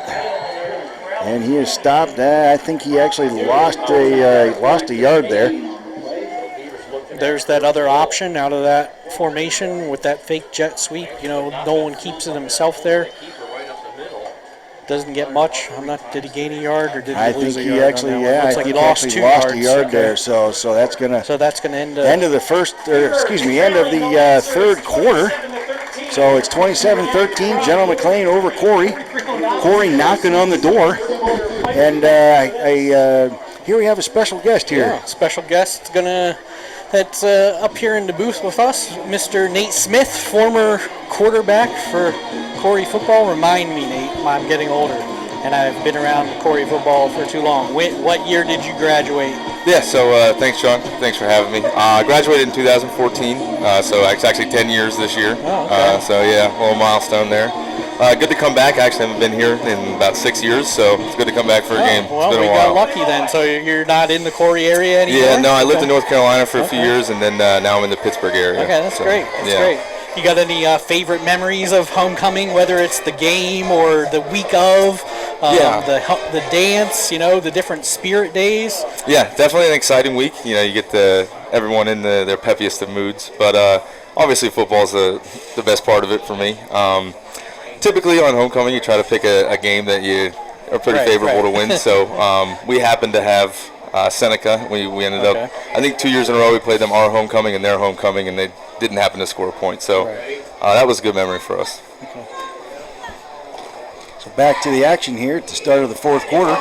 And he is stopped. I think he actually lost a yard there. There's that other option out of that formation with that fake jet sweep. No one keeps it himself there. Doesn't get much. Did he gain a yard or did he lose a yard? Looks like he lost 2 yards. A yard there. So that's gonna end of the end of the 3rd quarter. So it's 27-13. General McLane over Corry. Corry knocking on the door, and here we have a special guest here. Yeah, special guest that's up here in the booth with us, Mr. Nate Smith, former quarterback for Corry football. Remind me, Nate, I'm getting older, and I've been around Corry football for too long. What year did you graduate? Yeah, so thanks, Sean. Thanks for having me. I graduated in 2014, so it's actually 10 years this year. Oh, okay. So yeah, a little milestone there. Good to come back. I actually haven't been here in about 6 years, so it's good to come back for a game. Well, it's been we a while. got lucky then. So you're not in the Corry area anymore? Yeah, no, I lived in North Carolina for a few years, and then now I'm in the Pittsburgh area. Okay, that's great. That's great. You got any favorite memories of homecoming, whether it's the game or the week of, the dance, the different spirit days? Yeah, definitely an exciting week. You get everyone in their peppiest of moods, but obviously football's the best part of it for me. Typically on homecoming, you try to pick a game that you are pretty favorable to win. So we happened to have Seneca. We ended up, I think 2 years in a row, we played them our homecoming and their homecoming, and they didn't happen to score a point. So that was a good memory for us. Okay. So back to the action here at the start of the 4th quarter.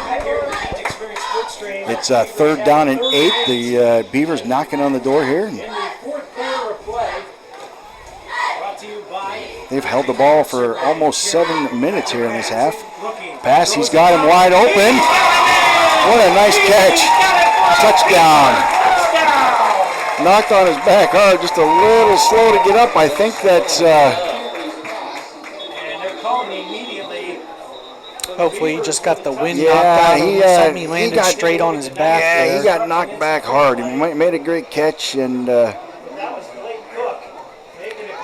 It's 3rd down and 8. The Beavers knocking on the door here. They've held the ball for almost 7 minutes here in this half. Pass, he's got him wide open. What a nice catch. Touchdown. Knocked on his back hard, just a little slow to get up. I think that's... And they're calling me immediately. Hopefully he just got the wind knocked Yeah, out of him. Something he landed straight on his back. Yeah, there. he got knocked back hard. He made a great catch, and I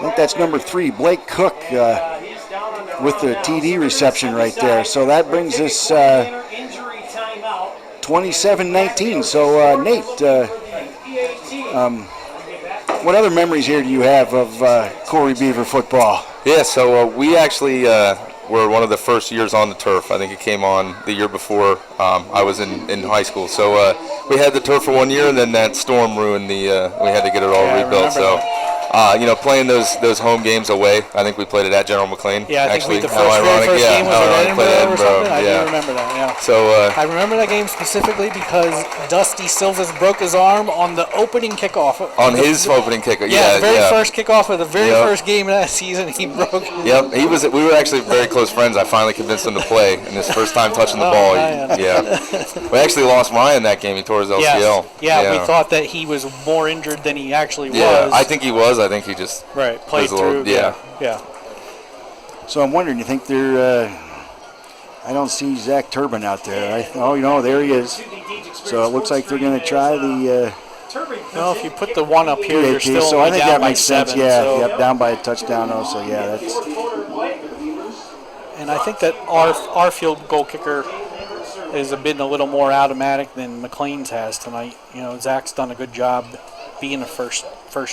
think that's number 3, Blake Cook, with the TD reception right there. So that brings us 27-19. So Nate, what other memories here do you have of Corry Beaver football? Yeah, so we actually were one of the first years on the turf. I think it came on the year before I was in high school. So we had the turf for 1 year, and then that storm ruined we had to get it all rebuilt. So playing those home games away, I think we played it at General Mclane. Yeah, I think actually. the very first game was at Edinburgh or something. I do remember that, yeah. So I remember that game specifically because Dusty Silvas broke his arm on the opening kickoff. On his opening kickoff, yeah. The very first kickoff of the very first game of that season, he broke. Yep, we were actually very close friends. I finally convinced him to play, and his first time touching the ball. We actually lost Ryan that game. He tore his LCL. Yeah, we thought that he was more injured than he actually was. Yeah, I think he was. I think he just played through. Yeah. So I'm wondering, you think they're? I don't see Zach Turbin out there. There he is. So it looks like they're going to try the. Well, if you put the one up here, you're still so I think down that by makes 7, sense. Yeah, so. down by a touchdown. So that's. And I think that our field goal kicker has been a little more automatic than McLean's has tonight. Zach's done a good job being a first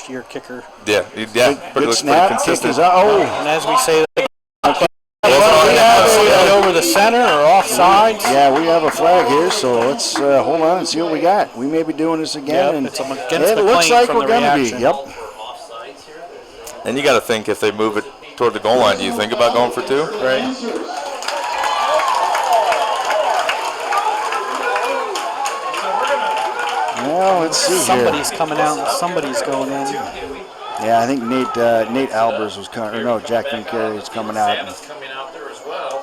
year kicker. Yeah. Good snap. Kick is and as we say, over the center or offsides. Yeah, we have a flag here, so let's hold on and see what we got. We may be doing this again, and it's against it looks like we're going to be. Yep. And you got to think, if they move it toward the goal line, do you think about going for 2? Right. Well, let's see Somebody's coming out and somebody's going in. Yeah, I think Nate Albers was coming. Or no, Jack Carey is coming out.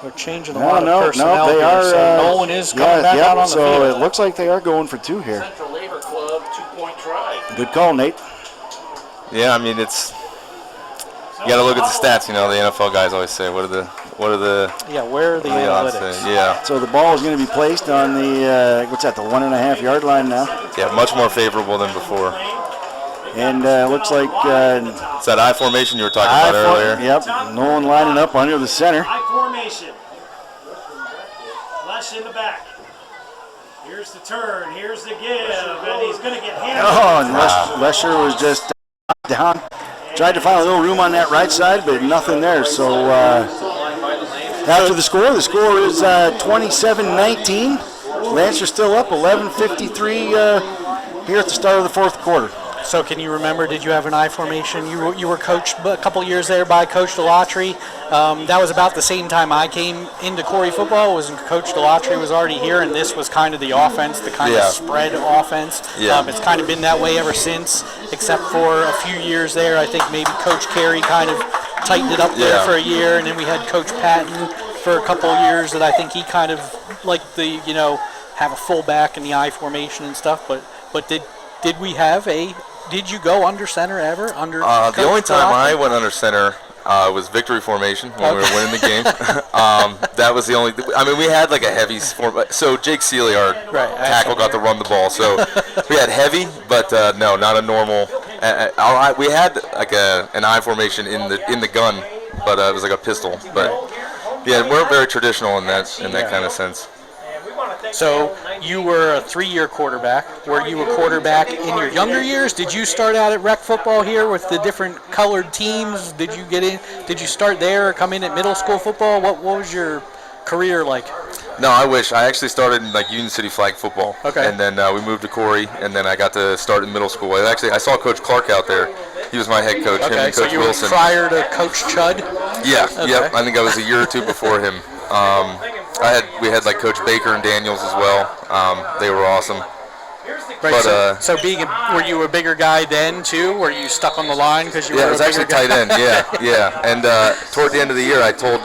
They're changing a lot of personnel they here, are. so Nolan is coming back out on the field. So it looks like they are going for 2 here. Central Labor Club 2-point try. Good call, Nate. Yeah, I mean, you got to look at the stats. The NFL guys always say, what are the where are the analytics? Yeah. So the ball is going to be placed on the the 1.5 yard line now. Yeah, much more favorable than before. And looks like it's that I formation you were talking about earlier. Yep, Nolan lining up under the center. I formation. Flesh in the back. Here's the turn. Here's the give, and he's going to get handled. Oh, and Lesher was just down. Tried to find a little room on that right side, but nothing there. So after the score is 27-19. Lancers still up, 11:53 here at the start of the fourth quarter. So can you remember, did you have an I formation? You were coached a couple years there by Coach Delatry. That was about the same time I came into Corry football. Was Coach Delatry was already here, and this was kind of the offense, the kind of spread offense. Yeah. It's kind of been that way ever since, except for a few years there. I think maybe Coach Carey kind of tightened it up there for a year, and then we had Coach Patton for a couple of years that I think he kind of liked the, have a fullback in the I formation and stuff. But did you go under center ever? The only time I went under center was victory formation when we were winning the game. That was the only. I mean, we had like a heavy form. So Jake Seeley, our tackle, got to run the ball. So we had heavy, but no, not a normal. We had like an I formation in the gun, but it was like a pistol. But yeah, we're very traditional in that kind of sense. So you were a 3-year quarterback. Were you a quarterback in your younger years? Did you start out at rec football here with the different colored teams? Did you get in? Did you start there or come in at middle school football? What was your career like? No, I wish. I actually started in like Union City flag football. Okay. And then we moved to Corry, and then I got to start in middle school. I saw Coach Clark out there. He was my head coach. Okay, him and Coach so you Wilson. were prior to Coach Chudd? Yeah. Okay. Yep. I think I was a year or two before him. We had like Coach Baker and Daniels as well. They were awesome. Right, but, so were you a bigger guy then too? Were you stuck on the line because you were? Yeah, it was actually tight end. Yeah. And toward the end of the year, I told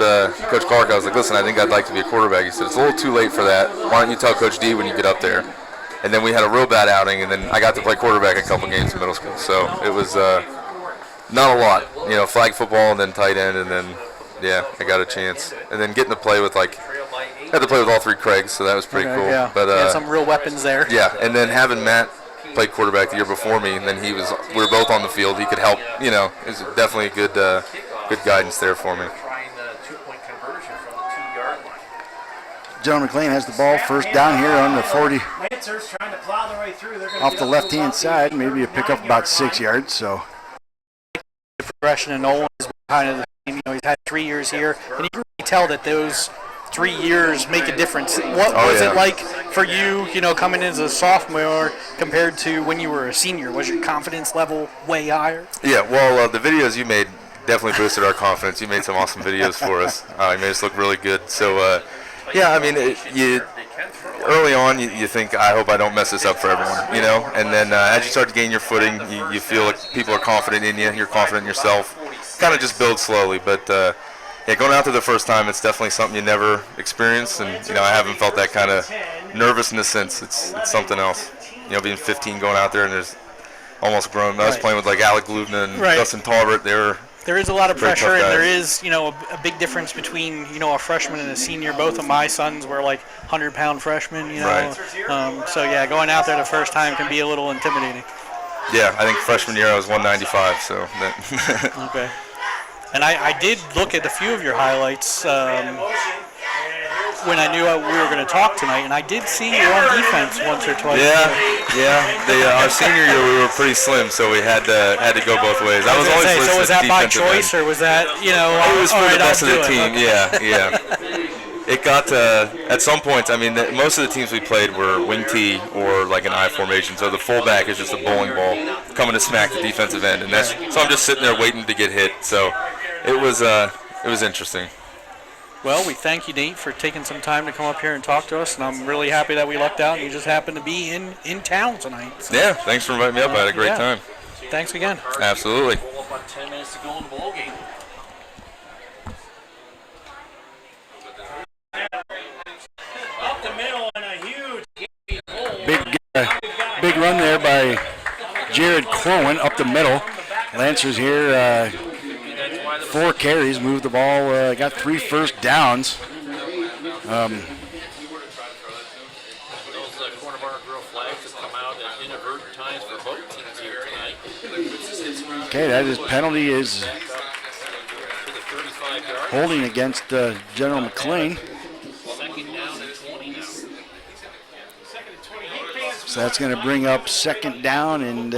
Coach Clark, I was like, listen, I think I'd like to be a quarterback. He said, it's a little too late for that. Why don't you tell Coach D when you get up there? And then we had a real bad outing, and then I got to play quarterback a couple games in middle school. So it was not a lot, flag football and then tight end and then Yeah, I got a chance. And then getting to play with had to play with all 3 Craigs, so that was pretty cool. Yeah, But had some real weapons there. yeah, and then having Matt play quarterback the year before me, and then we were both on the field. He could help. It was definitely good guidance there for me. General Mclane has the ball first down here on the 40, Lancers trying to plow their way through. They're off the left-hand side, maybe a pick up about 6 yards. So The progression in Nolan is kind of the same. He's had 3 years here, and you can really tell that those 3 years make a difference. What was it like for you, coming in as a sophomore compared to when you were a senior? Was your confidence level way higher? Yeah, well, the videos you made definitely boosted our confidence. You made some awesome videos for us. You made us look really good. So, yeah, I mean, early on, you think, I hope I don't mess this up for everyone, And then as you start to gain your footing, you feel like people are confident in you. You're confident in yourself. Kind of just build slowly. But, yeah, going out there the first time, it's definitely something you never experienced. And, I haven't felt that kind of nervousness since. It's something else. Being 15 going out there and there's almost grown. I was playing with, Alec Lubna and Dustin Talbert. There is a lot of Very pressure, tough and guys. there is, a big difference between, a freshman and a senior. Both of my sons were 100-pound freshmen, Right. So, yeah, going out there the first time can be a little intimidating. Yeah, I think freshman year I was 195, so that Okay. And I did look at a few of your highlights when I knew we were going to talk tonight, and I did see you on defense once or twice. Yeah. Our senior year we were pretty slim, so we had to go both ways. I was always listed so was that by defensive choice, end. or was that It was for the best of the team. Okay. Yeah. It got at some points. I mean, most of the teams we played were wing T or an I formation. So the fullback is just a bowling ball coming to smack the defensive end, and so I'm just sitting there waiting to get hit. So it was interesting. Well, we thank you, Nate, for taking some time to come up here and talk to us, and I'm really happy that we lucked out and you just happened to be in town tonight. So, Yeah, thanks for inviting me up. I had a great time. Thanks again. Absolutely. About 10 minutes to go in the ball game. Up the middle and a huge big run there by Jared Corwin up the middle. Lancers here, 4 carries, moved the ball, got 3 first downs. Those corner bar grill flags have come out at inadvertent times for both teams here tonight. Okay, that is penalty is To the 35-yard. holding against General Mclane. Second down and 20 now. So that's going to bring up second down and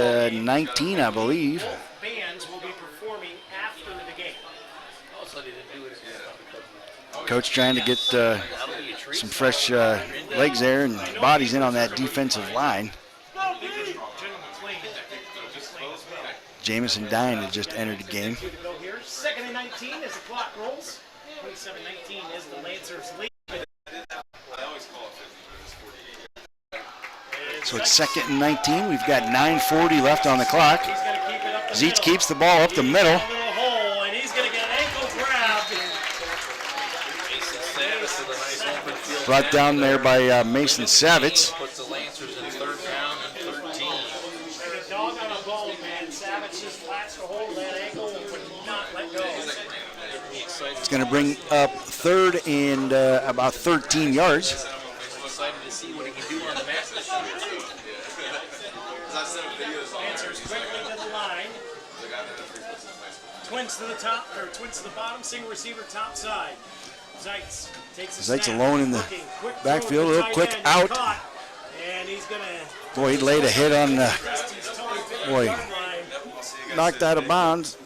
19, I believe. bands will be performing after the game. Coach trying to get some fresh legs there and bodies in on that defensive line. Jamison Dine has just entered the game. Good to go here. Second and 19 as the clock rolls. 27-19 is the Lancers lead. So it's second and 19. We've got 9:40 left on the clock. He's going to keep it up the Zeitz middle. keeps the ball up the middle. Little hole, and he's going to get an ankle grab. Brought down there by Mason Savitz. Puts the Lancers in third down and 13. Like a dog on a bone, man. Savage just latched a hold of that ankle and would not let go. It's going to bring up third and about 13 yards. Excited to see what he can do on the mat this year. Lancers quickly to the line. Twins to the top, or twins to the bottom, single receiver top side. Zeitz takes a Zeitz snap. alone in the Looking, quick backfield, throw to a little tight quick end, out. caught, and he's going to Boy, he laid a hit on Christie's Tony 50-yard line. knocked out of bounds.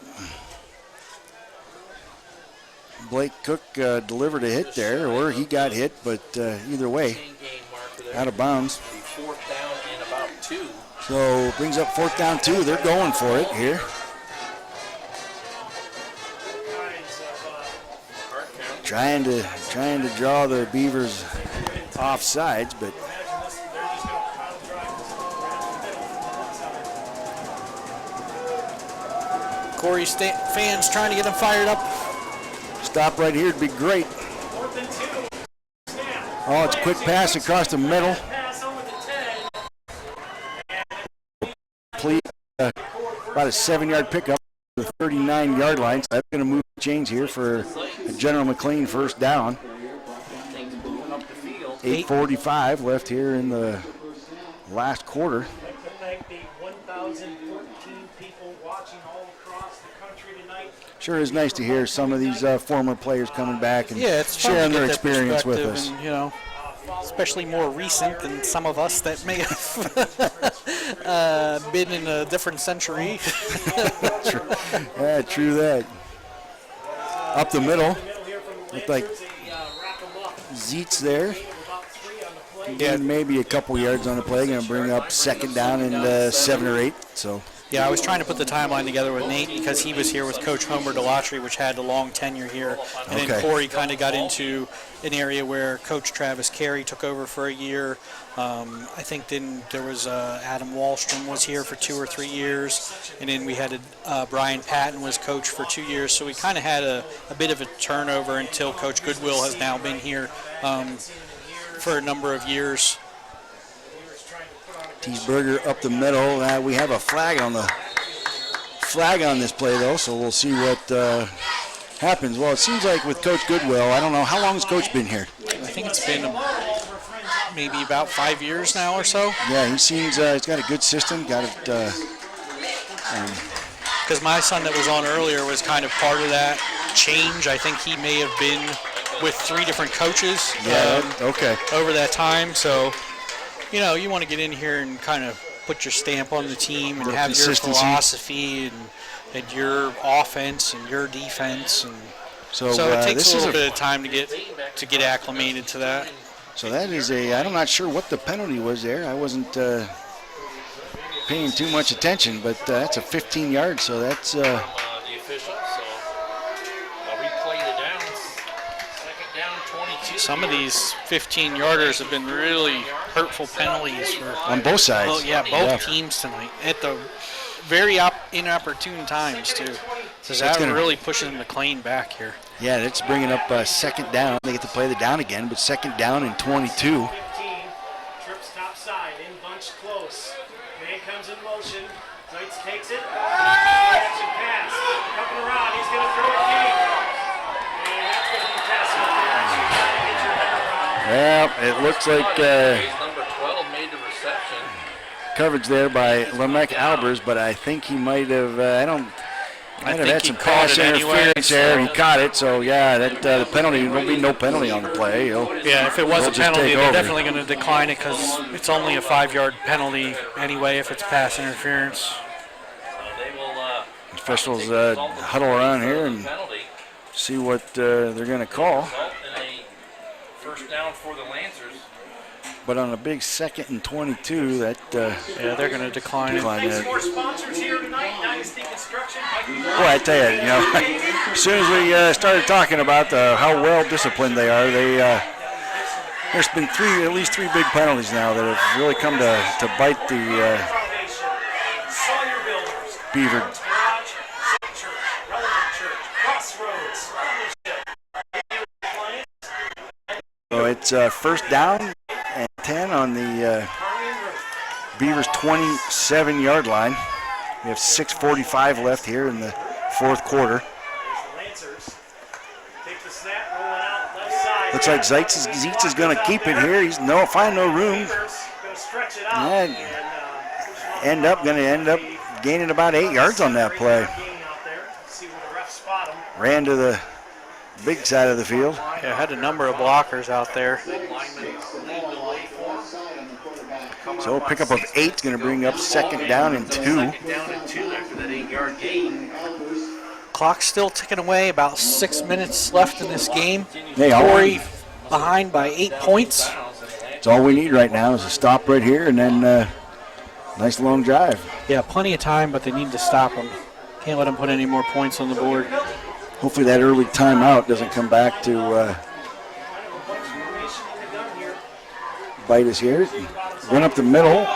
Blake Cook delivered a hit there, or he got hit, but either way, out of bounds. Fourth down and about 2. So brings up fourth down 2. They're going for it here. Trying to draw the Beavers off sides, but Corey fans trying to get them fired up. stop right here would be great. Fourth and 2. Snap. Oh, it's a quick pass across the middle. Pass over the 10. Complete, about a 7-yard pickup. the 39-yard line. So that's going to move the chains here for a General Mclane first down. 8:45 left here in the last quarter. I'd like to thank the 1,014 people watching all across the country tonight. Sure is nice to hear some of these former players coming back and It's fun sharing to their get that experience with us. perspective and, especially more recent than some of us that may have been in a different century. Yeah, true that. Up the middle, looked like Zeitz there. Yeah, maybe a couple yards on the play. Going to bring up second down and 7 or 8. So. Yeah, I was trying to put the timeline together with Nate because he was here with Coach Homer Delatry, which had a long tenure here. And then Corey kind of got into an area where Coach Travis Carey took over for a year. I think then there was Adam Wallstrom was here for 2 or 3 years. And then we had Brian Patton was coach for 2 years. So we kind of had a bit of a turnover until Coach Goodwill has now been here for a number of years. Teesberger up the middle. We have a flag on this play though, so we'll see what happens. Well, it seems like with Coach Goodwill, I don't know how long has Coach been here. I think it's been maybe about 5 years now or so. Yeah, he seems he's got a good system. Got it. Because my son that was on earlier was kind of part of that change. I think he may have been with 3 different coaches. Over that time, so. You want to get in here and kind of put your stamp on the team and have your philosophy and your offense and your defense. And so it takes a little bit of time to get acclimated to that. So that is I'm not sure what the penalty was there. I wasn't paying too much attention, but that's a 15-yard, so that's... The official, so I'll replay the downs. Second down, 22. Some of these 15-yarders have been really hurtful penalties on both sides. Both teams tonight at the very inopportune times too. So that really pushing McLean back here. Yeah, that's bringing up second down. They get to play the down again, but second down and 22. 15, trips top side, in bunch close. Man comes in motion. Zeitz takes it. Action pass. Coming around. He's going to throw it deep. And that's going to be pass interference. You got to get your head around. Well, it looks like number 12 made the reception. Coverage there by Lamech Albers, but I think he might have. Might have had some pass interference there. He caught it, so yeah, that the penalty will be no penalty on the play. If it was a penalty, they're definitely going to decline it because it's only a 5-yard penalty anyway if it's pass interference. Officials huddle around here and see what they're going to call. First down for the Lancers. But on a big 2nd and 22, that they're going to decline it. Thanks for sponsors here tonight. Dynasty Construction. Boy, I tell you, as soon as we started talking about how well disciplined they are, there's been at least three big penalties now that have really come to bite the Beaver. So it's first down and 10 on the Beavers' 27-yard line. We have 6:45 left here in the fourth quarter. Looks like Zeitz is going to keep it here. He's find no room. And going to end up gaining about 8 yards on that play. Ran to the big side of the field. Yeah, had a number of blockers out there. So a pickup of 8 is going to bring up second down and 2. Second down and 2 after that 8-yard gain. Clock's still ticking away. About 6 minutes left in this game. Corey behind by 8 points. That's all we need right now is a stop right here and then nice long drive. Yeah, plenty of time, but they need to stop them. Can't let them put any more points on the board. Hopefully that early timeout doesn't come back to bite us here. Run up the middle.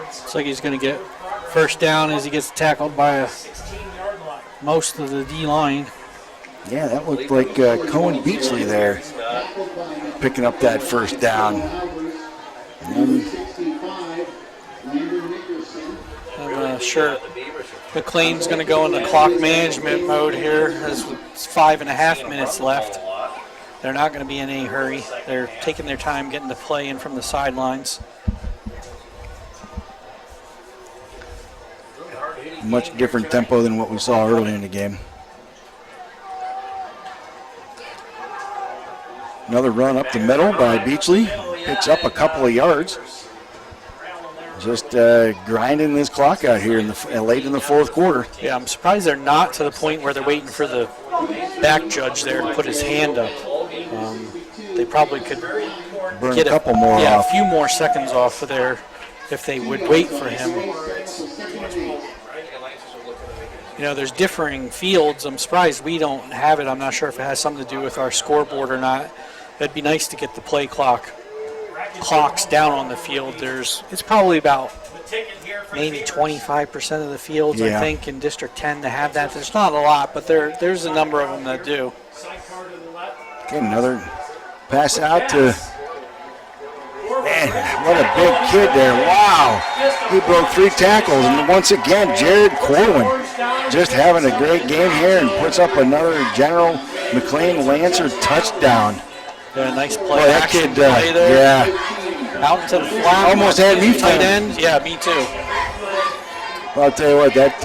Looks like he's going to get first down as he gets tackled by most of the D-line. Yeah, that looked like Cohen Beachley there picking up that first down. And sure McLean's going to go into clock management mode here as it's 5.5 minutes left. They're not going to be in any hurry. They're taking their time getting the play in from the sidelines. Much different tempo than what we saw early in the game. Another run up the middle by Beachley. Picks up a couple of yards. Just grinding this clock out here in the late in the fourth quarter. Yeah, I'm surprised they're not to the point where they're waiting for the back judge there to put his hand up. They probably could Burn get a couple more a off. few more seconds off of there if they would wait for him. You know, there's differing fields. I'm surprised we don't have it. I'm not sure if it has something to do with our scoreboard or not. It'd be nice to get the play clocks down on the field. It's probably about maybe 25% of the fields, I think, in District 10 to have that. There's not a lot, but there's a number of them that do. Okay, another pass out to, man, what a big kid there. Wow. He broke 3 tackles. And once again, Jared Corwin just having a great game here and puts up another General McLane Lancer touchdown. Yeah, nice play. Boy, that kid, play there. yeah. Out into the flat. Almost had me tight fooled. end. Yeah, me too. Well, I'll tell you what, that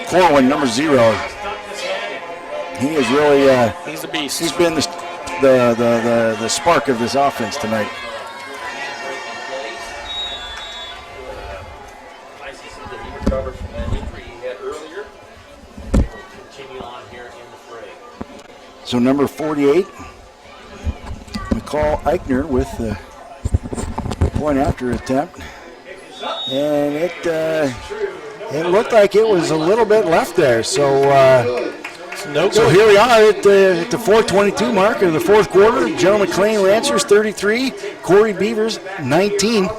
Corwin, number 0, he is really, he's a beast. he's been the spark of this offense tonight. So number 48, McCall Eichner with the point after attempt. And it looked like it was a little bit left there. So here we are at the 4:22 mark of the fourth quarter. General McLane Lancers 33, Corry Beavers 19.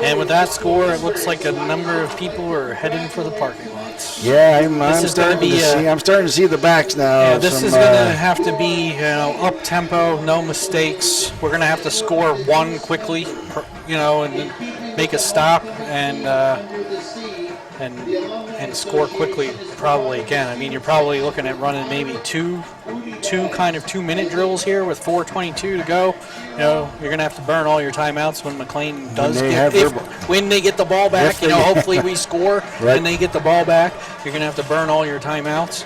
And with that score, it looks like a number of people are heading for the parking lots. Yeah, I'm starting to see the backs now. Yeah, this is going to have to be up tempo, no mistakes. We're going to have to score one quickly, and make a stop and score quickly. Probably again. I mean, you're probably looking at running maybe two kind of 2-minute drills here with 4:22 to go. You're going to have to burn all your timeouts when McLean does when they get the ball back. Hopefully we score when they get the ball back. You're going to have to burn all your timeouts,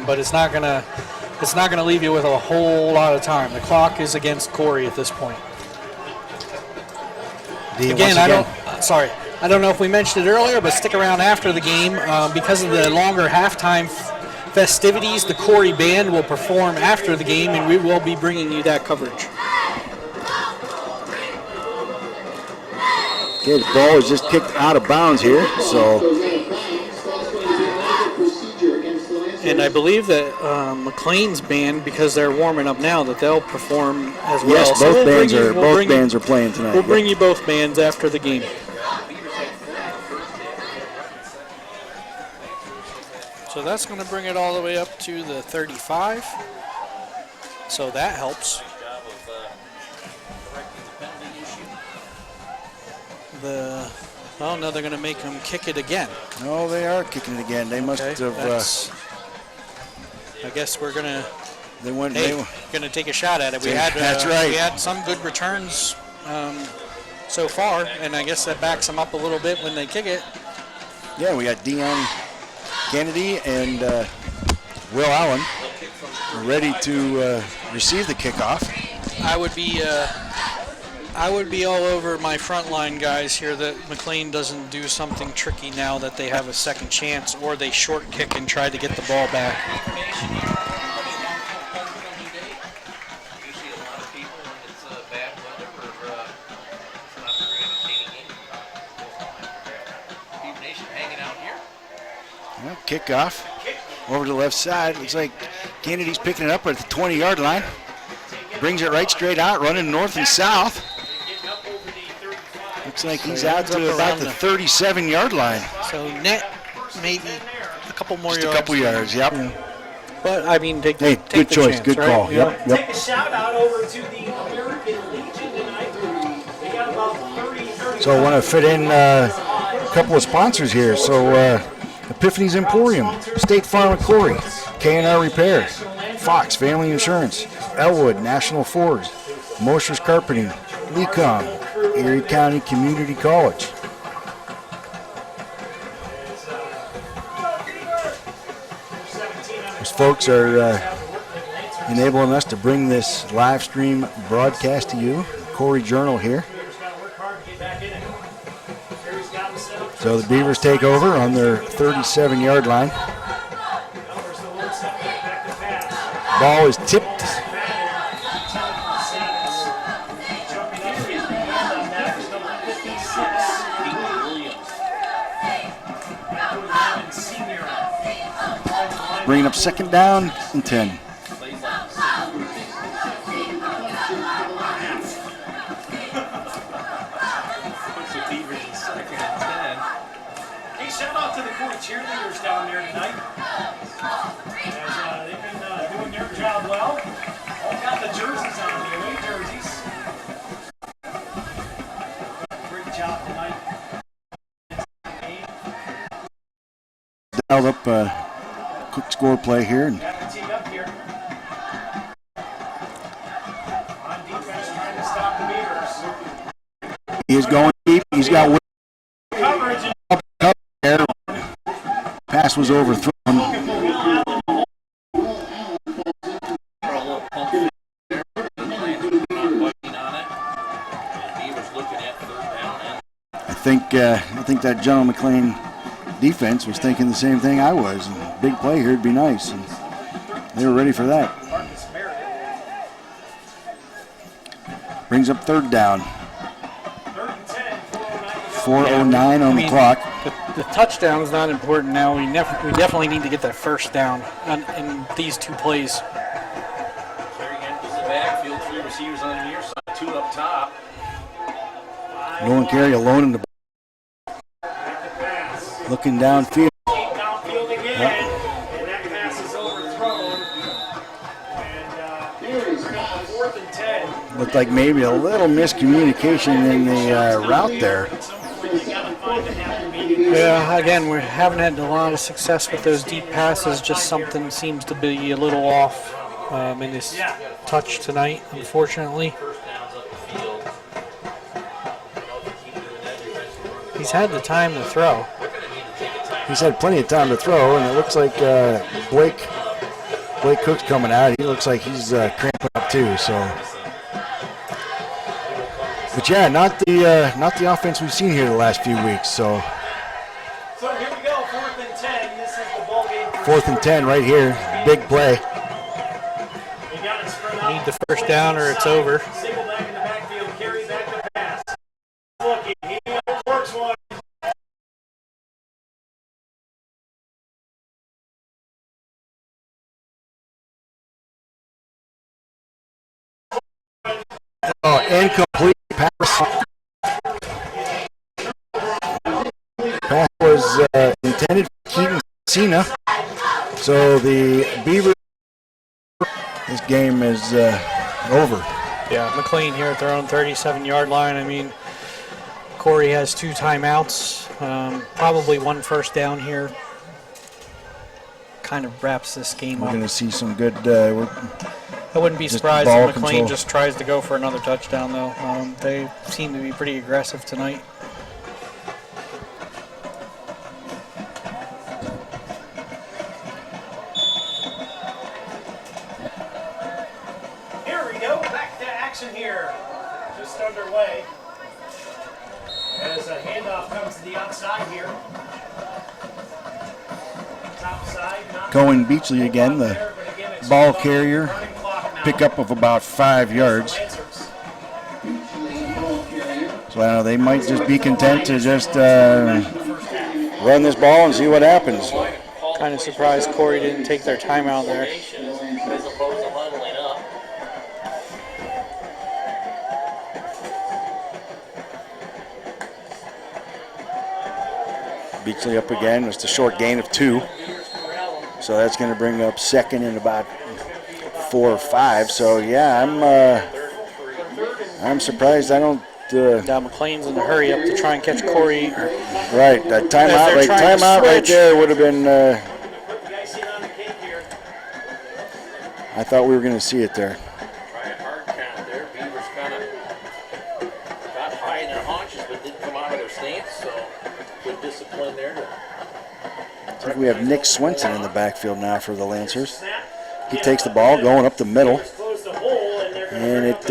but it's not going to leave you with a whole lot of time. The clock is against Corry at this point. I don't know if we mentioned it earlier, but stick around after the game because of the longer halftime festivities. The Corry Band will perform after the game, and we will be bringing you that coverage. Okay, the ball is just kicked out of bounds here. And I believe that McLean's band, because they're warming up now, that they'll perform as well. Yes, So both bands are playing tonight. We'll bring you both bands after the game. So that's going to bring it all the way up to the 35. So that helps. Now they're going to make them kick it again. No, they are kicking it again. They must have. I guess we're going to. Going to take a shot at it. That's right. We had some good returns so far, and I guess that backs them up a little bit when they kick it. Yeah, we got Dion Kennedy and Will Allen ready to receive the kickoff. I would be all over my frontline guys here that McLean doesn't do something tricky now that they have a second chance, or they short kick and try to get the ball back. Well, kickoff over to the left side. Looks like Kennedy's picking it up at the 20-yard line. Brings it right straight out, running north and south. Looks like he's out to about the 37-yard line. So net maybe a couple more yards. Just a couple yards, yep. But, I mean, take good the choice, chance, good right? call. Yep. Take a shout out over to the American Legion tonight. They got about 30. So I want to fit in couple of sponsors here. So Epiphany's Emporium, State Farm at Corry, K&R Repair, Fox Family Insurance, Elwood National Forge, Mosher's Carpeting, Lecom, Erie County Community College. Those folks are enabling us to bring this live stream broadcast to you. Corry Journal here. So the Beavers take over on their 37-yard line. Ball is tipped. Bringing up second down and 10. Shout out to the Corry cheerleaders down there tonight. As they've been doing their job well. All got the jerseys on, the away jerseys. Great job tonight. Dialed up quick score play here. Got the team up here. On defense, trying to stop the Beavers. He is going deep. He's got Coverage. there. Pass was overthrown. I think that General Mclane defense was thinking the same thing I was. Big play here would be nice, and they were ready for that. Brings up third down. 4:09 on the clock. The touchdown's not important now. We definitely need to get that first down in these two plays. Carry enters the backfield, 3 receivers on the near side, 2 up top. Nolan Carey alone in the looking downfield. Downfield again, and that pass is overthrown. And Beavers got 4th and 10. Looked like maybe a little miscommunication in the route there. Yeah, again, we haven't had a lot of success with those deep passes. Just something seems to be a little off in this touch tonight, unfortunately. He's had the time to throw. He's had plenty of time to throw, and it looks like Blake Cook's coming out. He looks like he's cramping up too. So, but yeah, not the offense we've seen here the last few weeks. So here we go, 4th and 10. This is the ball game. 4th and 10 right here. Big play. Need the first down or it's over. Single back in the backfield, carry back the pass. Looking, he works one. Oh, incomplete pass. Pass was intended for Keaton Cena. So the Beavers, this game is over. Yeah, McLean here at their own 37-yard line. I mean, Corry has 2 timeouts, probably 1 first down here. Kind of wraps this game We're up. going to see some good. I wouldn't be just surprised ball if McLean control. just tries to go for another touchdown, though. They seem to be pretty aggressive tonight. Here we go, back to action here. Just underway. As a handoff comes to the outside here. Top side, not Cohen Beachley again, the ball carrier. Pickup of about 5 yards. So they might just be content to just run this ball and see what happens. Kind of surprised Corry didn't take their timeout there. Beachley up again. It's a short gain of 2. So that's going to bring up second and about 4 or 5. So yeah, I'm surprised. I don't Now McLean's in a hurry up to try and catch Corry. Right, that timeout right there would have been. I thought we were going to see it there. Try a hard count there. Beavers kind of got high in their haunches, but didn't come out of their stance. So good discipline there. Looks like we have Nick Swenson in the backfield now for the Lancers. He takes the ball going up the middle. And it's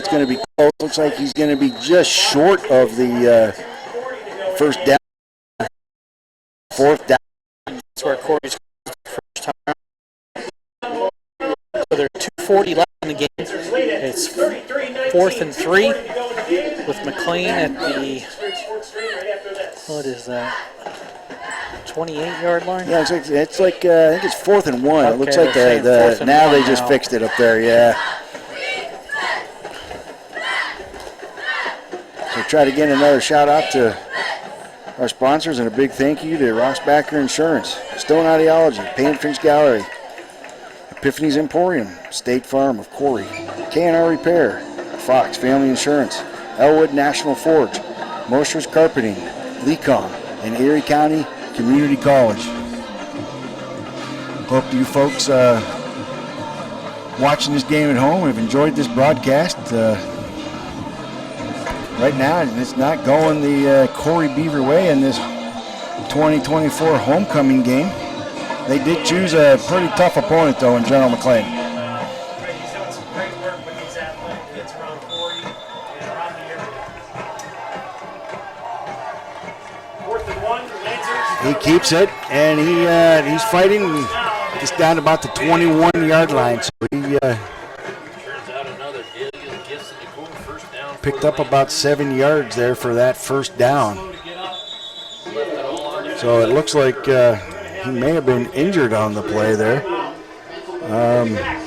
going to be close. Looks like he's going to be just short of the first down. Fourth down. That's where Corry's first time. So there's 2:40 left in the game. It's 4th and 3 with McLean at the, what is that, 28-yard line? Yeah, it's like I think it's 4th and 1. Okay, it looks like now they just fixed it up there. Yeah. So try to get another shout out to our sponsors and a big thank you to Rossbacker Insurance, Stone Ideology, Paint Finch Gallery, Epiphany's Emporium, State Farm of Corry, K&R Repair, Fox Family Insurance, Elwood National Forge, Mosher's Carpeting, Lecom, and Erie County Community College. Hope you folks watching this game at home have enjoyed this broadcast. Right now, it's not going the Corry Beaver way in this 2024 homecoming game. They did choose a pretty tough opponent, though, in General Mclane. He's doing some great work with these athletic kids around Corry and around the area. 4th and 1 for Lancers. He keeps it, and he's fighting just down about the 21-yard line. So he Turns out another deal. Gifts and Nicole first down. picked up about 7 yards there for that first down. So it looks like he may have been injured on the play there.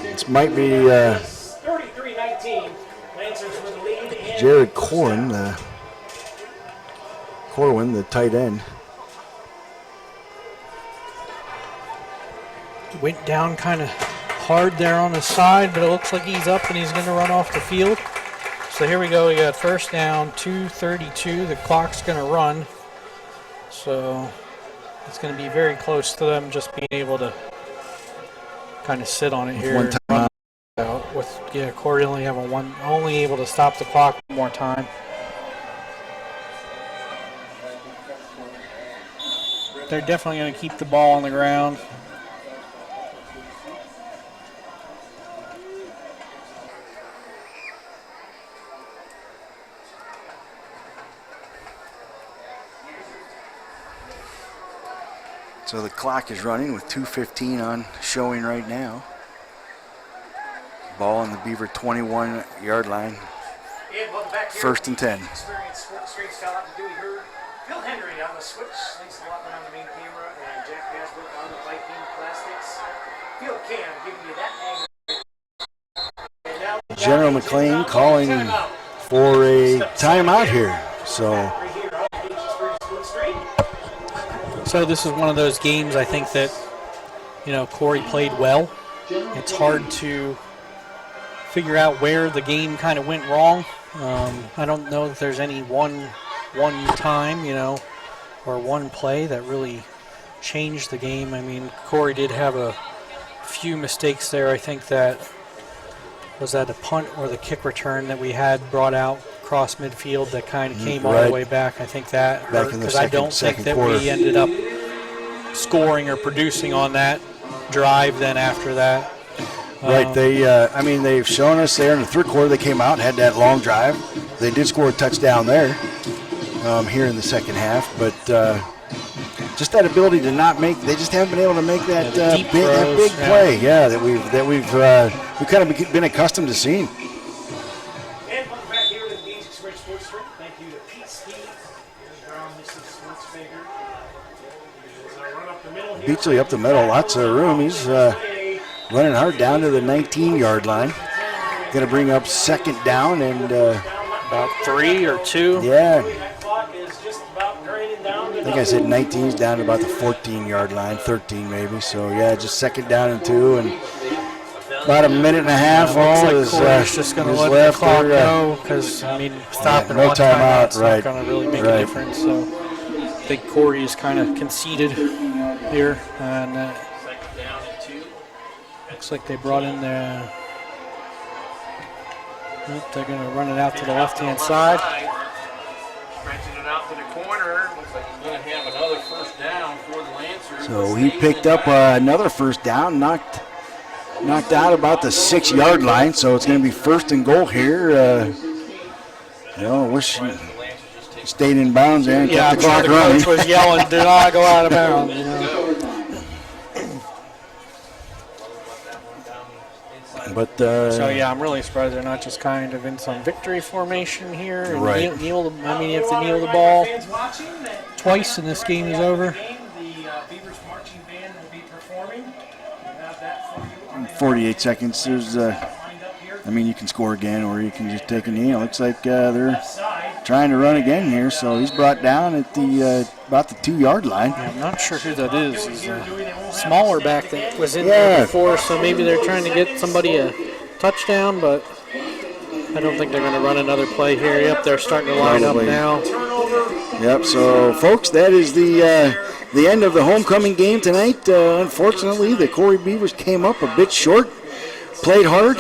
This might be 33-19. Lancers with the lead. Jared Corwin, the tight end. Went down kind of hard there on his side, but it looks like he's up and he's going to run off the field. So here we go. We got first down, 2:32. The clock's going to run. So it's going to be very close to them just being able to kind of sit on it here. One time out. Corry only able to stop the clock one more time. They're definitely going to keep the ball on the ground. So the clock is running with 2:15 on showing right now. Ball on the Beaver 21-yard line. First and 10. Experienced straight scout out to Dewey Hurd. Phil Henry on the switch. Thanks a lot on the main camera. And Jack Hasbrook on the Viking Plastics. Phil Cam giving you that angle. General Mclane calling for a timeout here. So this is one of those games I think that, Corry played well. It's hard to figure out where the game kind of went wrong. I don't know if there's any one time, or one play that really changed the game. I mean, Corry did have a few mistakes there. I think that was that a punt or the kick return that we had brought out across midfield that kind of came all the way back. I think that hurt because I don't think that we ended up scoring or producing on that drive then after that. Right, they've shown us there in the third quarter they came out and had that long drive. They did score a touchdown there here in the second half, but just that ability to not make, they just haven't been able to make that big play, that we've kind of been accustomed to seeing. And welcome back here to the Bees Experience Sports Drink. Thank you to Pete Steve. Here's Brown, Mrs. Schwartzbaker. Run up the middle here. Beachley up the middle, lots of room. He's running hard down to the 19-yard line. Going to bring up second down and about 3 or 2. Yeah. That clock is just about grinding down to I think I said 19's down to about the 14-yard line, 13 maybe. So, just second down and 2. And About a minute and a half. Looks All like is Corey's just going to let the left clock there. go because, I mean, stopping no one timeout, timeout's right, not going to really make right. a difference. So I think Corey is kind of conceded here. And Second down and 2. looks like they brought in the... They're going to run it out to the left-hand side. Stretching it out to the corner. Looks like he's going to have another first down for the Lancers. So he picked up another first down, knocked out about the 6-yard line. So it's going to be first and goal here. I wish he stayed in bounds there and kept the clock running. Coach was yelling, "Do not go out of bounds." You know. But So yeah, I'm really surprised they're not just kind of in some victory formation here. And Right. you have to kneel the ball twice and this game is over. The Beavers marching band will be performing. We'll have that for you on the 48 seconds. There's, you can score again or you can just take a knee. It looks like they're trying to run again here. So he's brought down at the about the 2-yard line. Yeah, I'm not sure who that is. He's a smaller back that was in there before, so maybe they're trying to get somebody a touchdown, but I don't think they're going to run another play here. Yep, they're starting to line up now. Yep. So folks, that is the end of the homecoming game tonight. Unfortunately, the Corry Beavers came up a bit short. Played hard.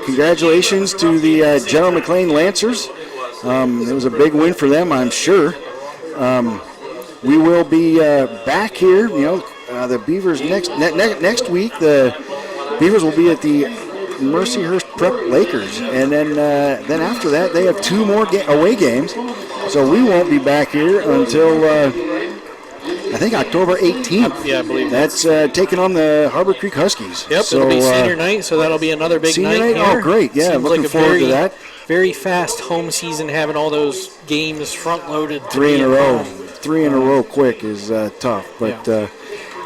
Congratulations to the General Mclane Lancers. It was a big win for them, I'm sure. We will be back here. The Beavers next week. The Beavers will be at the Mercyhurst Prep Lakers, and then after that they have 2 more away games. So we won't be back here until I think October 18th. Yeah, I believe that's taking on the Harbor Creek Huskies. Yep, so, it'll be senior night, so that'll be another big senior night here. Oh, great! Yeah, Seems looking like forward to that. Very fast home season, having all those games front loaded. 3 in a row. 3 in a row quick is tough. But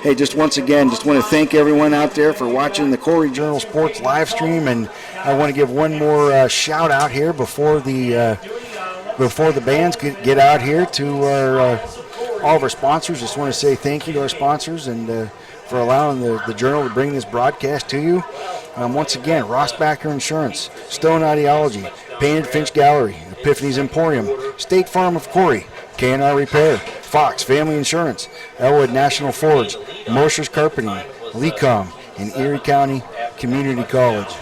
hey, just once again, just want to thank everyone out there for watching the Corry Journal Sports live stream, and I want to give one more shout out here before the bands get out here to all of our sponsors. Just want to say thank you to our sponsors and for allowing the Journal to bring this broadcast to you. Once again, Rossbacher Insurance, Stone Ideology, Painted Finch Gallery, Epiphany's Emporium, State Farm of Corry, K&R Repair, Fox Family Insurance, Elwood National Forge, Mosher's Carpeting, Lecom, and Erie County Community College.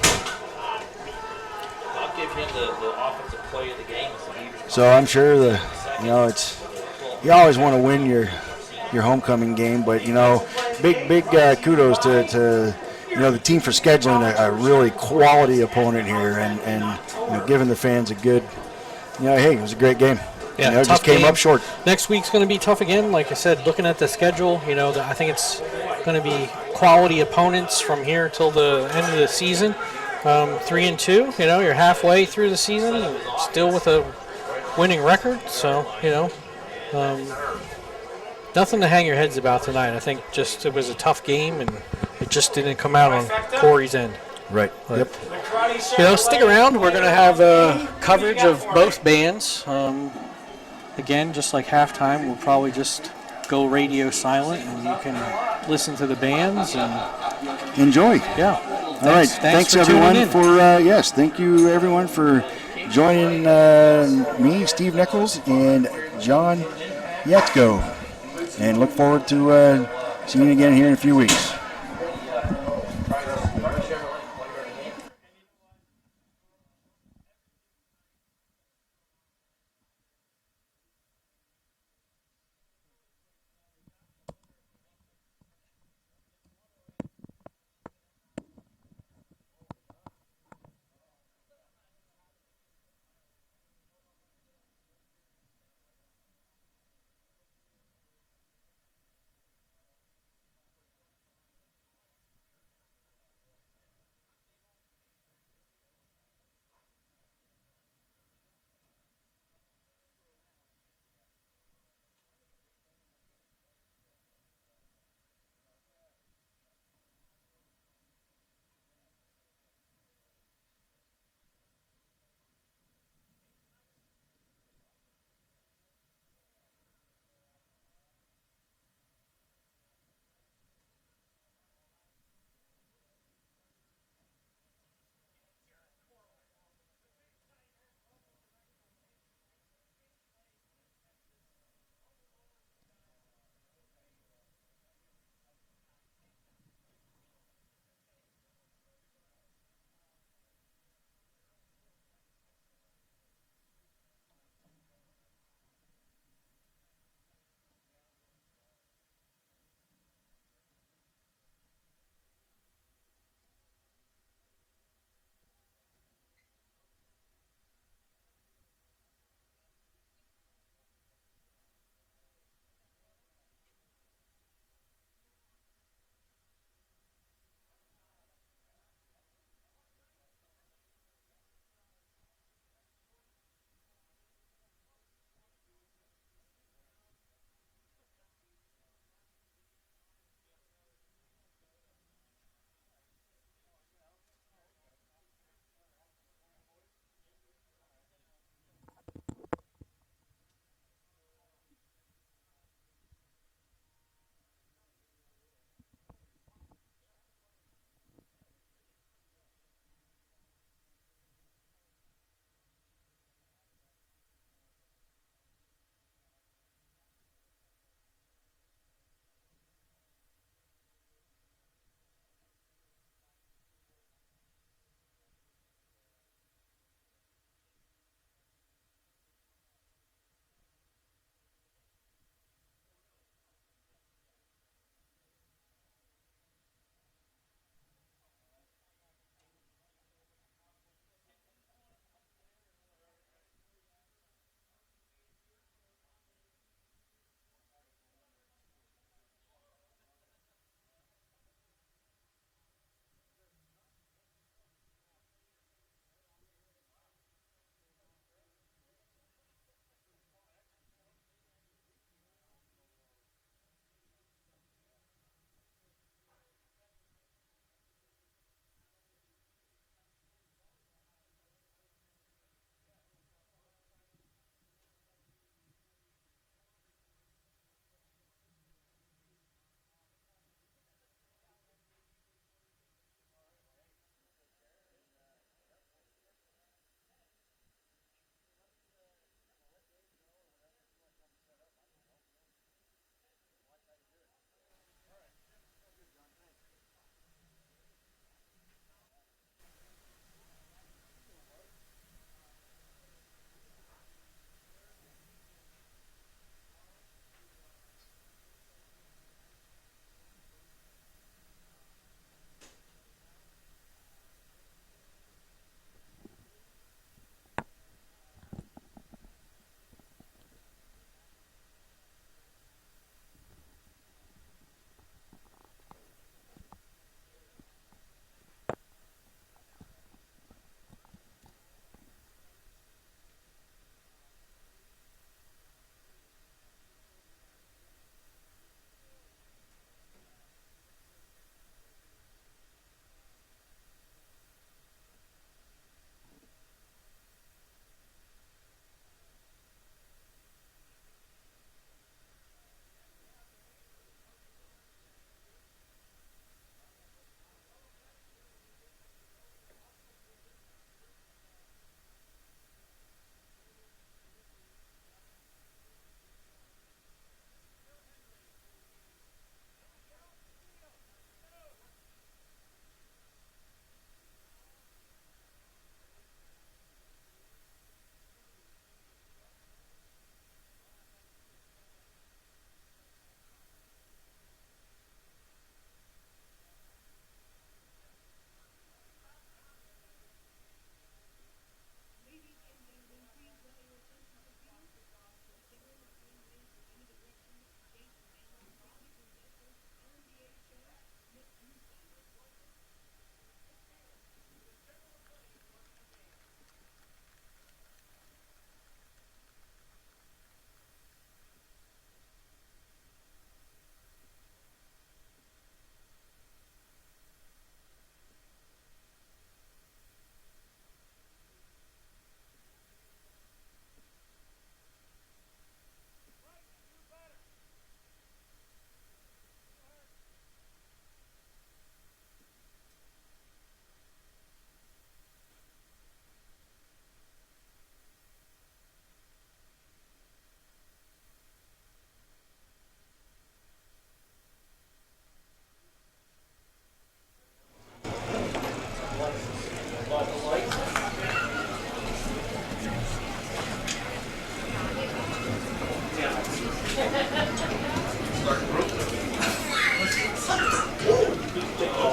I'll give him the offensive play of the game. So I'm sure you always want to win your homecoming game, but big kudos to the team for scheduling a really quality opponent here and giving the fans a good, hey, it was a great game. Yeah, it just came up short. Next week's going to be tough again. Like I said, looking at the schedule, I think it's going to be quality opponents from here till the end of the season. 3-2, you're halfway through the season, still with a winning record. So, nothing to hang your heads about tonight. I think just it was a tough game, and it just didn't come out on Corry's end. Right. But, stick around. We're going to have coverage of both bands. Again, just like halftime, we'll probably just go radio silent, and you can listen to the bands and enjoy. Yeah. All right. Thanks everyone for thank you everyone for joining me, Steve Nichols, and John Yetko, and look forward to seeing you again here in a few weeks.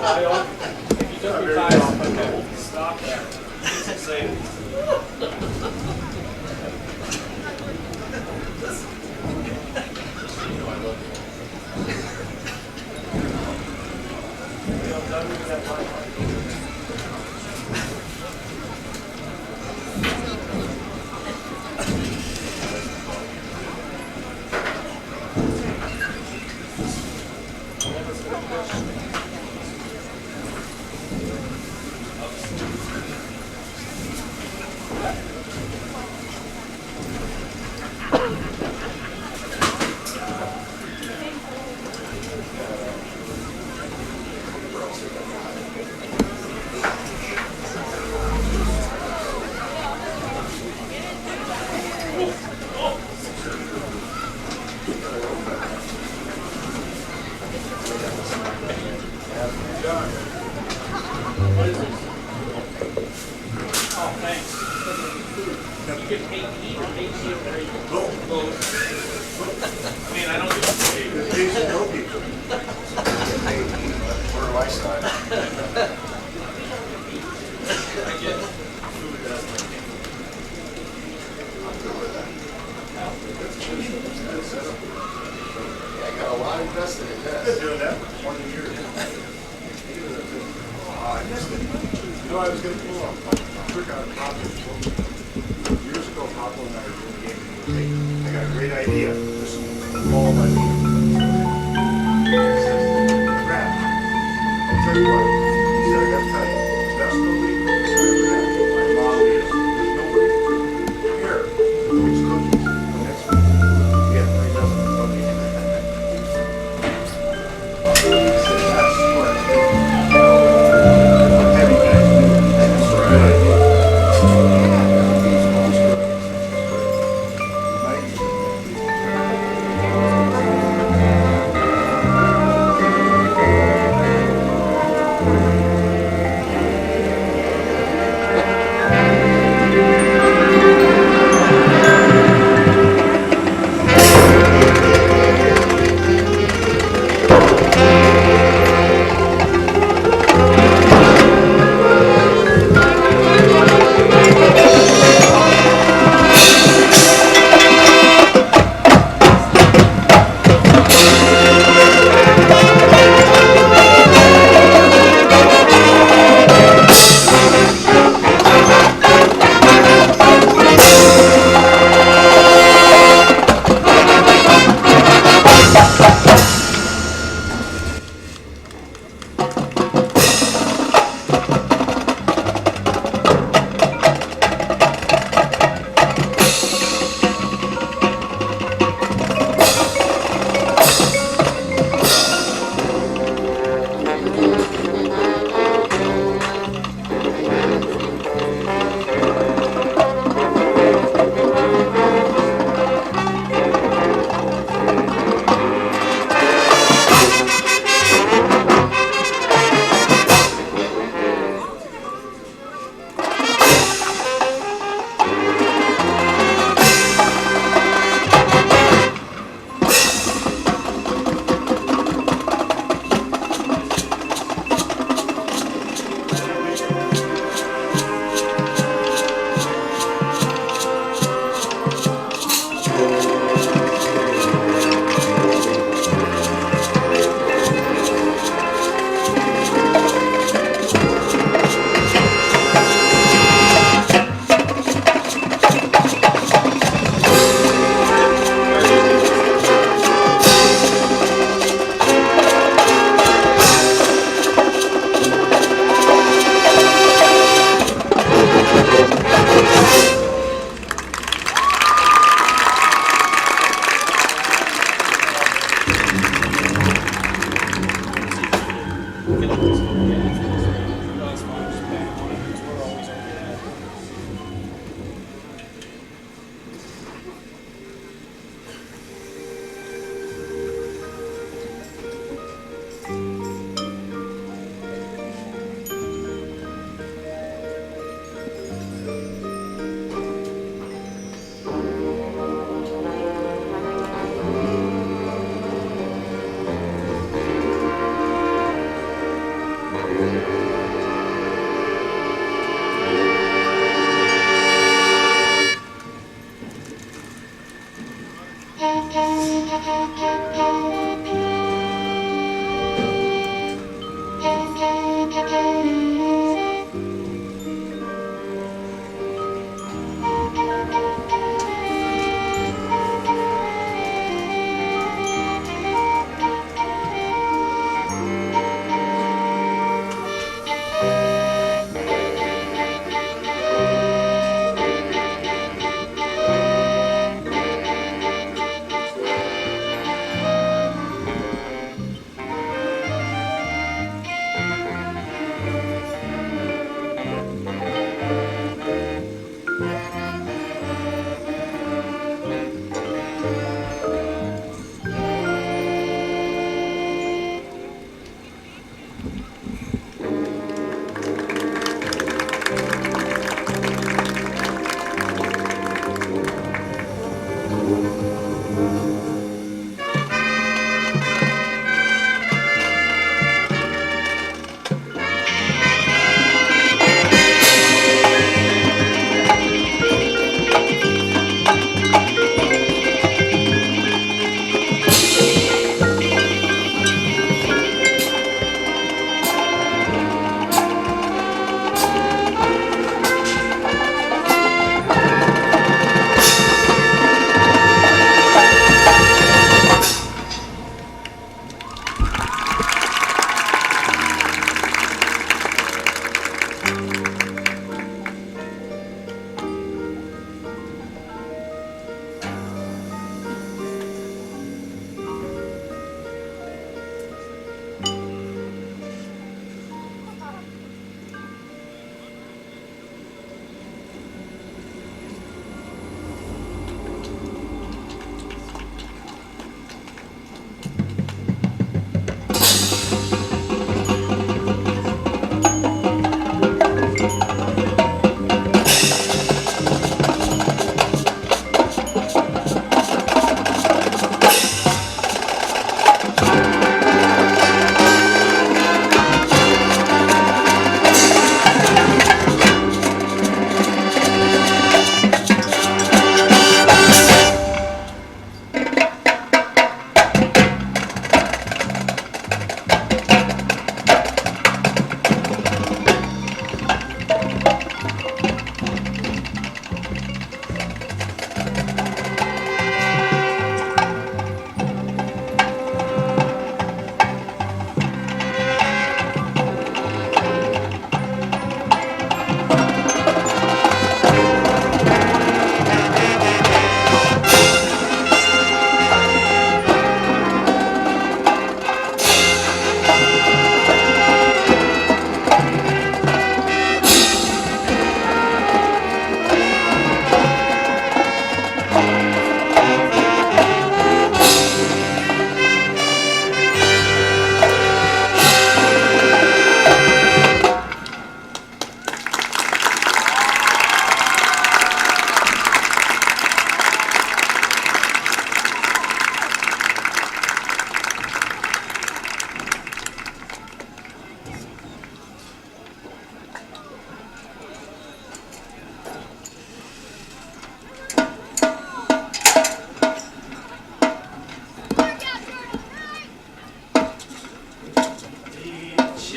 If you took your tie off, okay, stop there. Save.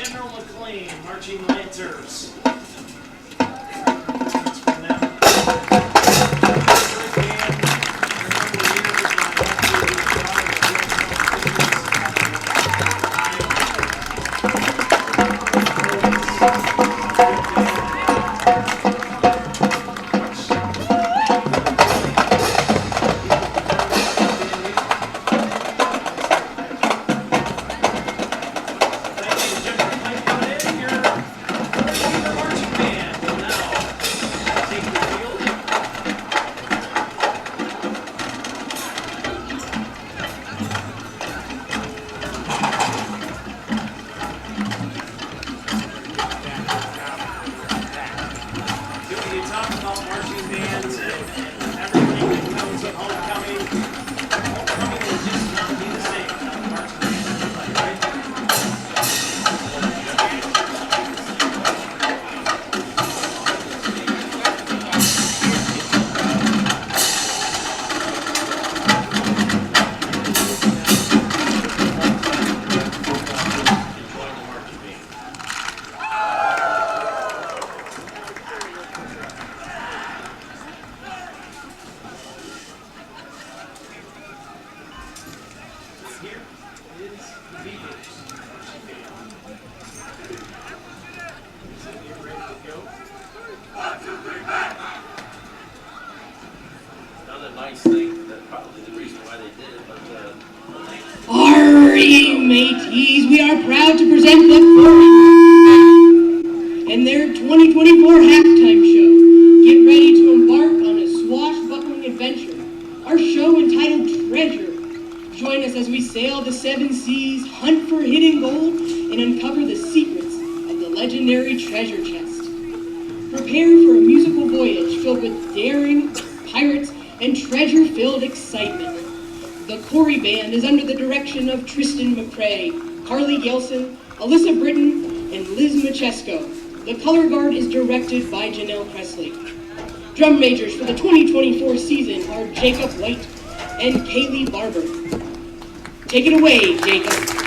General Mclane Marching Lancers. Marching are proud to present the Corry and their 2024 halftime show. Get ready to embark on a swashbuckling adventure. Our show entitled Treasure. Join us as we sail the seven seas, hunt for hidden gold, and uncover the secrets of the legendary treasure chest. Prepare for a musical voyage filled with daring, pirates, and treasure-filled excitement. The Corry Band is under the direction of Tristan McCrae, Carly Gelson, Alyssa Britton, and Liz Machesko. The color guard is directed by Janelle Presley. Drum majors for the 2024 season are Jacob White and Kaylee Barber. Take it away, Jacob.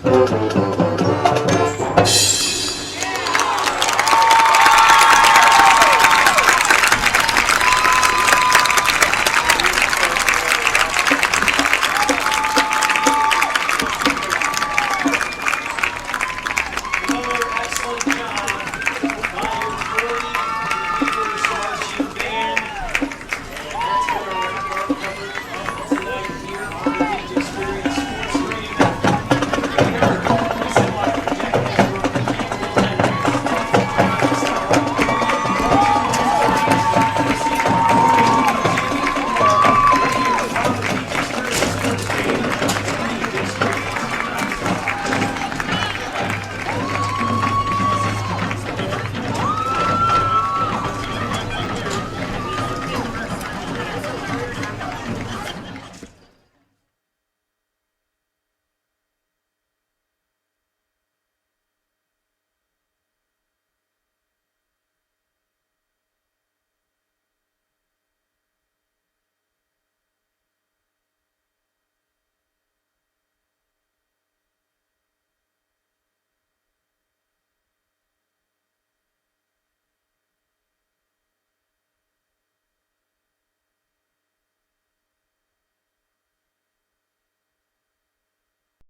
Another excellent job by your Corry Beavers marching band. And that's going to wrap our coverage of tonight here on the Beach Experience Sports Arena.